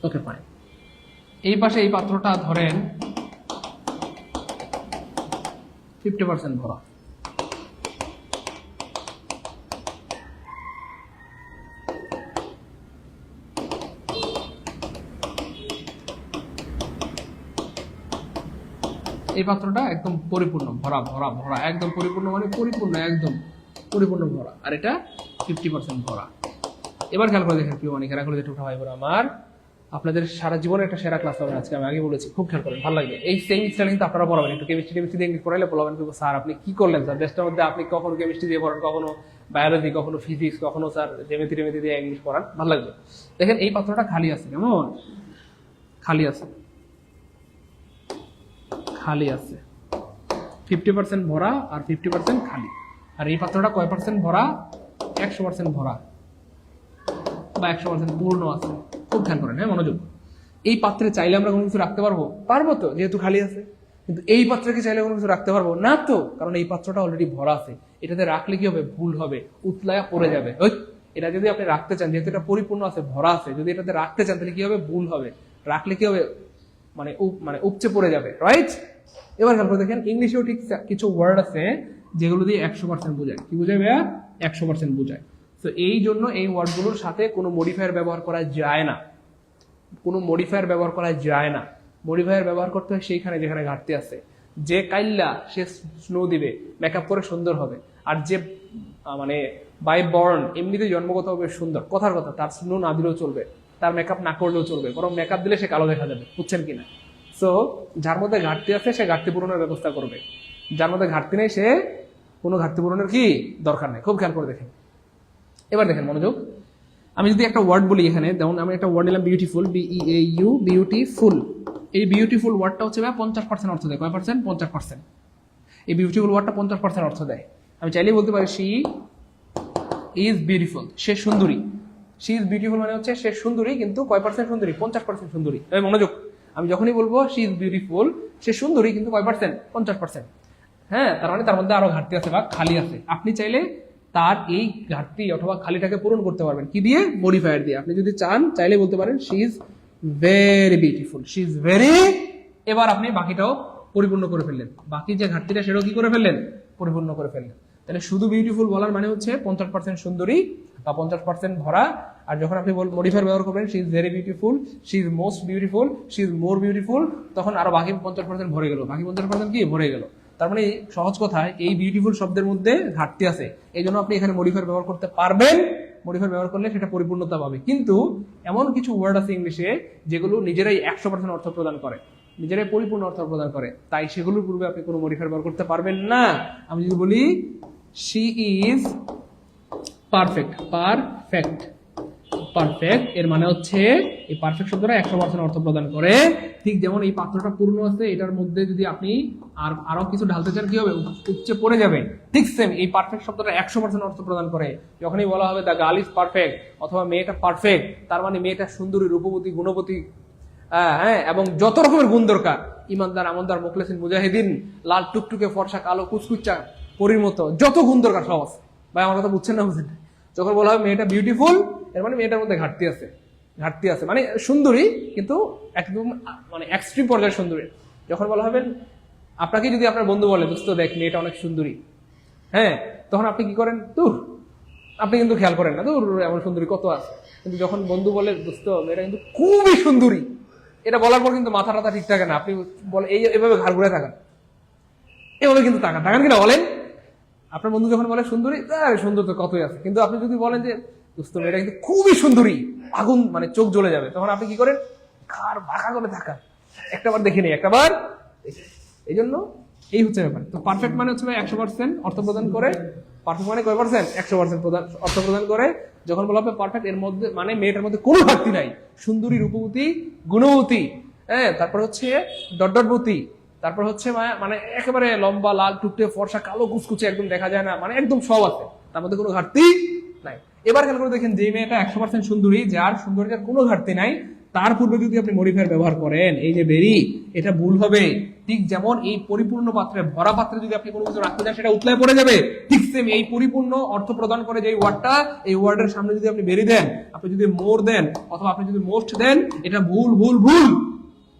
Speaker 1: ওকে ফাইন। এই পাশে এই পাত্রটা ধরেন 50% ভরা, এই পাত্রটা একদম পরিপূর্ণ ভরা ভরা ভরা, একদম পরিপূর্ণ মানে পরিপূর্ণ, একদম পরিপূর্ণ ভরা, আর এটা 50% ভরা। এবার খেয়াল করে দেখেন প্রিয় মানে খেলা করে দেখে ভাই বোন আমার, আপনাদের সারা জীবনে একটা সেরা ক্লাস হবে আজকে, আমি আগে বলেছি, খুব খেয়াল করেন, ভালো লাগবে। এই সেম স্টাইল কিন্তু আপনারা পড়াবেন, একটু কেমিস্ট্রি দিয়ে ইংলিশ পড়াইলে বলবেন স্যার আপনি কি করলেন স্যার, দেশটার মধ্যে আপনি কখনো কেমিস্ট্রি দিয়ে পড়ান, কখনো বায়োলজি, কখনো ফিজিক্স, কখনো স্যার জ্যামিতি দিয়ে ইংলিশ পড়ান, ভালো লাগবে। দেখেন এই পাত্রটা খালি আছে, কেমন খালি আছে, খালি আছে, 50% ভরা আর 50% খালি। আর এই পাত্রটা কয় পার্সেন্ট ভরা? 100% ভরা বা 100% পূর্ণ আছে। খুব খেয়াল করেন, হ্যাঁ মনোযোগ। এই পাত্রে চাইলে আমরা কোনো কিছু রাখতে পারবো? পারবো তো, যেহেতু খালি আছে। কিন্তু এই পাত্রে কি চাইলে কোনো কিছু রাখতে পারবো না তো, কারণ এই পাত্রটা অলরেডি ভরা আছে। এটাতে রাখলে কি হবে? ভুল হবে, উতলায়া পড়ে যাবে। ওই এটা যদি আপনি রাখতে চান, যেহেতু এটা পরিপূর্ণ আছে, ভরা আছে, যদি এটাতে রাখতে চান তাহলে কি হবে? ভুল হবে, রাখলে কি হবে? মানে উপচে পড়ে যাবে, রাইট? এবার খেয়াল করে দেখেন, ইংলিশেও ঠিক কিছু ওয়ার্ড আছে যেগুলো দিয়ে 100% বোঝায়। কি বোঝায় ভাইয়া? 100% বোঝায়। তো এই জন্য এই ওয়ার্ডগুলোর সাথে কোনো মডিফায়ার ব্যবহার করা যায় না, কোনো মডিফায়ার ব্যবহার করা যায় না। মডিফায়ার ব্যবহার করতে হয় সেইখানে যেখানে ঘাটতি আছে। যে কাইল্লা সে স্নো দিবে, মেকআপ করে সুন্দর হবে, আর যে মানে বাই বর্ন এমনিতে জন্মগতভাবে সুন্দর, কথার কথা, তার স্নো না দিলেও চলবে, তার মেকআপ না করলেও চলবে, বরং মেকআপ দিলে সে কালো দেখা যাবে। বুঝছেন কিনা? সো যার মধ্যে ঘাটতি আছে সে ঘাটতি পূরণের ব্যবস্থা করবে, যার মধ্যে ঘাটতি নেই সে কোনো ঘাটতি পূরণের কি দরকার নেই। খুব খেয়াল করে দেখেন। এবার দেখেন মনোযোগ, আমি যদি একটা ওয়ার্ড বলি এখানে, যেমন আমি একটা ওয়ার্ড নিলাম বিউটিফুল, BEAU, বিউটিফুল। এই বিউটিফুল ওয়ার্ডটা হচ্ছে 50% অর্থ দেয়। কয় পার্সেন্ট? 50%। এই বিউটিফুল ওয়ার্ডটা 50% অর্থ দেয়। আমি চাইলেই বলতে পারি শি ইজ বিউটিফুল, সে সুন্দরী। শি ইজ বিউটিফুল মানে হচ্ছে সে সুন্দরী, কিন্তু কয় পার্সেন্ট সুন্দরী? 50% সুন্দরী। তবে মনোযোগ, আমি যখনই বলবো শি ইজ বিউটিফুল, সে সুন্দরী, কিন্তু কয় পার্সেন্ট? 50%। হ্যাঁ, তার মানে তার মধ্যে আরো ঘাটতি আছে বা খালি আছে। আপনি চাইলে তার এই ঘাটতি অথবা খালিটাকে পূরণ করতে পারবেন কি দিয়ে? মডিফায়ার দিয়ে। আপনি যদি চান চাইলে বলতে পারেন she is very beautiful, she is very. এবার আপনি বাকিটাও পরিপূর্ণ করে ফেললেন, বাকি যে ঘাটতিটা সেটাও কি করে ফেললেন? পরিপূর্ণ করে ফেললেন। তাহলে শুধু বিউটিফুল বলার মানে হচ্ছে 50% সুন্দরী বা 50% ভরা। আর যখন আপনি মডিফায়ার ব্যবহার করবেন she is very beautiful, she is most beautiful, she is more beautiful, তখন আরো বাকি 50% ভরে গেল, বাকি 50% কি ভরে গেল। তার মানে সহজ কথায় এই বিউটিফুল শব্দের মধ্যে ঘাটতি আছে, এই জন্য আপনি এখানে মডিফায়ার ব্যবহার করতে পারবেন। মডিফায়ার ব্যবহার করলে সেটা পরিপূর্ণতা পাবে। কিন্তু এমন কিছু ওয়ার্ড আছে ইংলিশে যেগুলো নিজেরাই 100% অর্থ প্রদান করে, নিজেরাই পরিপূর্ণ অর্থ প্রদান করে, তাই সেগুলোর পূর্বে আপনি কোনো মডিফায়ার ব্যবহার করতে পারবেন না। আমি যদি বলি she is perfect, perfect, perfect, এর মানে হচ্ছে এই পারফেক্ট শব্দটা 100% অর্থ প্রদান করে। ঠিক যেমন এই পাত্রটা পূর্ণ আছে, এটার মধ্যে যদি আপনি আরো কিছু ঢালতে চান কি হবে? উপচে পড়ে যাবে। ঠিক সেম এই পারফেক্ট শব্দটা 100% অর্থ প্রদান করে। যখনই বলা হবে দ্য গার্ল ইজ পারফেক্ট অথবা মেয়েটা পারফেক্ট, তার মানে মেয়েটা সুন্দরী, রূপবতী, গুণবতী, হ্যাঁ, এবং যত রকমের গুণ দরকার, ইমানদার, আমলদার, মুখলেসিন, মুজাহিদিন, লাল টুকটুকে, ফর্সা, কালো, কুচকুচা, পরীর মতো, যত গুণ দরকার সব আছে। ভাই আমার কথা বুঝছেন না? বুঝছেন? যখন বলা হবে মেয়েটা বিউটিফুল, এর মানে মেয়েটার মধ্যে ঘাটতি আছে, ঘাটতি আছে মানে সুন্দরী কিন্তু একদম মানে এক্সট্রিম পর্যায়ের সুন্দরী। যখন বলা হবে, আপনাকে যদি আপনার বন্ধু বলে দোস্ত দেখ মেয়েটা অনেক সুন্দরী, হ্যাঁ, তখন আপনি কি করেন? দূর, আপনি কিন্তু খেয়াল করেন না, দূর এমন সুন্দরী কত আছে। কিন্তু যখন বন্ধু বলে দোস্ত মেয়েটা কিন্তু খুবই সুন্দরী, এটা বলার পর কিন্তু মাথা টাথা ঠিক থাকে না, আপনি বলে এইভাবে ঘাড় ঘুরে থাকেন, এভাবে কিন্তু তাকান, তাকান কিনা বলেন? আপনার বন্ধু যখন বলে সুন্দরী, সুন্দর তো কতই আছে, কিন্তু আপনি যদি বলেন যে দোস্ত মেয়েটা কিন্তু খুবই সুন্দরী, আগুন মানে চোখ জ্বলে যাবে, তখন আপনি কি করেন? ঘাড় বাঁকা করে থাকান, একটাবার দেখে নেই, একটাবার। এই জন্য এই হচ্ছে ব্যাপার। তো পারফেক্ট মানে হচ্ছে 100% অর্থ প্রদান করে। পারফেক্ট মানে কয় পার্সেন্ট? 100% অর্থ প্রদান করে। যখন বলা হবে পারফেক্ট, এর মধ্যে মানে মেয়েটার মধ্যে কোনো ঘাটতি নাই, সুন্দরী, রূপবতী, গুণবতী, হ্যাঁ, তারপর হচ্ছে ডটডটবতী, তারপর হচ্ছে মানে একেবারে লম্বা, লাল টুকটে, ফর্সা, কালো, কুচকুচে, একদম দেখা যায় না, মানে একদম সব আছে। তার মধ্যে কোনো ঘাটতি নাই। এবার খেয়াল করে দেখেন, যে মেয়েটা 100% সুন্দরী, যার সৌন্দর্যের কোনো ঘাটতি নাই, তার পূর্বে যদি আপনি মডিফায়ার ব্যবহার করেন, এই যে ভেরি, এটা ভুল হবে। ঠিক যেমন এই পরিপূর্ণ পাত্রে, ভরা পাত্রে যদি আপনি কোনো কিছু রাখতে চান, সেটা উতলায় পড়ে যাবে। ঠিক সেম এই পরিপূর্ণ অর্থ প্রদান করে যে ওয়ার্ডটা, এই ওয়ার্ডের সামনে যদি আপনি ভেরি দেন, আপনি যদি মোর দেন, অথবা আপনি যদি মোস্ট দেন, এটা ভুল ভুল ভুল।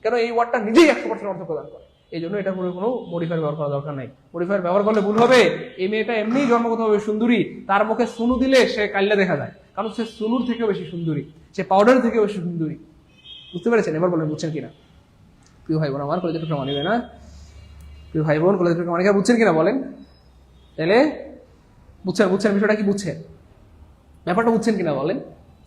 Speaker 1: কেন? এই ওয়ার্ডটা নিজেই 100% অর্থ প্রদান করে। এই জন্য এটা কোনো মডিফায়ার ব্যবহার করা দরকার নাই। মডিফায়ার ব্যবহার করলে ভুল হবে। এই মেয়েটা এমনিই জন্মগতভাবে সুন্দরী, তার মুখে সুনু দিলে সে কাল্লা দেখা যায়, কারণ সে সুনুর থেকেও বেশি সুন্দরী, সে পাউডার থেকেও বেশি সুন্দরী। বুঝতে পেরেছেন? এবার বলেন, বুঝছেন কিনা? প্রিয় ভাই বোন আমার, কলেজের টুকরা মানিবে না? প্রিয় ভাই বোন, কলেজের টুকরা মানিকা বুঝছেন কিনা বলেন? তাহলে বুঝছেন? বিষয়টা কি বুঝছেন? ব্যাপারটা বুঝছেন কিনা বলেন?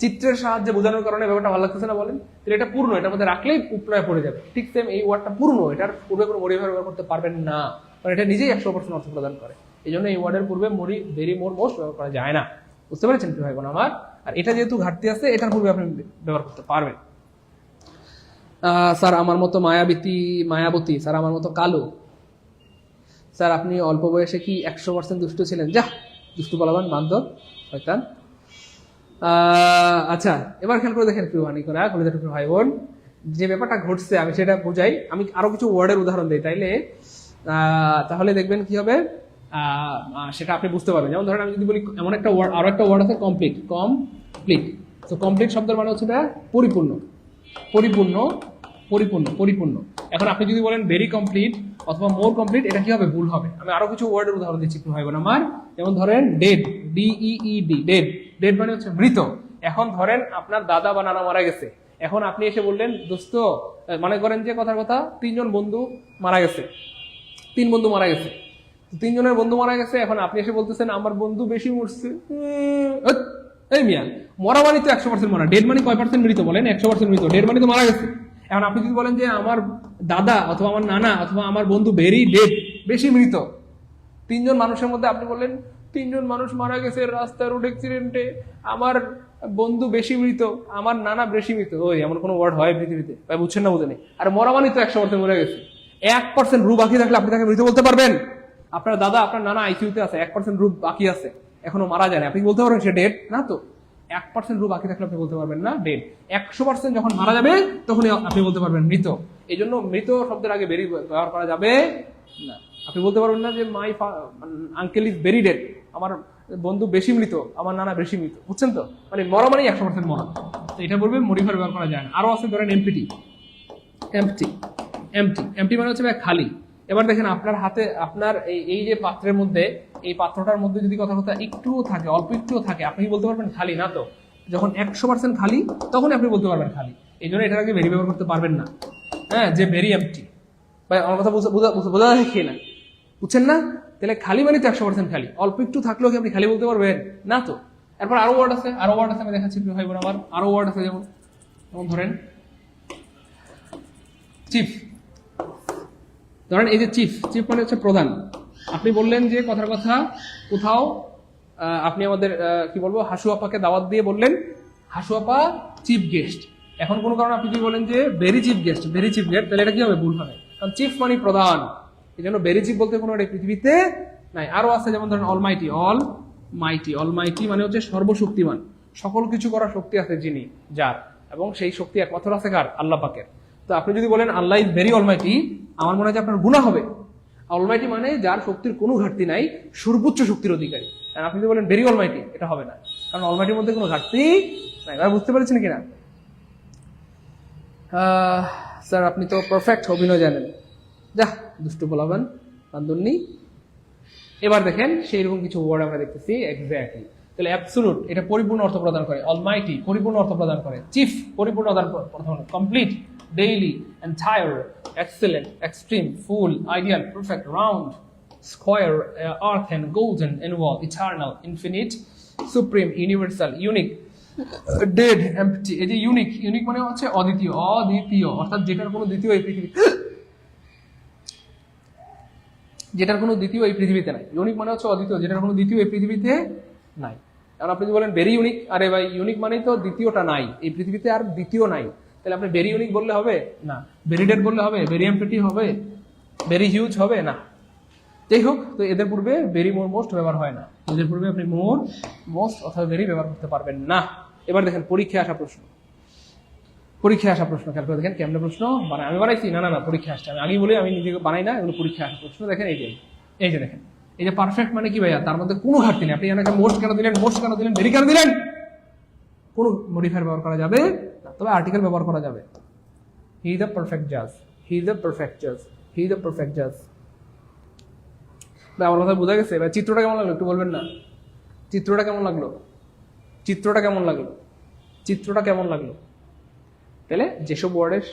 Speaker 1: চিত্রের সাহায্যে বোঝানোর কারণে ব্যাপারটা ভালো লাগতেছে না বলেন? তাহলে এটা পূর্ণ, এটার মধ্যে রাখলেই উপলয়ে পড়ে যাবে। ঠিক সেম এই ওয়ার্ডটা পূর্ণ, এটার পূর্বে কোনো মডিফায়ার ব্যবহার করতে পারবেন না, কারণ এটা নিজেই 100% অর্থ প্রদান করে। এই জন্য এই ওয়ার্ডের পূর্বে ভেরি, মোর, মোস্ট ব্যবহার করা যায় না। বুঝতে পেরেছেন প্রিয় ভাই বোন আমার? আর এটা যেহেতু ঘাটতি আছে, এটার পূর্বে আপনি ব্যবহার করতে পারবেন। স্যার আমার মতো মায়াবতী, স্যার আমার মতো কালো। স্যার আপনি অল্প বয়সে কি 100% দুষ্ট ছিলেন? যা দুষ্টু বলাবান, বান্ধব, শয়তান। আচ্ছা, এবার খেয়াল করে দেখেন প্রিয় ভাই বোন, যে ব্যাপারটা ঘটছে আমি সেটা বোঝাই। আমি আরো কিছু ওয়ার্ডের উদাহরণ দিই, তাহলে দেখবেন কি হবে, সেটা আপনি বুঝতে পারবেন। যেমন ধরেন আমি যদি বলি এমন একটা ওয়ার্ড, আরো একটা ওয়ার্ড আছে কমপ্লিট। তো কমপ্লিট শব্দের মানে হচ্ছে পরিপূর্ণ। এখন আপনি যদি বলেন ভেরি কমপ্লিট অথবা মোর কমপ্লিট, এটা কি হবে? ভুল হবে। আমি আরো কিছু ওয়ার্ডের উদাহরণ দিচ্ছি ভাই বোন আমার। যেমন ধরেন ডেড, DEED, ডেড মানে হচ্ছে মৃত। এখন ধরেন আপনার দাদা বা নানা মারা গেছে, এখন আপনি এসে বললেন দোস্ত, মনে করেন যে কথার কথা 3 জন বন্ধু মারা গেছে, 3 বন্ধু মারা গেছে, 3 জনের বন্ধু মারা গেছে। এখন আপনি এসে বলতেছেন আমার বন্ধু বেশি মরছে। এই মিয়া, মরা মানে তো 100% মরা, ডেড মানে কয় পার্সেন্ট মৃত বলেন? 100% মৃত, ডেড মানে তো মারা গেছে। এখন আপনি যদি বলেন যে আমার দাদা অথবা আমার নানা অথবা আমার বন্ধু ভেরি ডেড, বেশি মৃত, 3 জন মানুষের মধ্যে আপনি বললেন 3 জন মানুষ মারা গেছে রাস্তার রোড অ্যাক্সিডেন্টে, আমার বন্ধু বেশি মৃত, আমার নানা বেশি মৃত। ওই এমন কোনো ওয়ার্ড হয় পৃথিবীতে? ভাই বুঝছেন না, বুঝেনি? আর মরা মানে তো 100% মরে গেছে। 1% রূপ বাকি থাকলে আপনি তাকে মৃত বলতে পারবেন? আপনার দাদা, আপনার নানা আইসিইউতে আছে, 1% রূপ বাকি আছে, এখনো মারা যায় না, আপনি বলতে পারবেন সে ডেড? না তো। 1% রূপ বাকি থাকলে আপনি বলতে পারবেন না ডেড। 100% যখন মারা যাবে তখনই আপনি বলতে পারবেন মৃত। এই জন্য মৃত শব্দের আগে ভেরি ব্যবহার করা যাবে না। আপনি বলতে পারবেন না যে my uncle is very dead, আমার বন্ধু বেশি মৃত, আমার নানা বেশি মৃত। বুঝছেন তো? মানে মরা মানে 100% মরা। তো এটা বলবে মডিফায়ার ব্যবহার করা যায় না। আরো আছে ধরেন এমটি মানে হচ্ছে খালি। এবার দেখেন আপনার হাতে, আপনার এই যে পাত্রের মধ্যে, এই পাত্রটার মধ্যে যদি কথা একটুও থাকে, অল্প একটুও থাকে, আপনি বলতে পারবেন খালি? না তো। যখন 100% খালি তখন আপনি বলতে পারবেন খালি। এই জন্য এটার আগে ভেরি ব্যবহার করতে পারবেন না। হ্যাঁ, যে ভেরি এমটি, ভাই আমার কথা বোঝা যায় না? বুঝছেন না? তাহলে খালি মানে তো 100% খালি, অল্প একটু থাকলেও কি আপনি খালি বলতে পারবেন? না তো। এরপর আরো ওয়ার্ড আছে, আমি দেখাচ্ছি ভাই বোন আমার। আরো ওয়ার্ড আছে, যেমন ধরেন চিফ। ধরেন এই যে চিফ মানে হচ্ছে প্রধান। আপনি বললেন যে কথার কথা কোথাও আপনি আমাদের কি বলবো, হাসু আপাকে দাওয়াত দিয়ে বললেন হাসু আপা চিফ গেস্ট। এখন কোনো কারণে আপনি যদি বলেন যে ভেরি চিফ গেস্ট, তাহলে এটা কি হবে? ভুল হবে, কারণ চিফ মানে প্রধান। এই জন্য ভেরি চিফ বলতে কোনো পৃথিবীতে নাই। আরো আছে, যেমন ধরেন অলমাইটি মানে হচ্ছে সর্বশক্তিমান, সকল কিছু করার শক্তি আছে যিনি, যার, এবং সেই শক্তি একমাত্র আছে কার? আল্লাহ পাকের। তো আপনি যদি বলেন আল্লাহ ইজ ভেরি অলমাইটি, আমার মনে হয় যে আপনার গুনাহ হবে। অলমাইটি মানে যার শক্তির কোনো ঘাটতি নাই, সর্বোচ্চ শক্তির অধিকারী। আর আপনি যদি বলেন ভেরি অলমাইটি, এটা হবে না, কারণ অলমাইটির মধ্যে কোনো ঘাটতি নাই। বুঝতে পেরেছেন কিনা? স্যার আপনি তো পারফেক্ট অভিনয় জানেন। যা দুষ্টু বলাবেন, বান্ধবী। এবার দেখেন সেই রকম কিছু ওয়ার্ড আমরা দেখতেছি এক্স্যাক্টলি। তাহলে অ্যাবসলিউট, এটা পরিপূর্ণ অর্থ প্রদান করে। অলমাইটি পরিপূর্ণ অর্থ প্রদান করে। চিফ পরিপূর্ণ অর্থ প্রদান করে। Complete, daily, entire, excellent, extreme, full, ideal, perfect, round, square, earthen, golden, annual, eternal, infinite, supreme, universal, unique, dead, empty. এই যে ইউনিক মানে হচ্ছে অদ্বিতীয়, অর্থাৎ যেটার কোনো দ্বিতীয় এই পৃথিবীতে নাই। ইউনিক মানে হচ্ছে অদ্বিতীয়, যেটার কোনো দ্বিতীয় এই পৃথিবীতে নাই। এখন আপনি যদি বলেন ভেরি ইউনিক, আরে ভাই ইউনিক মানেই তো দ্বিতীয়টা নাই এই পৃথিবীতে, আর দ্বিতীয় নাই। তাহলে আপনি ভেরি ইউনিক বললে হবে না, ভেরি ডেড বললে হবে, ভেরি এমপ্টি হবে, ভেরি হিউজ হবে না। যাই হোক, তো এদের পূর্বে ভেরি, মোর, মোস্ট ব্যবহার হয় না। এদের পূর্বে আপনি মোর, মোস্ট অথবা ভেরি ব্যবহার করতে পারবেন না। এবার দেখেন পরীক্ষায় আসা প্রশ্ন, পরীক্ষায় আসা প্রশ্ন খেয়াল করে দেখেন কেমন প্রশ্ন বানাই। আমি বানাইছি না, পরীক্ষা আসছে। আমি আগেই বলি আমি নিজেকে বানাই না, এগুলো পরীক্ষায় আসা প্রশ্ন। দেখেন এই যে দেখেন, এই যে পারফেক্ট মানে কি ভাইয়া, তার মধ্যে কোনো ঘাটতি নেই। আপনি এখানে মোস্ট কেন দিলেন, মোস্ট কেন দিলেন, ভেরি কেন দিলেন, কোনো মডিফায়ার ব্যবহার করা যাবে না, তবে আর্টিকেল ব্যবহার করা যাবে। হি ইজ দ্য পারফেক্ট জাজ, হি ইজ দ্য পারফেক্ট জাজ, হি ইজ দ্য পারফেক্ট জাজ। ভাই আমার কথা বোঝা গেছে? ভাই চিত্রটা কেমন লাগলো একটু বলবেন না? চিত্রটা কেমন লাগলো? চিত্রটা কেমন লাগলো? চিত্রটা কেমন লাগলো? তাহলে যেসব ওয়ার্ডের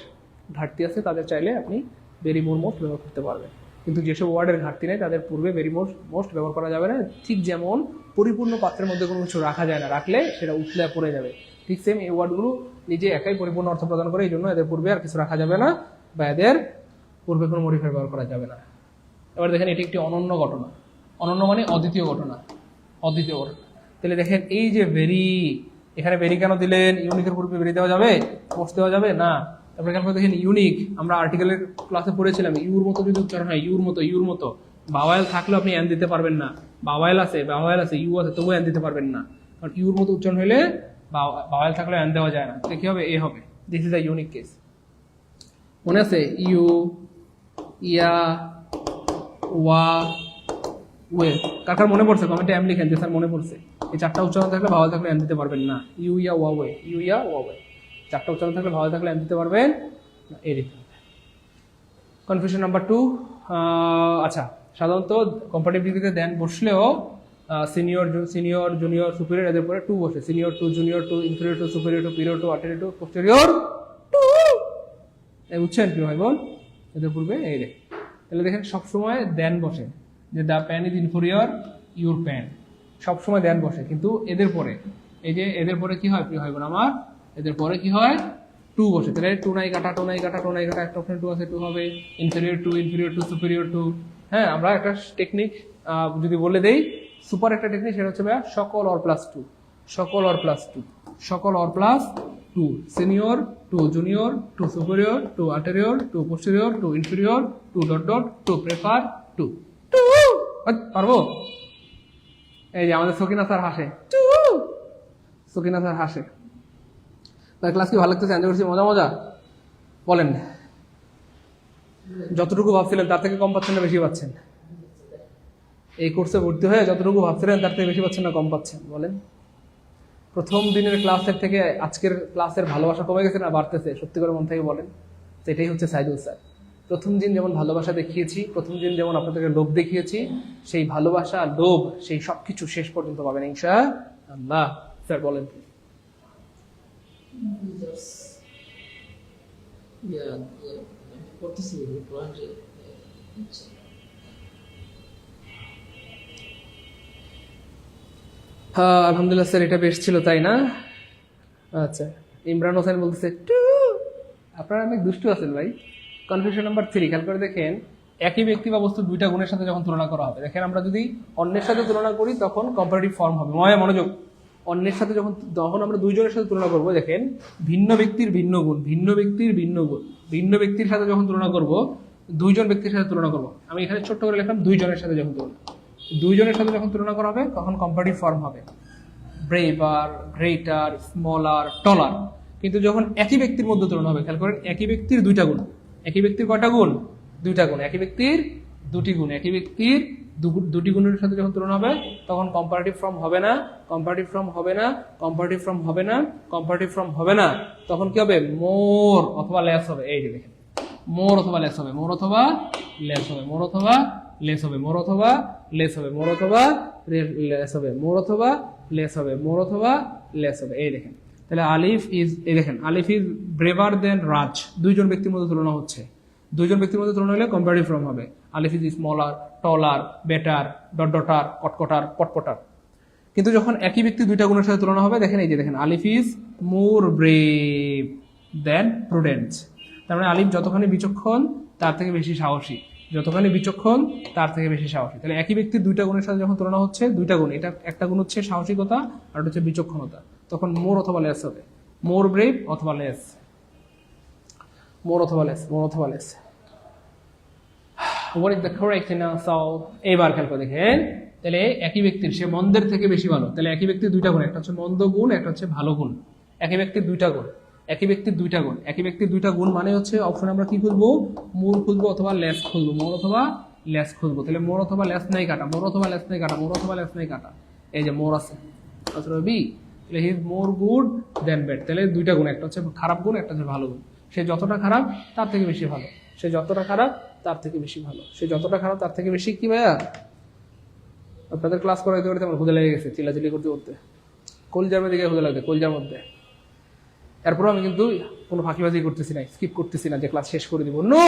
Speaker 1: ঘাটতি আছে তাদের চাইলে আপনি ভেরি, মোর, মোস্ট ব্যবহার করতে পারবেন, কিন্তু যেসব ওয়ার্ডের ঘাটতি নেই তাদের পূর্বে ভেরি, মোস্ট ব্যবহার করা যাবে না। ঠিক যেমন পরিপূর্ণ পাত্রের মধ্যে কোনো কিছু রাখা যায় না, রাখলে সেটা উঠলে পড়ে যাবে, ঠিক সেম এই ওয়ার্ডগুলো নিজে একাই পরিপূর্ণ অর্থ প্রদান করে। এই জন্য এদের পূর্বে আর কিছু রাখা যাবে না, বা এদের পূর্বে কোনো মডিফায়ার ব্যবহার করা যাবে না। এবার দেখেন এটি একটি অনন্য ঘটনা। অনন্য মানে অদ্বিতীয় ঘটনা, অদ্বিতীয় ঘটনা। তাহলে দেখেন এই যে ভেরি, এখানে ভেরি কেন দিলেন? ইউনিকের পূর্বে ভেরি দেওয়া যাবে, মোস্ট দেওয়া যাবে না। তারপরে এখানে দেখেন ইউনিক, আমরা আর্টিকেলের ক্লাসে পড়েছিলাম ইউর মতো যদি উচ্চারণ হয়, ইউর মতো বাওয়াল থাকলেও আপনি এন দিতে পারবেন না। বাওয়াল আছে ইউ আছে, তবুও এন দিতে পারবেন না, কারণ ইউর মতো উচ্চারণ হলে বাওয়াল থাকলেও এন দেওয়া যায় না। তো কি হবে? এ হবে। This is a unique case. মনে আছে? ইউ, ইয়া, ওয়া, ওয়ে। কার মনে পড়ছে কমেন্টে এম লিখেন যে স্যার মনে পড়ছে। এই চারটা উচ্চারণ থাকলে ভাওয়াল থাকলে এম দিতে পারবেন না। ইউ, ইয়া, ওয়া, ওয়ে, ইউ, ইয়া, ওয়া, ওয়ে। চারটা উচ্চারণ থাকলে ভাওয়াল থাকলে এম দিতে পারবেন না। এই রীতি। Confusion number 2। আচ্ছা, সাধারণত কম্পারেটিভ ডিগ্রিতে দেন বসলেও সিনিয়র, জুনিয়র, সুপিরিয়র এদের পরে টু বসে। Senior to, junior to, inferior to, superior to, period to, alternative to, posterior to. বুঝছেন কি ভাই বোন? এদের পূর্বে এই রে। তাহলে দেখেন সবসময় দেন বসে, যে the pen is inferior your pan, সবসময় দেন বসে। কিন্তু এদের পরে, এই যে এদের পরে কি হয় প্রিয় ভাই বোন আমার? এদের পরে কি হয়? টু বসে। তাহলে টু নাই কাটা, একটা অপশন টু আছে, টু হবে। Inferior to, superior to. হ্যাঁ, আমরা একটা টেকনিক যদি বলে দেই, সুপার একটা টেকনিক, সেটা হচ্ছে ভাইয়া সকল অর প্লাস টু, সকল অর প্লাস টু, সকল or plus to. Senior to, junior to, superior to, ulterior to, posterior to, inferior to, to, prefer to. পারবো? এই যে আমাদের সকিনা স্যার হাসে, সকিনা স্যার হাসে। তার ক্লাস কি ভালো লাগতেছে? এনজয় করছি? মজা বলেন। যতটুকু ভাবছিলেন তার থেকে কম পাচ্ছেন না বেশি পাচ্ছেন? এই কোর্সে ভর্তি হয়ে যতটুকু ভাবছিলেন তার থেকে বেশি পাচ্ছেন না কম পাচ্ছেন? বলেন। প্রথম দিনের ক্লাসের থেকে আজকের ক্লাসের ভালোবাসা কমে গেছে না বাড়তেছে? সত্যি করে মন থেকে বলেন। সেটাই হচ্ছে সাইদুল স্যার। প্রথম দিন যেমন ভালোবাসা দেখিয়েছি, প্রথম দিন যেমন আপনাদেরকে লোভ দেখিয়েছি, সেই ভালোবাসা, লোভ, সেই সবকিছু শেষ পর্যন্ত পাবেন ইনশাআল্লাহ। স্যার বলেন। হ্যাঁ আলহামদুলিল্লাহ স্যার, এটা বেশ ছিল তাই না? আচ্ছা, ইমরান হোসেন বলতেছে টু। আপনারা অনেক দুষ্টু আছেন ভাই। কনফিউশন নাম্বার 3, খেয়াল করে দেখেন একই ব্যক্তি বা বস্তু দুইটা গুণের সাথে যখন তুলনা করা হবে, দেখেন আমরা যদি অন্যের সাথে তুলনা করি তখন কম্পারেটিভ ফর্ম হবে। মনোযোগ। অন্যের সাথে যখন আমরা দুইজনের সাথে তুলনা করব, দেখেন ভিন্ন ব্যক্তির ভিন্ন গুণ, ভিন্ন ব্যক্তির ভিন্ন গুণ, ভিন্ন ব্যক্তির সাথে যখন তুলনা করব, দুইজন ব্যক্তির সাথে তুলনা করব। আমি এখানে ছোট্ট করে লিখলাম দুইজনের সাথে যখন তুলনা, দুইজনের সাথে যখন তুলনা করা হবে তখন কম্পারেটিভ ফর্ম হবে ব্রেভার, গ্রেটার, স্মলার, টলার। কিন্তু যখন একই ব্যক্তির মধ্যে তুলনা হবে, খেয়াল করেন একই ব্যক্তির দুইটা গুণ, একই ব্যক্তির কয়টা গুণ? দুইটা গুণ। একই ব্যক্তির দুটি গুণ, একই ব্যক্তির দুটি গুণের সাথে যখন তুলনা হবে তখন কম্পারেটিভ ফর্ম হবে না, কম্পারেটিভ ফর্ম হবে না, কম্পারেটিভ ফর্ম হবে না, কম্পারেটিভ ফর্ম হবে না। তখন কি হবে? মোর অথবা লেস হবে। এই যে দেখেন, মোর অথবা লেস হবে, মোর অথবা লেস হবে, মোর অথবা লেস হবে, মোর অথবা লেস হবে, মোর অথবা লেস হবে, মোর অথবা লেস হবে, মোর অথবা লেস হবে। এই দেখেন, তাহলে আলিফ ইজ, এই দেখেন আলিফ ইজ ব্রেভার দেন রাজ। দুইজন ব্যক্তির মধ্যে তুলনা হচ্ছে, দুইজন ব্যক্তির মধ্যে তুলনা হলে কম্পারেটিভ ফর্ম হবে Alif is smaller, taller, better, daughter, কটকটার, পটপটার। কিন্তু যখন একই ব্যক্তি দুইটা গুণের সাথে তুলনা হবে, দেখেন এই যে দেখেন Alif is more brave than prudence. তার মানে আলিফ যতখানি বিচক্ষণ তার থেকে বেশি সাহসী, যতখানি বিচক্ষণ তার থেকে বেশি সাহসী। তাহলে একই ব্যক্তির দুইটা গুণের সাথে যখন তুলনা হচ্ছে, দুইটা গুণ, এটা একটা গুণ হচ্ছে সাহসিকতা আর হচ্ছে বিচক্ষণতা, তখন মোর অথবা লেস হবে, মোর ব্রেভ অথবা লেস, মোর অথবা লেস, মোর অথবা less. What is the correct answer? এইবার খেয়াল করে দেখেন, তাহলে একই ব্যক্তির, সে মন্দের থেকে বেশি ভালো, তাহলে একই ব্যক্তির দুইটা গুণ, একটা হচ্ছে মন্দ গুণ, একটা হচ্ছে ভালো গুণ। একই ব্যক্তির দুইটা গুণ, একই ব্যক্তির দুইটা গুণ, একই ব্যক্তির দুইটা গুণ মানে হচ্ছে অপশন আমরা কি খুঁজবো? মোর খুঁজবো অথবা লেস খুঁজবো, মোর অথবা লেস খুঁজবো। তাহলে মোর অথবা লেস নাই কাটা, মোর অথবা লেস নাই কাটা, মোর অথবা লেস নাই কাটা, এই যে মোর আছে, আনসার হবে বি। তাহলে he is more good than bad, তাহলে দুইটা গুণ, একটা হচ্ছে খারাপ গুণ, একটা হচ্ছে ভালো গুণ। সে যতটা খারাপ তার থেকে বেশি ভালো, সে যতটা খারাপ তার থেকে বেশি ভালো, সে যতটা খারাপ তার থেকে বেশি কি ভাইয়া? আপনাদের ক্লাস করাইতে করতে আমার ক্ষুদে লেগে গেছে, চিল্লাচিল্লি করতে করতে, কলজার মধ্যে ক্ষুদে লাগবে, কলজার মধ্যে। এরপরও আমি কিন্তু কোনো ফাঁকিবাজি করতেছি না, স্কিপ করতেছি না যে ক্লাস শেষ করে দিব, নো,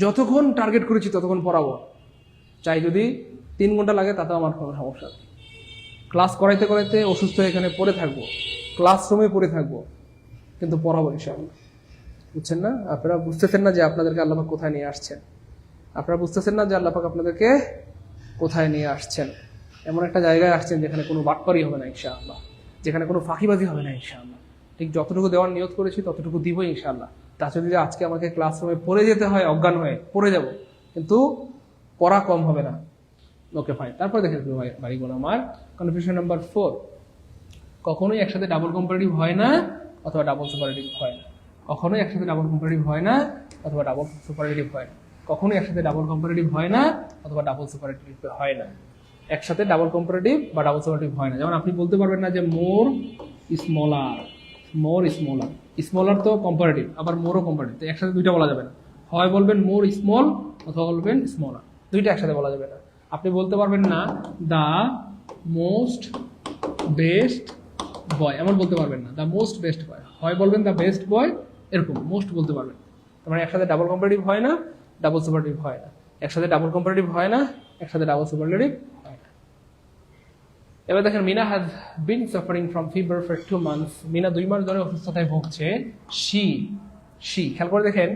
Speaker 1: যতক্ষণ টার্গেট করেছি ততক্ষণ পড়াবো, চাই যদি 3 ঘন্টা লাগে তাতেও আমার কোনো সমস্যা নেই। ক্লাস করাইতে করাইতে অসুস্থ হয়ে এখানে পড়ে থাকবো, ক্লাসরুমে পড়ে থাকবো, কিন্তু পড়াবো ইনশাআল্লাহ। বুঝছেন না? আপনারা বুঝতেছেন না যে আপনাদেরকে আল্লাহ পাক কোথায় নিয়ে আসছেন? আপনারা বুঝতেছেন না যে আল্লাহ পাক আপনাদেরকে কোথায় নিয়ে আসছেন? এমন একটা জায়গায় আসছেন যেখানে কোনো বাটপারি হবে না ইনশাআল্লাহ, যেখানে কোনো ফাঁকিবাজি হবে না ইনশাআল্লাহ। ঠিক যতটুকু দেওয়ার নিয়ত করেছি ততটুকু দিবই ইনশাআল্লাহ। তা যদি আজকে আমাকে ক্লাসরুমে পড়ে যেতে হয়, অজ্ঞান হয়ে পড়ে যাব, কিন্তু পড়া কম হবে না। Okay fine. তারপর দেখেন ভাইগুণ আমার, কনফিউশন নাম্বার 4, কখনোই একসাথে ডাবল কম্পারেটিভ হয় না অথবা ডাবল সুপারলেটিভ হয় না। কখনোই একসাথে ডাবল কম্পারেটিভ হয় না অথবা ডাবল সুপারলেটিভ হয় না। কখনোই একসাথে ডাবল কম্পারেটিভ হয় না অথবা ডাবল সুপারলেটিভ হয় না। একসাথে ডাবল কম্পারেটিভ বা ডাবল সুপারলেটিভ হয় না। যেমন আপনি বলতে পারবেন না যে মোর স্মলার, মোর স্মলার, স্মলার তো কম্পারেটিভ, আবার মোরও কম্পারেটিভ, তো একসাথে দুইটা বলা যাবে না। হয় বলবেন মোর স্মল অথবা বলবেন স্মলার, দুইটা একসাথে বলা যাবে না। আপনি বলতে পারবেন না দ্য মোস্ট বেস্ট বয়, এমন বলতে পারবেন না, দ্য মোস্ট বেস্ট বয়, হয় বলবেন দ্য বেস্ট বয়, এরকম মোস্ট বলতে পারবেন। তার মানে একসাথে ডাবল কম্পারেটিভ হয় না, ডাবল সুপারলেটিভ হয় না, একসাথে ডাবল কম্পারেটিভ হয় না, একসাথে ডাবল সুপারলেটিভ হয় না। এবার দেখেন, Mina has been suffering from fever for 2 months, Mina 2 মাস ধরে অসুস্থতায় ভুগছে। শি, খেয়াল করে দেখেন,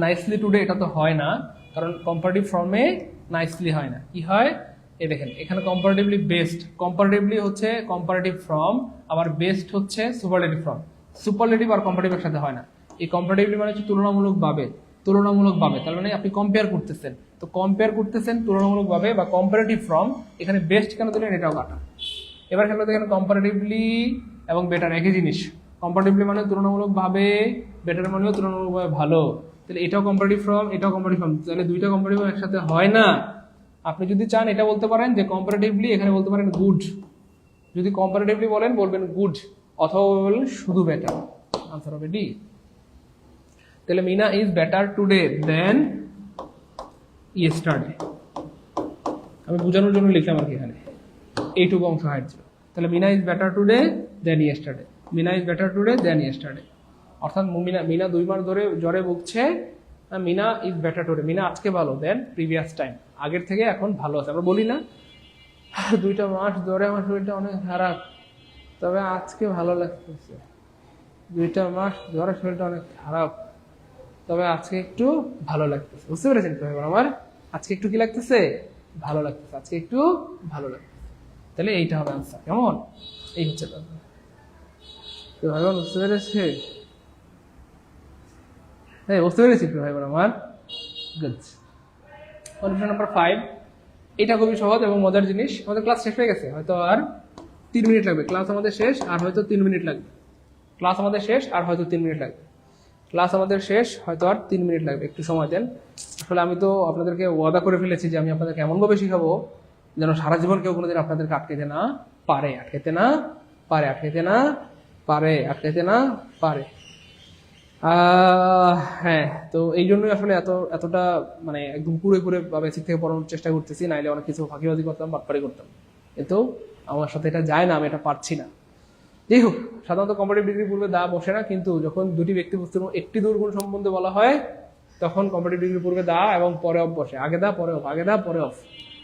Speaker 1: নাইসলি টুডে এটা তো হয় না, কারণ কম্পারেটিভ ফর্মে নাইসলি হয় না। কি হয়? এই দেখেন, এখানে কম্পারেটিভলি বেস্ট, কম্পারেটিভলি হচ্ছে কম্পারেটিভ ফর্ম, আবার বেস্ট হচ্ছে সুপারলেটিভ ফর্ম। সুপারলেটিভ আর কম্পারেটিভ একসাথে হয় না। এই কম্পারেটিভলি মানে হচ্ছে তুলনামূলকভাবে, তুলনামূলকভাবে, তার মানে আপনি কম্পেয়ার করতেছেন, তো কম্পেয়ার করতেছেন তুলনামূলকভাবে বা কম্পারেটিভ ফর্ম, এখানে বেস্ট কেন দিলেন এটাও কাটা। এবার খেয়াল করে দেখেন, কম্পারেটিভলি এবং বেটার একই জিনিস। কম্পারেটিভলি মানে তুলনামূলকভাবে, বেটার মানেও তুলনামূলকভাবে ভালো, তাহলে এটাও কম্পারেটিভ ফর্ম, এটাও কম্পারেটিভ ফর্ম, তাহলে দুইটা কম্পারেটিভ একসাথে হয় না। আপনি যদি চান এটা বলতে পারেন যে কম্পারেটিভলি, এখানে বলতে পারেন গুড, যদি কম্পারেটিভলি বলেন বলবেন গুড, অথবা বলবেন শুধু বেটার, আনসার হবে ডি। তাহলে Mina is better today than yesterday, আমি বোঝানোর জন্য লিখলাম আর কি, এখানে এইটুকু অংশ হাইড ছিল। তাহলে Mina is better today than yesterday, Mina is better today than yesterday, অর্থাৎ মিনা 2 মাস ধরে জ্বরে ভুগছে, Mina is better today, Mina আজকে ভালো দেন প্রিভিয়াস টাইম, আগের থেকে এখন ভালো আছে। আমরা বলি না 2টা মাস ধরে আমার শরীরটা অনেক খারাপ, তবে আজকে ভালো লাগতেছে। 2টা মাস ধরে শরীরটা অনেক খারাপ, তবে আজকে একটু ভালো লাগতেছে। বুঝতে পেরেছেন আমার? আজকে একটু কি লাগতেছে? ভালো লাগতেছে, আজকে একটু ভালো লাগতেছে। তাহলে এইটা হবে আনসার। কেমন? এই হচ্ছে ব্যাপার। তো ভাই বোন বুঝতে পেরেছে? হ্যাঁ, বুঝতে পেরেছি ভাই বোন আমার। গুড। কনফিউশন নাম্বার 5, এটা খুবই সহজ এবং মজার জিনিস। আমাদের ক্লাস শেষ হয়ে গেছে, হয়তো আর 3 মিনিট লাগবে। ক্লাস আমাদের শেষ আর হয়তো 3 মিনিট লাগবে। ক্লাস আমাদের শেষ আর হয়তো 3 মিনিট লাগবে। ক্লাস আমাদের শেষ হয়তো আর 3 মিনিট লাগবে, একটু সময় দেন। আসলে আমি তো আপনাদেরকে ওয়াদা করে ফেলেছি যে আমি আপনাদেরকে এমনভাবে শিখাবো যেন সারা জীবন কেউ কোনোদিন আপনাদেরকে আটকাতে না পারে, আটকাতে না পারে, আটকাতে না পারে, আটকাতে না পারে। হ্যাঁ, তো এই জন্যই আসলে এতটা মানে একদম পুরোপুরি বেসিক থেকে পড়ানোর চেষ্টা করতেছি, নাইলে অনেক কিছু ফাঁকিবাজি করতাম, বাটপারি করতাম, কিন্তু আমার সাথে এটা যায় না, আমি এটা পারছি না। যাই হোক, সাধারণত কম্পারেটিভ ডিগ্রি পূর্বে দা বসে না, কিন্তু যখন দুটি ব্যক্তি বস্তুর একটি দূরগুণ সম্বন্ধে বলা হয় তখন কম্পারেটিভ ডিগ্রি পূর্বে দা এবং পরে অফ বসে, আগে দা পরে অফ, আগে দা পরে অফ।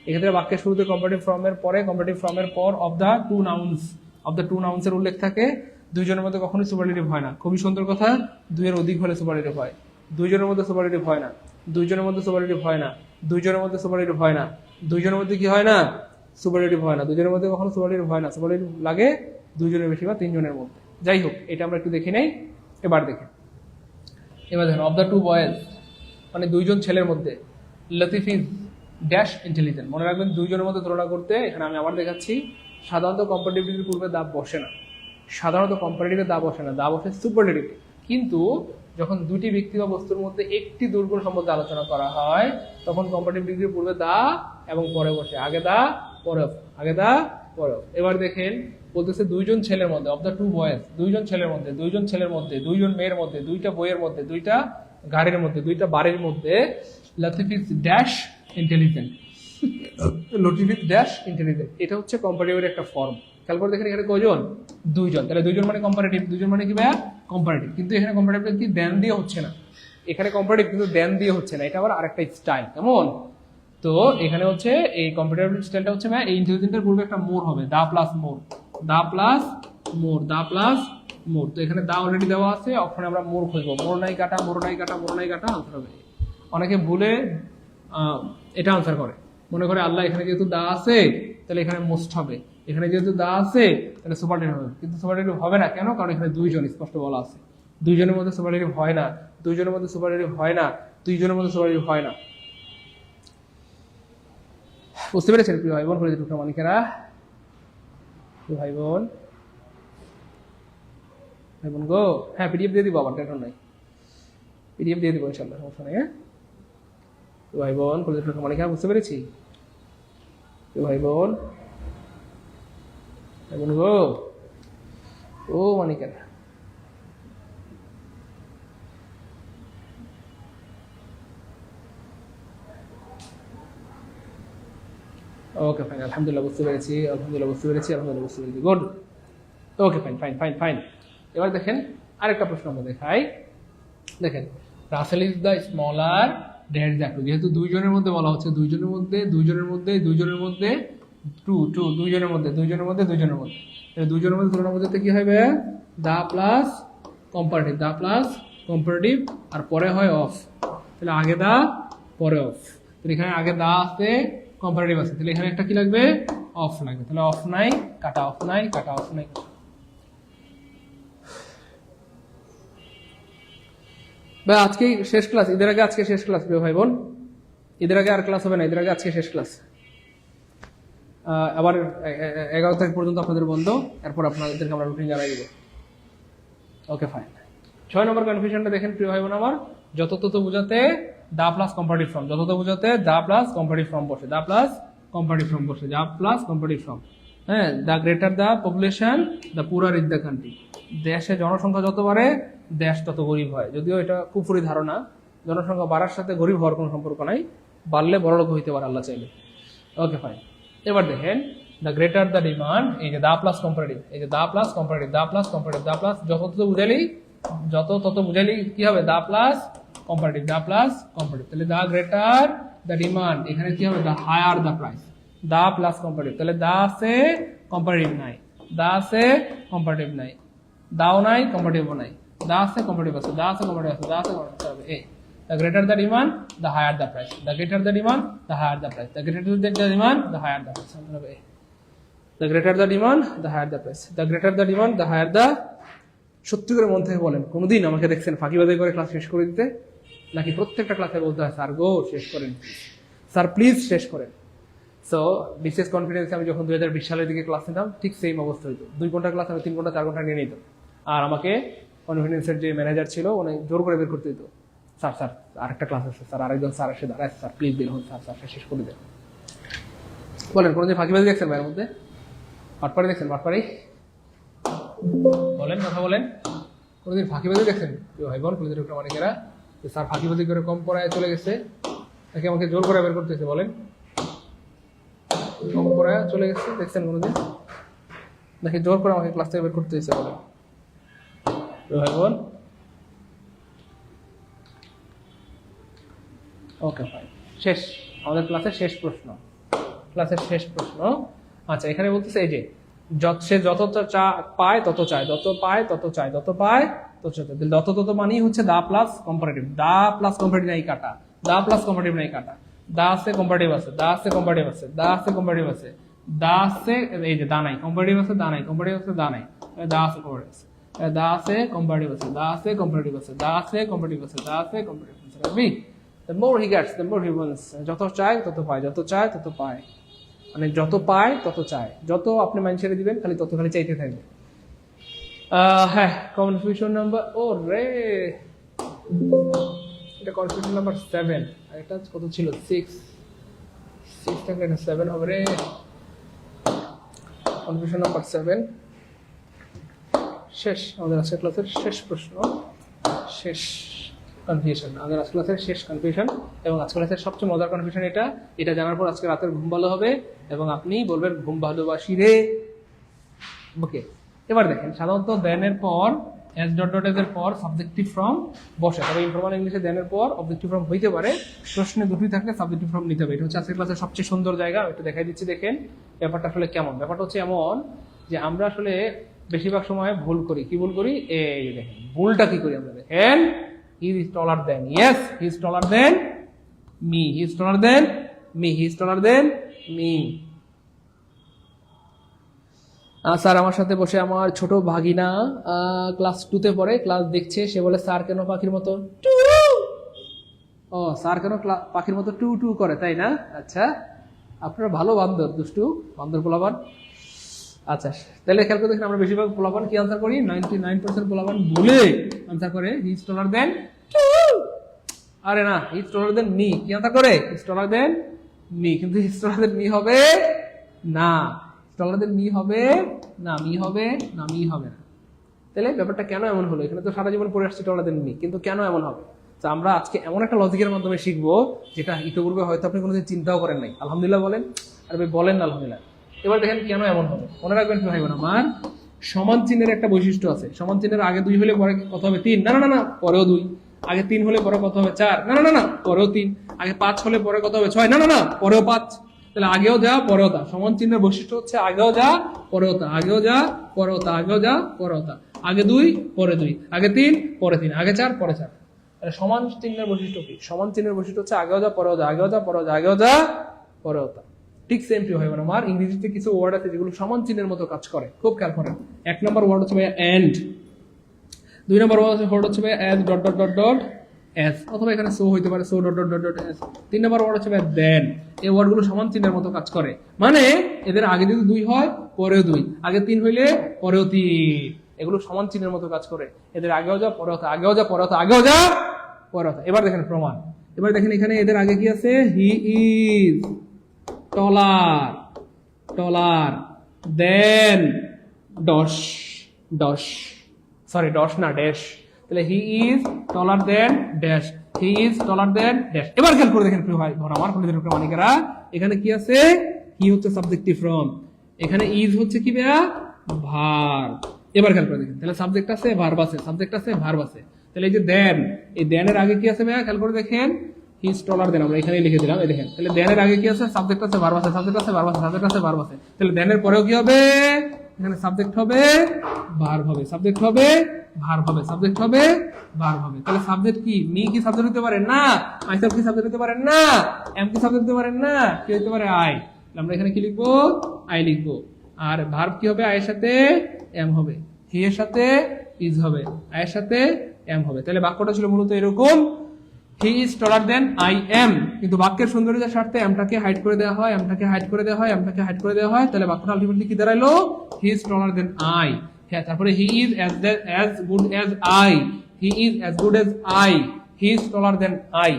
Speaker 1: এক্ষেত্রে বাক্যের শুরুতে কম্পারেটিভ ফর্মের পরে, কম্পারেটিভ ফর্মের পর অফ দ্য টু নাউন্সের উল্লেখ থাকে। 2 জনের মধ্যে কখনোই সুপারলেটিভ হয় না। খুবই সুন্দর কথা, 2 এর অধিক হলে সুপারলেটিভ হয়। 2 জনের মধ্যে সুপারলেটিভ হয় না, 2 জনের মধ্যে সুপারলেটিভ হয় না, 2 জনের মধ্যে সুপারলেটিভ হয় না, 2 জনের মধ্যে কি হয় না? সুপারলেটিভ হয় না। 2 জনের মধ্যে কখনো সুপারলেটিভ হয় না, সুপারলেটিভ লাগে 2 জনের বেশি বা 3 জনের মধ্যে। যাই হোক, এটা আমরা একটু দেখে নেই। এবার দেখেন অফ দ্য 2 বয়েজ মানে 2 জন ছেলের মধ্যে, লতিফ ইজ ড্যাশ ইন্টেলিজেন্ট। মনে রাখবেন দুইজনের মধ্যে তুলনা করতে এখানে আমি আবার দেখাচ্ছি, সাধারণত কম্পারেটিভের পূর্বে দা বসে না, সাধারণত কম্পারেটিভে দা বসে না, দা বসে সুপারলেটিভ। কিন্তু যখন দুটি ব্যক্তি বা বস্তুর মধ্যে একটি দুর্গুণ সম্বন্ধে আলোচনা করা হয় তখন কম্পারেটিভ ডিগ্রির পূর্বে দা এবং পরে বসে, আগে দা পরে অফ, আগে দা পরে অফ। এবার দেখেন বলতেছে দুইজন ছেলের মধ্যে, অফ দ্য টু বয়েজ, দুইজন ছেলের মধ্যে, দুইজন ছেলের মধ্যে, দুইজন মেয়ের মধ্যে, দুইটা বইয়ের মধ্যে, দুইটা গাড়ির মধ্যে, দুইটা বাড়ির মধ্যে Latif is dash intelligent, Latif is dash intelligent. এটা হচ্ছে কম্পারেটিভের একটা ফর্ম। খেয়াল করে দেখেন এখানে কয়জন, দুইজন, তাহলে দুইজন মানে কম্পারেটিভ, দুইজন মানে কি ভাইয়া কম্পারেটিভ। কিন্তু এখানে কম্পারেটিভ কি দেন দিয়ে হচ্ছে না, এখানে কম্পারেটিভ কিন্তু দেন দিয়ে হচ্ছে না, এটা আবার আরেকটা স্টাইল। কেমন? তো এখানে হচ্ছে এই কম্পারেটিভ স্টাইলটা হচ্ছে ভাই এই ইন্টেলিজেন্টের পূর্বে একটা মোর হবে, the plus more, the plus more, the plus more. তো এখানে দা অলরেডি দেওয়া আছে, অপশনে আমরা মোর খুঁজবো, মোর নাই কাটা, মোর নাই কাটা, মোর নাই কাটা, আনসার হবে। অনেকে ভুলে এটা আনসার করে, মনে করে আল্লাহ এখানে যেহেতু দা আছে তাহলে এখানে মোস্ট হবে, এখানে যেহেতু দা আছে তাহলে সুপারলেটিভ হবে। কিন্তু সুপারলেটিভ হবে না, কেন? কারণ এখানে দুইজন স্পষ্ট বলা আছে, দুইজনের মধ্যে সুপারলেটিভ হয় না, দুইজনের মধ্যে সুপারলেটিভ হয় না, দুইজনের মধ্যে সুপারলেটিভ হয় না। বুঝতে পেরেছেন প্রিয় ভাই বোন, করে টুকরা মানিকেরা? প্রিয় ভাই বোন, ভাই বোন গো, হ্যাঁ পিডিএফ দিয়ে দিব, আবার টেনশন নাই, পিডিএফ দিয়ে দিব ইনশাল্লাহ, সমস্যা নেই। হ্যাঁ ভাই বোন, করে টুকরা মানিকেরা, বুঝতে পেরেছি? ভাই বোন, ভাই বোন গো, ও মানিকেরা, ওকে ফাইন, আলহামদুলিল্লাহ বুঝতে পেরেছি, আলহামদুলিল্লাহ বুঝতে পেরেছি, আলহামদুলিল্লাহ বুঝতে পেরেছি, good. Okay fine fine fine fine. এবার দেখেন আরেকটা প্রশ্ন আমরা দেখাই, দেখেন Russell is the smaller dash the two. যেহেতু দুইজনের মধ্যে বলা হচ্ছে, দুইজনের মধ্যে, দুইজনের মধ্যে, দুইজনের মধ্যে, টু টু, দুইজনের মধ্যে, দুইজনের মধ্যে, দুইজনের মধ্যে, দুইজনের মধ্যে তুলনা বোঝাতে কি হবে? The plus comparative, the plus comparative, আর পরে হয় অফ, তাহলে আগে দা পরে অফ। তাহলে এখানে আগে দা আছে, কম্পারেটিভ আছে, তাহলে এখানে একটা কি লাগবে? অফ লাগবে। তাহলে অফ নাই কাটা, অফ নাই কাটা, অফ নাই কাটা। ভাই আজকে শেষ ক্লাস, ঈদের আগে আজকে শেষ ক্লাস প্রিয় ভাই বোন, ঈদের আগে আর ক্লাস হবে না, ঈদের আগে আজকে শেষ ক্লাস। আবার 11 তারিখ পর্যন্ত আপনাদের বন্ধ, এরপর আপনাদেরকে আমরা রুটিন জানাই দিব। Okay fine. 6 নম্বর কনফিউশনটা দেখেন প্রিয় ভাই বোন আমার, যথাযথ বোঝাতে দা প্লাস কম্পারেটিভ ফর্ম, যথাযথ বোঝাতে দা প্লাস কম্পারেটিভ ফর্ম বসে, দা প্লাস কম্পারেটিভ ফর্ম বসে, দা প্লাস কম্পারেটিভ ফর্ম। হ্যাঁ, the greater the population the poorer is the country. দেশে জনসংখ্যা যত বাড়ে দেশ তত গরিব হয়, যদিও এটা কুফুরি ধারণা, জনসংখ্যা বাড়ার সাথে গরিব হওয়ার কোনো সম্পর্ক নাই, বাড়লে বড়লোক হইতে পারে আল্লাহ চাইলে। ওকে ফাইন। এবার দেখেন দ্য গ্রেটার দ্য ডিমান্ড, এই যে দা প্লাস কম্পারেটিভ, এই যে the plus comparative, the plus comparative, the plus যত তত বুঝালি কি হবে? The plus comparative, the plus comparative. তাহলে দা গ্রেটার দ্য ডিমান্ড, এখানে কি হবে? The higher the price, the plus comparative. তাহলে দা আছে কম্পারেটিভ নাই, দা আছে কম্পারেটিভ নাই, দাও নাই কম্পারেটিভও নাই, দা আছে কম্পারেটিভ আছে, দা আছে কম্পারেটিভ আছে, দা আছে কম্পারেটিভ হবে। এই the greater the demand the higher the price, the greater the demand the higher the price, the greater the demand the higher the price, the greater the demand the higher the price, the greater the demand the higher the। সত্যি করে মন থেকে বলেন, কোনোদিন আমাকে দেখছেন ফাঁকিবাজি করে ক্লাস শেষ করে দিতে? নাকি প্রত্যেকটা ক্লাসে বলতে হয় স্যার গো শেষ করেন, স্যার প্লিজ শেষ করেন? সো বিশেষ কনফিডেন্সে আমি যখন 2020 সালের দিকে ক্লাস নিতাম ঠিক সেম অবস্থা হইতো, 2 ঘন্টা ক্লাস আমি 3 ঘন্টা 4 ঘন্টা নিয়ে নিতাম, আর আমাকে কনফিডেন্সের যে ম্যানেজার ছিল উনি জোর করে বের করতে দিত, স্যার স্যার আরেকটা ক্লাস আছে স্যার, আরেকজন স্যার এসে দাঁড়ায়, স্যার প্লিজ বের হন স্যার, স্যার শেষ করে দেন। বলেন কোনোদিন ফাঁকিবাজি দেখছেন ভাইয়ের মধ্যে? পাটপাড়ি দেখছেন? পাটপাড়ি বলেন, কথা বলেন, কোনোদিন ফাঁকিবাজি দেখছেন ভাই বোন? কোনোদিন একটা অনেকেরা স্যার ফাঁকিবাজি করে কম পড়ায় চলে গেছে, তাকে আমাকে জোর করে বের করতেছে, বলেন কম পড়ায় চলে গেছে দেখছেন কোনোদিন? নাকি জোর করে আমাকে ক্লাস থেকে বের করতে হয়েছে? বলেন ভাই বোন। ওকে ফাইন, শেষ আমাদের ক্লাসের শেষ প্রশ্ন, ক্লাসের শেষ প্রশ্ন। আচ্ছা এখানে বলতেছে এই যে সে যত পায় তত চায়, যত পায় তত চায়, যত পায় তত চায়, যত তত মানেই হচ্ছে the plus comparative, the plus comparative নাই কাটা, দা প্লাস কম্পারেটিভ নাই কাটা, দা আছে কম্পারেটিভ আছে, দা আছে কম্পারেটিভ আছে, দা আছে কম্পারেটিভ আছে, দা আছে, এই যে দা নাই কম্পারেটিভ আছে, দা নাই কম্পারেটিভ আছে, দা নাই, দা আছে কম্পারেটিভ আছে, দা আছে কম্পারেটিভ আছে, দা আছে কম্পারেটিভ আছে, দা আছে কম্পারেটিভ আছে, দা আছে কম্পারেটিভ আছে, রাখবি? the more he gets, the more he wants. যত চায় তত পায়, যত চায় তত পায়, মানে যত পায় তত চায়, যত আপনি মাইন্ড ছেড়ে দিবেন খালি তত খালি চাইতে থাকবে। হ্যাঁ, কনফিউশন নাম্বার, ও রে, এটা কনফিউশন নাম্বার 7, আর এটা কত ছিল 6 থাকলে এটা 7 হবে রে। কনফিউশন নাম্বার 7 শেষ, আমাদের আজকের ক্লাসের শেষ প্রশ্ন, শেষ কনফিউশন, আমাদের আজকের ক্লাসের শেষ কনফিউশন, এবং আজকের ক্লাসের সবচেয়ে মজার কনফিউশন এটা জানার পর আজকে রাতের ঘুম ভালো হবে এবং আপনি বলবেন ঘুম ভালোবাসি রে। ওকে, এবার দেখেন, সাধারণত দেনের পর এস ডট ডট এর পর সাবজেক্টিভ ফর্ম বসে, তবে ইনফর্মাল ইংলিশে দেনের পর অবজেক্টিভ ফর্ম হইতে পারে, প্রশ্নে দুটোই থাকলে সাবজেক্টিভ ফর্ম নিতে হবে। এটা হচ্ছে আজকের ক্লাসের সবচেয়ে সুন্দর জায়গা, একটু দেখাই দিচ্ছি। দেখেন ব্যাপারটা আসলে কেমন। ব্যাপারটা হচ্ছে এমন যে আমরা আসলে বেশিরভাগ সময় ভুল করি। কি ভুল করি? এই দেখেন ভুলটা কি করি আমরা, দেখেন he is taller than, yes he is taller than me, he is taller than me, he is taller than me. Sir আমার সাথে বসে আমার ছোট ভাগিনা ক্লাস 2-তে পড়ে, ক্লাস দেখছে, সে বলে স্যার কেন পাখির মতো টু, ও স্যার কেন পাখির মতো টু টু করে, তাই না? আচ্ছা, আপনারা ভালো বান্দর, দুষ্টু বান্দর পোলাপান। আচ্ছা, তাহলে খেয়াল করে দেখেন আমরা বেশিরভাগ পোলাপান কি আনসার করি, 99% পোলাপান ভুলে আনসার করে হি ইজ টলার দেন টু, আরে না, he is taller than me, কি আনসার করে হি ইজ টলার দেন মি, কিন্তু হি ইজ টলার দেন মি হবে না, টলার দেন মি হবে না, মি হবে না, মি হবে না। তাহলে ব্যাপারটা কেন এমন হলো? এখানে তো সারা জীবন পড়ে আসছি টলার দেন মি, কিন্তু কেন এমন হবে? তো আমরা আজকে এমন একটা লজিকের মাধ্যমে শিখবো যেটা ইতিপূর্বে হয়তো আপনি কোনোদিন চিন্তাও করেন নাই। আলহামদুলিল্লাহ বলেন, আর ভাই বলেন না আলহামদুলিল্লাহ। এবার দেখেন কেন এমন হবে, মনে রাখবেন ভাই বোন আমার, সমান চিহ্নের একটা বৈশিষ্ট্য আছে। সমান চিহ্নের আগে 2 হলে পরে কত হবে 3, না না না না, পরেও 2। আগে 3 হলে পরে কত হবে 4, না না না না, পরেও 3। আগে 5 হলে পরে কত হবে 6, না না না, পরেও 5। তাহলে আগেও যা পরেও তা, সমান চিহ্নের বৈশিষ্ট্য হচ্ছে আগেও যা পরেও তা, আগেও যা পরেও তা, আগেও যা পরেও তা। আগে 2 পরে 2, আগে 3 পরে 3, আগে 4 পরে 4। তাহলে সমান চিহ্নের বৈশিষ্ট্য কি? সমান চিহ্নের বৈশিষ্ট্য হচ্ছে আগেও যা পরেও যা, আগেও যা পরেও যা, আগেও যা পরেও তা। ঠিক সেম টু হয় আমার ইংরেজিতে কিছু ওয়ার্ড আছে যেগুলো সমান চিহ্নের মতো কাজ করে, খুব খেয়াল করেন। 1 নম্বর ওয়ার্ড হচ্ছে ভাই এন্ড, 2 নম্বর ওয়ার্ড হচ্ছে ভাই S dot dot dot dot S, অথবা এখানে সো হইতে পারে so dot dot dot dot S. 3 নম্বর ওয়ার্ড হচ্ছে ভাই দেন। এই ওয়ার্ডগুলো সমান চিহ্নের মতো কাজ করে, মানে এদের আগে যদি 2 হয় পরেও 2, আগে 3 হইলে পরেও 3, এগুলো সমান চিহ্নের মতো কাজ করে। এদের আগেও যা পরেও তা, আগেও যা পরেও তা, আগেও যা পরেও তা। এবার দেখেন প্রমাণ। এবার দেখেন এখানে এদের আগে কি আছে, he is taller, taller than those, those sorry those না ড্যাশ, তাহলে he is taller than dash, he is taller than dash. এবার খেয়াল করে দেখেন প্রিয় ভাই আমার প্রমাণিকেরা, এখানে কি আছে, হি হচ্ছে সাবজেক্টিভ ফর্ম, এখানে ইজ হচ্ছে কি ভাইয়া ভার্ব। এবার খেয়াল করে দেখেন, তাহলে সাবজেক্ট আছে ভার্ব আছে, সাবজেক্ট আছে ভার্ব আছে। তাহলে এই যে দেন, এই দেনের আগে কি আছে ভাইয়া খেয়াল করে দেখেন, হি ইজ টলার দেন, আমরা এখানে লিখে দিলাম। এই দেখেন, তাহলে দেনের আগে কি আছে, সাবজেক্ট আছে ভার্ব আছে, সাবজেক্ট আছে ভার্ব আছে, সাবজেক্ট আছে ভার্ব আছে। তাহলে দেনের পরেও কি হবে, এখানে সাবজেক্ট হবে ভার্ব হবে, সাবজেক্ট হবে ভার্ব হবে, সাবজেক্ট হবে ভার্ব হবে। তাহলে সাবজেক্ট কি, মি কি সাবজেক্ট হতে পারে না, মাইসেলফ কি সাবজেক্ট হতে পারে না, এম কি সাবজেক্ট হতে পারে না, কি হতে পারে আই। আমরা এখানে কি লিখবো, আই লিখবো। আর ভার্ব কি হবে, আয়ের সাথে এম হবে, হি এর সাথে ইজ হবে, আয়ের সাথে এম হবে। তাহলে বাক্যটা ছিল মূলত এরকম, he is taller than I am, কিন্তু বাক্যের সৌন্দর্যের স্বার্থে এমটাকে হাইড করে দেওয়া হয়, এমটাকে হাইড করে দেওয়া হয়, এমটাকে হাইড করে দেওয়া হয়। তাহলে বাক্যটা আলটিমেটলি কি দাঁড়াইলো, হি ইজ টলার দেন আই। হ্যাঁ, তারপরে he is as good as I, he is as good as I, he is taller than I.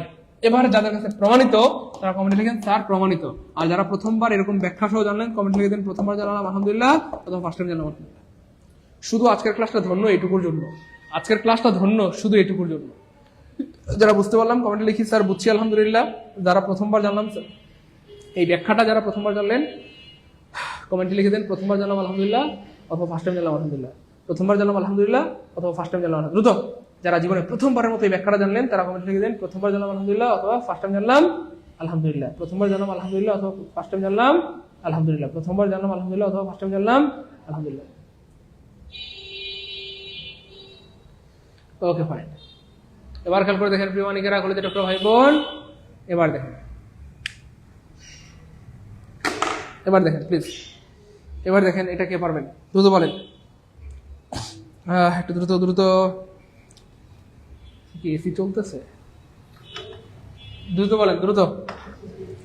Speaker 1: এবার যাদের কাছে প্রমাণিত তারা কমেন্টে লিখেন স্যার প্রমাণিত, আর যারা প্রথমবার এরকম ব্যাখ্যা সহ জানলেন কমেন্টে লিখে দেন প্রথমবার জানলাম আলহামদুলিল্লাহ, অথবা ফার্স্ট টাইম জানলাম আলহামদুলিল্লাহ। শুধু আজকের ক্লাসটা ধন্য এটুকুর জন্য, আজকের ক্লাসটা ধন্য শুধু এটুকুর জন্য। যারা বুঝতে পারলাম কমেন্টে লিখি স্যার বুঝছি আলহামদুলিল্লাহ। যারা প্রথমবার জানলাম এই ব্যাখ্যাটা, যারা প্রথমবার জানলেন কমেন্টে লিখে দেন প্রথমবার জানলাম আলহামদুলিল্লাহ, অথবা ফার্স্ট টাইম জানলাম আলহামদুলিল্লাহ। প্রথমবার জানলাম আলহামদুলিল্লাহ, অথবা ফার্স্ট টাইম জানলাম দ্রুত। যারা জীবনে প্রথমবারের মতো এই ব্যাখ্যাটা জানলেন তারা কমেন্টে লিখে দেন প্রথমবার জানলাম আলহামদুলিল্লাহ, অথবা ফার্স্ট টাইম জানলাম আলহামদুলিল্লাহ। প্রথমবার জানলাম আলহামদুলিল্লাহ, অথবা ফার্স্ট টাইম জানলাম আলহামদুলিল্লাহ। প্রথমবার জানলাম আলহামদুলিল্লাহ, অথবা ফার্স্ট টাইম জানলাম আলহামদুলিল্লাহ। ওকে ফাইন। এবার খেয়াল করে দেখেন প্রিয় মানিকেরা, কলেজে ডক্টর ভাই বোন, এবার দেখেন, এবার দেখেন প্লিজ, এবার দেখেন এটা কে পারবেন, দ্রুত বলেন, একটু দ্রুত দ্রুত। কি এসি চলতেছে? দ্রুত বলেন, দ্রুত।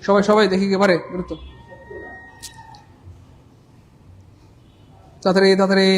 Speaker 1: সবাই সবাই দেখি এবারে দ্রুত, তাড়াতাড়ি তাড়াতাড়ি।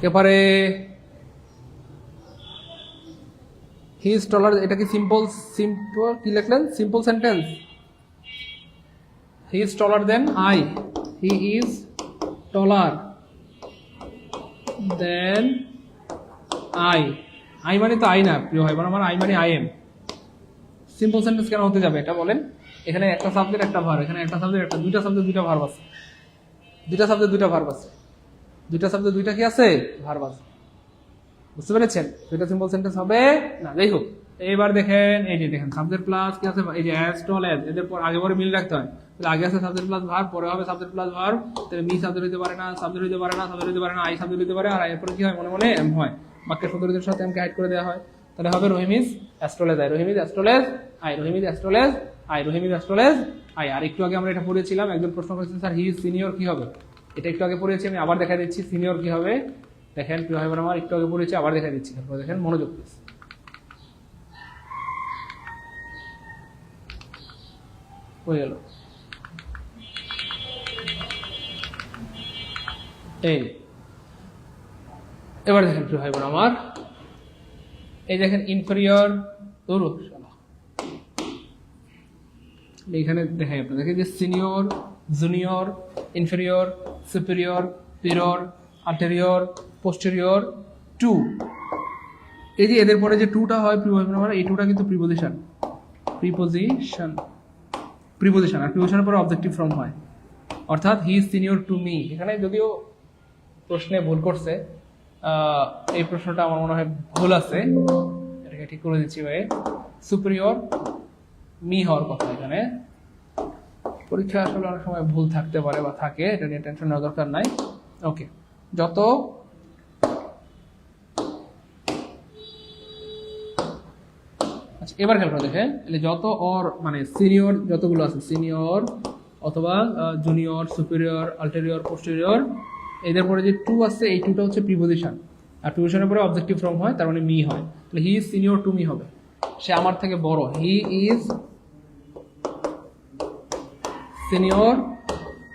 Speaker 1: এবারে হি ইজ টলার, এটা কি সিম্পল? সিম্পল কি লিখলেন? Simple sentence. He is taller than I, he is taller than I. I মানে তো আই না প্রিয় ভাই বোন আমার, আই মানে আই এম। সিম্পল সেন্টেন্স কেন হতে যাবে এটা বলেন? এখানে একটা সাবজেক্ট একটা ভার্ব, এখানে একটা সাবজেক্ট একটা, দুইটা সাবজেক্ট দুইটা ভার্ব আছে, দুইটা সাবজেক্ট দুইটা ভার্ব আছে, দুইটা সাবজেক্ট দুইটা কি আছে? ভার্ব আছে। বুঝতে পেরেছেন? দুইটা সিম্পল সেন্টেন্স হবে না। যাই হোক, এইবার দেখেন, এই যে দেখেন সাবজেক্ট প্লাস কি আছে, এই যে অ্যাজ টল অ্যাজ, এদের পর আগে পরে মিল রাখতে হয়। তাহলে আগে আছে সাবজেক্ট প্লাস ভার্ব, পরে হবে সাবজেক্ট প্লাস ভার্ব। তাহলে মি সাবজেক্ট হইতে পারে না, সাবজেক্ট হইতে পারে না, সাবজেক্ট হইতে পারে না, আই সাবজেক্ট হইতে পারে, আর এরপরে কি হয়? মনে মনে এম হয়, বাক্যের সদস্যদের সাথে এমকে হাইড করে দেওয়া হয়। তাহলে হবে Rahim is as tall as I, Rahim is as tall as I, Rahim is as tall as I, Rahim is as tall as I. আর একটু আগে আমরা এটা পড়েছিলাম, একজন প্রশ্ন করেছেন স্যার হি ইজ সিনিয়র কি হবে? এটা একটু আগে পড়েছি, আমি আবার দেখা দিচ্ছি সিনিয়র কি হবে। দেখেন প্রিয় ভাই বোন আমার, একটু আগে পড়েছি, আবার দেখা দিচ্ছি, দেখেন মনোযোগ প্লিজ। হয়ে গেল। এই এবার দেখেন প্রিয় ভাই বোন আমার, এই দেখেন ইনফেরিয়র, এইখানে দেখাই আপনাদেরকে যে senior, junior, inferior, superior, prior, ulterior, posterior, to. এই যে এদের পরে যে টুটা হয় প্রিয় ভাই বোন আমার, এই টুটা কিন্তু প্রিপোজিশন, প্রিপোজিশন, প্রিপোজিশন। আর প্রিপোজিশনের পরে অবজেক্টিভ ফর্ম হয়, অর্থাৎ হি ইজ সিনিয়র টু মি। এখানে যদিও প্রশ্নে ভুল করছে, এই প্রশ্নটা আমার মনে হয় ভুল আছে, এটাকে ঠিক করে দিচ্ছি ভাই। সুপিরিয়র মি হওয়ার কথা এখানে, পরীক্ষা আসলে অনেক সময় ভুল থাকতে পারে বা থাকে, এটা নিয়ে টেনশন নেওয়ার দরকার নাই। ওকে, যত আচ্ছা এবার খেয়াল করে দেখেন, যত অর মানে সিনিয়র যতগুলো আছে, সিনিয়র অথবা জুনিয়র, সুপিরিয়র, আল্টেরিয়র, পোস্টেরিয়র, এদের পরে যে টু আছে, এই টুটা হচ্ছে প্রিপোজিশন। আর প্রিপোজিশনের পরে অবজেক্টিভ ফর্ম হয়, তার মানে মি হয়। তাহলে he is senior to me হবে, সে আমার থেকে বড়। He is senior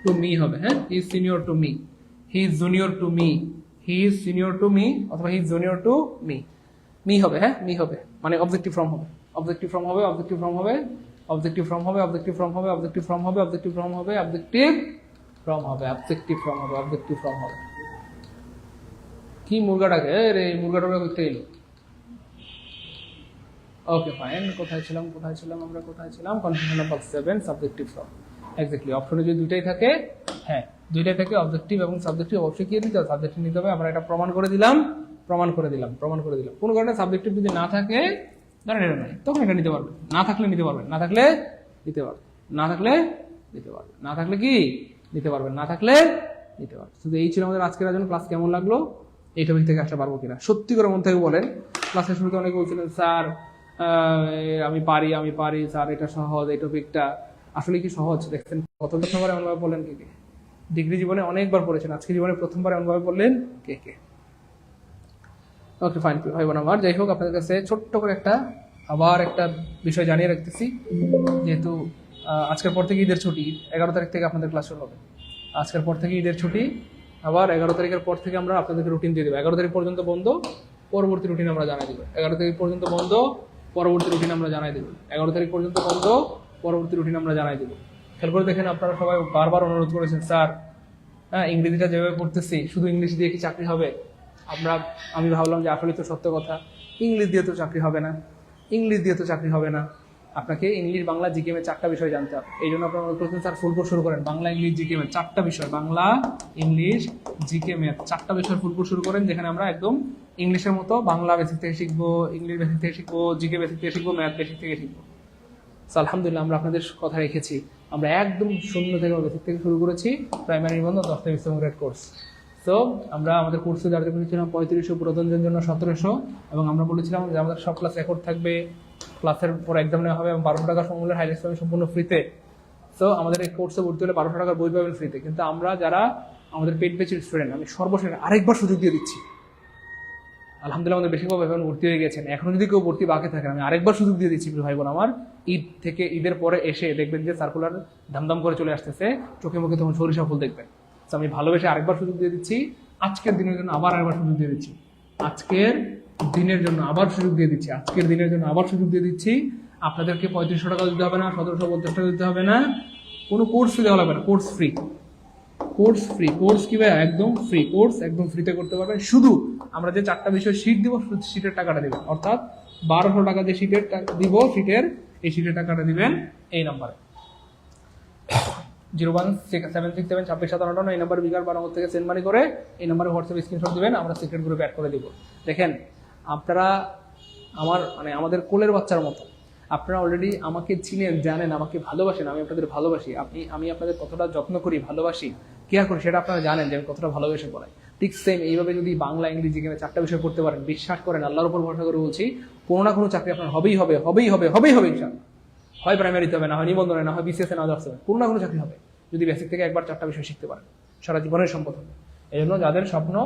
Speaker 1: to me হবে, হ্যাঁ, he is senior to me, he is junior to me, he is senior to me, অথবা he is junior to me. Me হবে, হ্যাঁ, মি হবে, মানে অবজেক্টিভ ফর্ম হবে, অবজেক্টিভ ফর্ম হবে, objective form হবে, অবজেক্টিভ ফর্ম হবে, অবজেক্টিভ ফর্ম হবে, অবজেক্টিভ ফর্ম হবে, অবজেক্টিভ ফর্ম হবে, অবজেক্টিভ ফর্ম হবে, অবজেক্টিভ ফর্ম হবে, অবজেক্টিভ ফর্ম হবে। কি মুরগাটাকে রে, মুরগাটা করতে এলো। ওকে ফাইন, কোথায় ছিলাম আমরা, কোথায় ছিলাম? Confusion number 7, subjective form. Exactly, অপশনে যদি দুইটাই থাকে, হ্যাঁ দুইটাই থাকে, অবজেক্টিভ এবং সাবজেক্টিভ, অবশ্যই কি নিতে হবে? সাবজেক্টিভ নিতে হবে। আমরা এটা প্রমাণ করে দিলাম। কোনো কারণে সাবজেক্টিভ যদি না থাকে, ধরেন এটা নাই, তখন এটা নিতে পারবেন। না থাকলে নিতে পারবেন, না থাকলে নিতে পারবেন, না থাকলে নিতে পারবেন, না থাকলে কি নিতে পারবেন, না থাকলে নিতে পারবেন। শুধু এই ছিল আমাদের আজকের আয়োজন। ক্লাস কেমন লাগলো? এই টপিক থেকে আসতে পারবো কিনা সত্যি করে মন থেকে বলেন। ক্লাসের শুরুতে অনেকে বলছিলেন স্যার আমি পারি স্যার, এটা সহজ, এই টপিকটা আসলে কি সহজ? দেখছেন কত প্রথমবার এমনভাবে বললেন কে কে? ডিগ্রি জীবনে অনেকবার পড়েছেন, আজকে জীবনে প্রথমবার এমনভাবে বললেন কে কে? ওকে ফাইন ভাই বোন আমার, যাই হোক আপনাদের কাছে ছোট্ট করে আবার একটা বিষয় জানিয়ে রাখতেছি, যেহেতু আজকের পর থেকে ঈদের ছুটি, 11 তারিখ থেকে আপনাদের ক্লাস শুরু হবে। আজকের পর থেকে ঈদের ছুটি, আবার 11 তারিখের পর থেকে আমরা আপনাদেরকে রুটিন দিয়ে দেবো। 11 তারিখ পর্যন্ত বন্ধ, পরবর্তী রুটিন আমরা জানাই দেবো। 11 তারিখ পর্যন্ত বন্ধ, পরবর্তী রুটিন আমরা জানাই দেবো। 11 তারিখ পর্যন্ত বন্ধ, পরবর্তী রুটিন আমরা জানাই দেবো। খেয়াল করে দেখেন, আপনারা সবাই বারবার অনুরোধ করেছেন স্যার হ্যাঁ ইংরেজিটা যেভাবে পড়তেছি, শুধু ইংলিশ দিয়ে কি চাকরি হবে? আমি ভাবলাম যে আসলে তো সত্য কথা, ইংলিশ দিয়ে তো চাকরি হবে না, ইংলিশ দিয়ে তো চাকরি হবে না, আপনাকে ইংলিশ বাংলা জিকেএম এর 4টা বিষয় জানতে হবে। এই জন্য আপনারা মনে করছেন স্যার ফুল কোর্স শুরু করেন, বাংলা ইংলিশ জিকেএম এর 4টা বিষয়, বাংলা ইংলিশ জিকেএম এর 4টা বিষয় ফুল কোর্স শুরু করেন, যেখানে আমরা একদম ইংলিশের মতো বাংলা বেসিক থেকে শিখবো, ইংলিশ বেসিক থেকে শিখবো, জিকে বেসিক থেকে শিখবো, ম্যাথ বেসিক থেকে শিখবো। আলহামদুলিল্লাহ আমরা আপনাদের কথা রেখেছি, আমরা একদম শূন্য থেকে বেসিক থেকে শুরু করেছি প্রাইমারি নিবন্ধন 10 থেকে 20 গ্রেড কোর্স। তো আমরা আমাদের কোর্সে যাদের বলেছিলাম 3500, পুরাতনদের জন্য 1700, এবং আমরা বলেছিলাম যে আমাদের সব ক্লাস রেকর্ড থাকবে, ক্লাসের পর এক্সাম নেওয়া হবে এবং 1200 টাকা সমূল্যের হাইলাইটস পাবেন সম্পূর্ণ ফ্রিতে। তো আমাদের এই কোর্সে ভর্তি হলে 1200 টাকার বই পাবেন ফ্রিতে। কিন্তু আমরা যারা আমাদের পেড ব্যাচের স্টুডেন্ট, আমি সর্বশেষ আরেকবার সুযোগ দিয়ে দিচ্ছি, আলহামদুলিল্লাহ আমাদের বেশিরভাগ ভাই বোন ভর্তি হয়ে গেছেন, এখন যদি কেউ ভর্তি বাকি থাকেন আমি আরেকবার সুযোগ দিয়ে দিচ্ছি ভাই বোন আমার, ঈদের পরে এসে দেখবেন যে সার্কুলার ধামধাম করে চলে আসতেছে, চোখে মুখে তখন সরিষা ফুল দেখবেন। তো আমি ভালোবেসে আরেকবার সুযোগ দিয়ে দিচ্ছি, আজকের দিনের জন্য আবার আরেকবার সুযোগ দিয়ে দিচ্ছি, আজকের দিনের জন্য আবার সুযোগ দিয়ে দিচ্ছি, আজকের দিনের জন্য আবার সুযোগ দিয়ে দিচ্ছি। আপনাদেরকে 3500 টাকা দিতে হবে না, 1750 টাকা দিতে হবে না, কোনো কোর্স ফি দেওয়া লাগবে না, course free, course free. Course কি ভাই? একদম ফ্রি কোর্স, একদম ফ্রিতে করতে পারবেন। শুধু আমরা যে 4টা বিষয় শীট দিব, শীটের টাকাটা দিবেন, অর্থাৎ 1200 টাকা যে শীটের দিব, এই শীটের টাকাটা দিবেন এই নাম্বারে 01767672657, এই নাম্বার বিকাশ বারামত থেকে সেন্ড মানি করে এই নাম্বারে হোয়াটসঅ্যাপ স্ক্রিনশট দিবেন, আমরা সিক্রেট গ্রুপে অ্যাড করে দিব। দেখেন আপনারা আমাদের কোলের বাচ্চার মতো, আপনারা অলরেডি আমাকে চিনেন, জানেন, আমাকে ভালোবাসেন, আমি আপনাদের ভালোবাসি, আমি আপনাদের কতটা যত্ন করি, ভালোবাসি, কেয়ার করি, সেটা আপনারা জানেন যে আমি কতটা ভালোবেসে পড়াই। ঠিক সেম এইভাবে যদি বাংলা ইংরেজি জিকেএম 4টা বিষয় পড়তে পারেন, বিশ্বাস করেন, আল্লাহর উপর ভরসা করে বলছি, কোনো না কোনো চাকরি আপনার হবেই হবে, হবেই হবে, হবেই হবে ইনশাআল্লাহ। হয় প্রাইমারিতে হবে, না হয় নিবন্ধনে, না হয় বিসিএস, না দর্শনে, কোনো না কোনো চাকরি হবে যদি বেসিক থেকে একবার 4টা বিষয় শিখতে পারেন, সারা জীবনের সম্পদ হবে। এই জন্য যাদের স্বপ্ন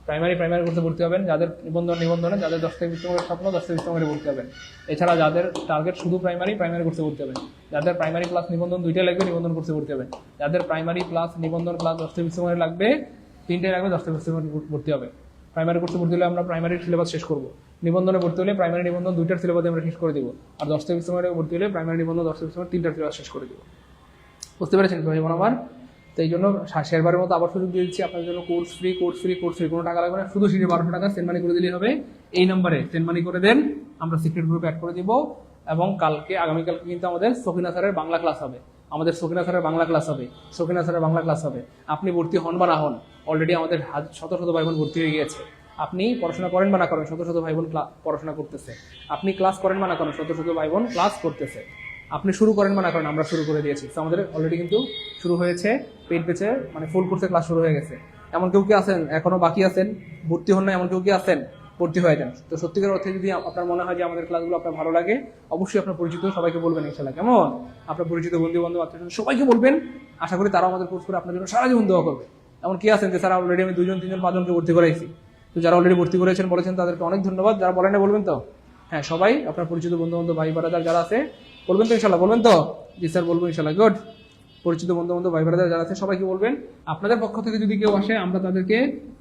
Speaker 1: প্রাইমারি কোর্সে ভর্তি হবেন, যাদের নিবন্ধনে, যাদের 10 থেকে 20 স্বপ্ন 10 থেকে 20 ভর্তি হবেন। এছাড়া যাদের টার্গেট শুধু প্রাইমারি কোর্সে ভর্তি হবেন, যাদের প্রাইমারি প্লাস নিবন্ধন 2টাই লাগবে, নিবন্ধন কোর্সে ভর্তি হবেন। যাদের প্রাইমারি প্লাস নিবন্ধন প্লাস 10 থেকে 20 লাগবে, 3টাই লাগবে, 10 থেকে 20 ভর্তি হবে। প্রাইমারি কোর্সে ভর্তি হলে আমরা প্রাইমারির সিলেবাস শেষ করব, নিবন্ধনে ভর্তি হলে প্রাইমারি নিবন্ধন 2টার সিলেবাস আমরা শেষ করে দিব, আর 10 থেকে 20 ভর্তি হলে প্রাইমারি নিবন্ধন 10 থেকে 20 3টার সিলেবাস শেষ করে দিব। বুঝতে পেরেছেন ভাই বোন আমার? তো এই জন্য শেয়ারবারের মতো আবার সুযোগ দিয়ে দিচ্ছি আপনার জন্য, কোর্স ফ্রি, কোনো টাকা লাগবে না, শুধু সিটে 1200 টাকা সেন্ড মানি করে দিলেই হবে। এই নাম্বারে সেন্ড মানি করে দেন, আমরা সিক্রেট গ্রুপে অ্যাড করে দিব। এবং আগামীকালকে কিন্তু আমাদের সকিনা স্যারের বাংলা ক্লাস হবে, বাংলা ক্লাস হবে। আপনি ভর্তি হন বা না হন, অলরেডি আমাদের শত শত ভাই বোন ভর্তি হয়ে গিয়েছে। আপনি পড়াশোনা করেন বা না করেন, শত শত ভাই বোন পড়াশোনা করতেছে। আপনি ক্লাস করেন বা না করেন, শত শত ভাই বোন ক্লাস করতেছে। আপনি শুরু করেন বা না করেন, আমরা শুরু করে দিয়েছি। আমাদের অলরেডি কিন্তু শুরু হয়েছে পেড ব্যাচে, মানে ফুল কোর্সে ক্লাস শুরু হয়ে গেছে। এমন কেউ কি আছেন এখনো বাকি আছেন, ভর্তি হন না, এমন কেউ কি আছেন? ভর্তি হয়ে যান। তো সত্যিকার অর্থে যদি আপনার মনে হয় যে আমাদের ক্লাসগুলো আপনার ভালো লাগে, অবশ্যই আপনার পরিচিত সবাইকে বলবেন ইনশাআল্লাহ। কেমন? আপনার পরিচিত বন্ধু বান্ধব আত্মীয় সবাইকে বলবেন, আশা করি তারাও আমাদের কোর্স করে আপনার জন্য সারা জীবন দোয়া করবে। এমন কি আছেন যে স্যার অলরেডি আমি 2জন 3জন 5জনকে ভর্তি করাইছি? তো যারা অলরেডি ভর্তি করেছেন বলেছেন তাদেরকে অনেক ধন্যবাদ, যারা বলেন না বলবেন তো? হ্যাঁ, সবাই আপনার পরিচিত বন্ধু বান্ধব ভাই ব্রাদার যারা আছে বলবেন তো ইনশাআল্লাহ? বলবেন তো? জি স্যার বলবো ইনশাআল্লাহ। গুড। পরিচিত বন্ধু বান্ধব ভাই ব্রাদার যারা আছে সবাইকে বলবেন। আপনাদের পক্ষ থেকে যদি কেউ আসে, আমরা তাদেরকে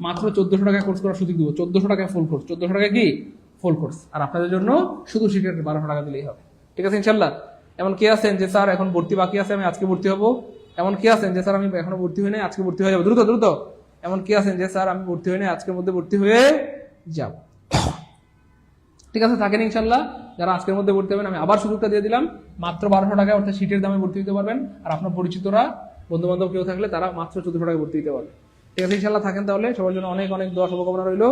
Speaker 1: মাত্র 1400 টাকা কোর্স করার সুযোগ দিব। 1400 টাকায় ফুল কোর্স, 1400 টাকা কি ফুল কোর্স। আর আপনাদের জন্য শুধু সিটের 1200 টাকা দিলেই হবে। ঠিক আছে ইনশাআল্লাহ? এমন কি আছেন যে স্যার এখন ভর্তি বাকি আছে, আমি আজকে ভর্তি হবো? এমন কি আছেন যে স্যার আমি এখনো ভর্তি হই নাই, আজকে ভর্তি হয়ে যাবো? দ্রুত দ্রুত। এমন কি আছেন যে স্যার আমি ভর্তি হই নাই, আজকের মধ্যে ভর্তি হয়ে যাব? ঠিক আছে, থাকেন ইনশাআল্লাহ। যারা আজকের মধ্যে ভর্তি হবেন, আমি আবার সুযোগটা দিয়ে দিলাম, মাত্র 1200 টাকায়, অর্থাৎ সিটের দামে ভর্তি হতে পারবেন। আর আপনার পরিচিতরা বন্ধু বান্ধব কেউ থাকলে তারা মাত্র 1400 টাকায় ভর্তি দিতে পারবে। ঠিক আছে ইনশাআল্লাহ, থাকেন তাহলে। সবার জন্য অনেক অনেক দোয়া শুভকামনা রইল।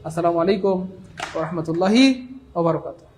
Speaker 1: আসসালামু আলাইকুম ওয়া রাহমাতুল্লাহি ওয়া বারাকাতুহু।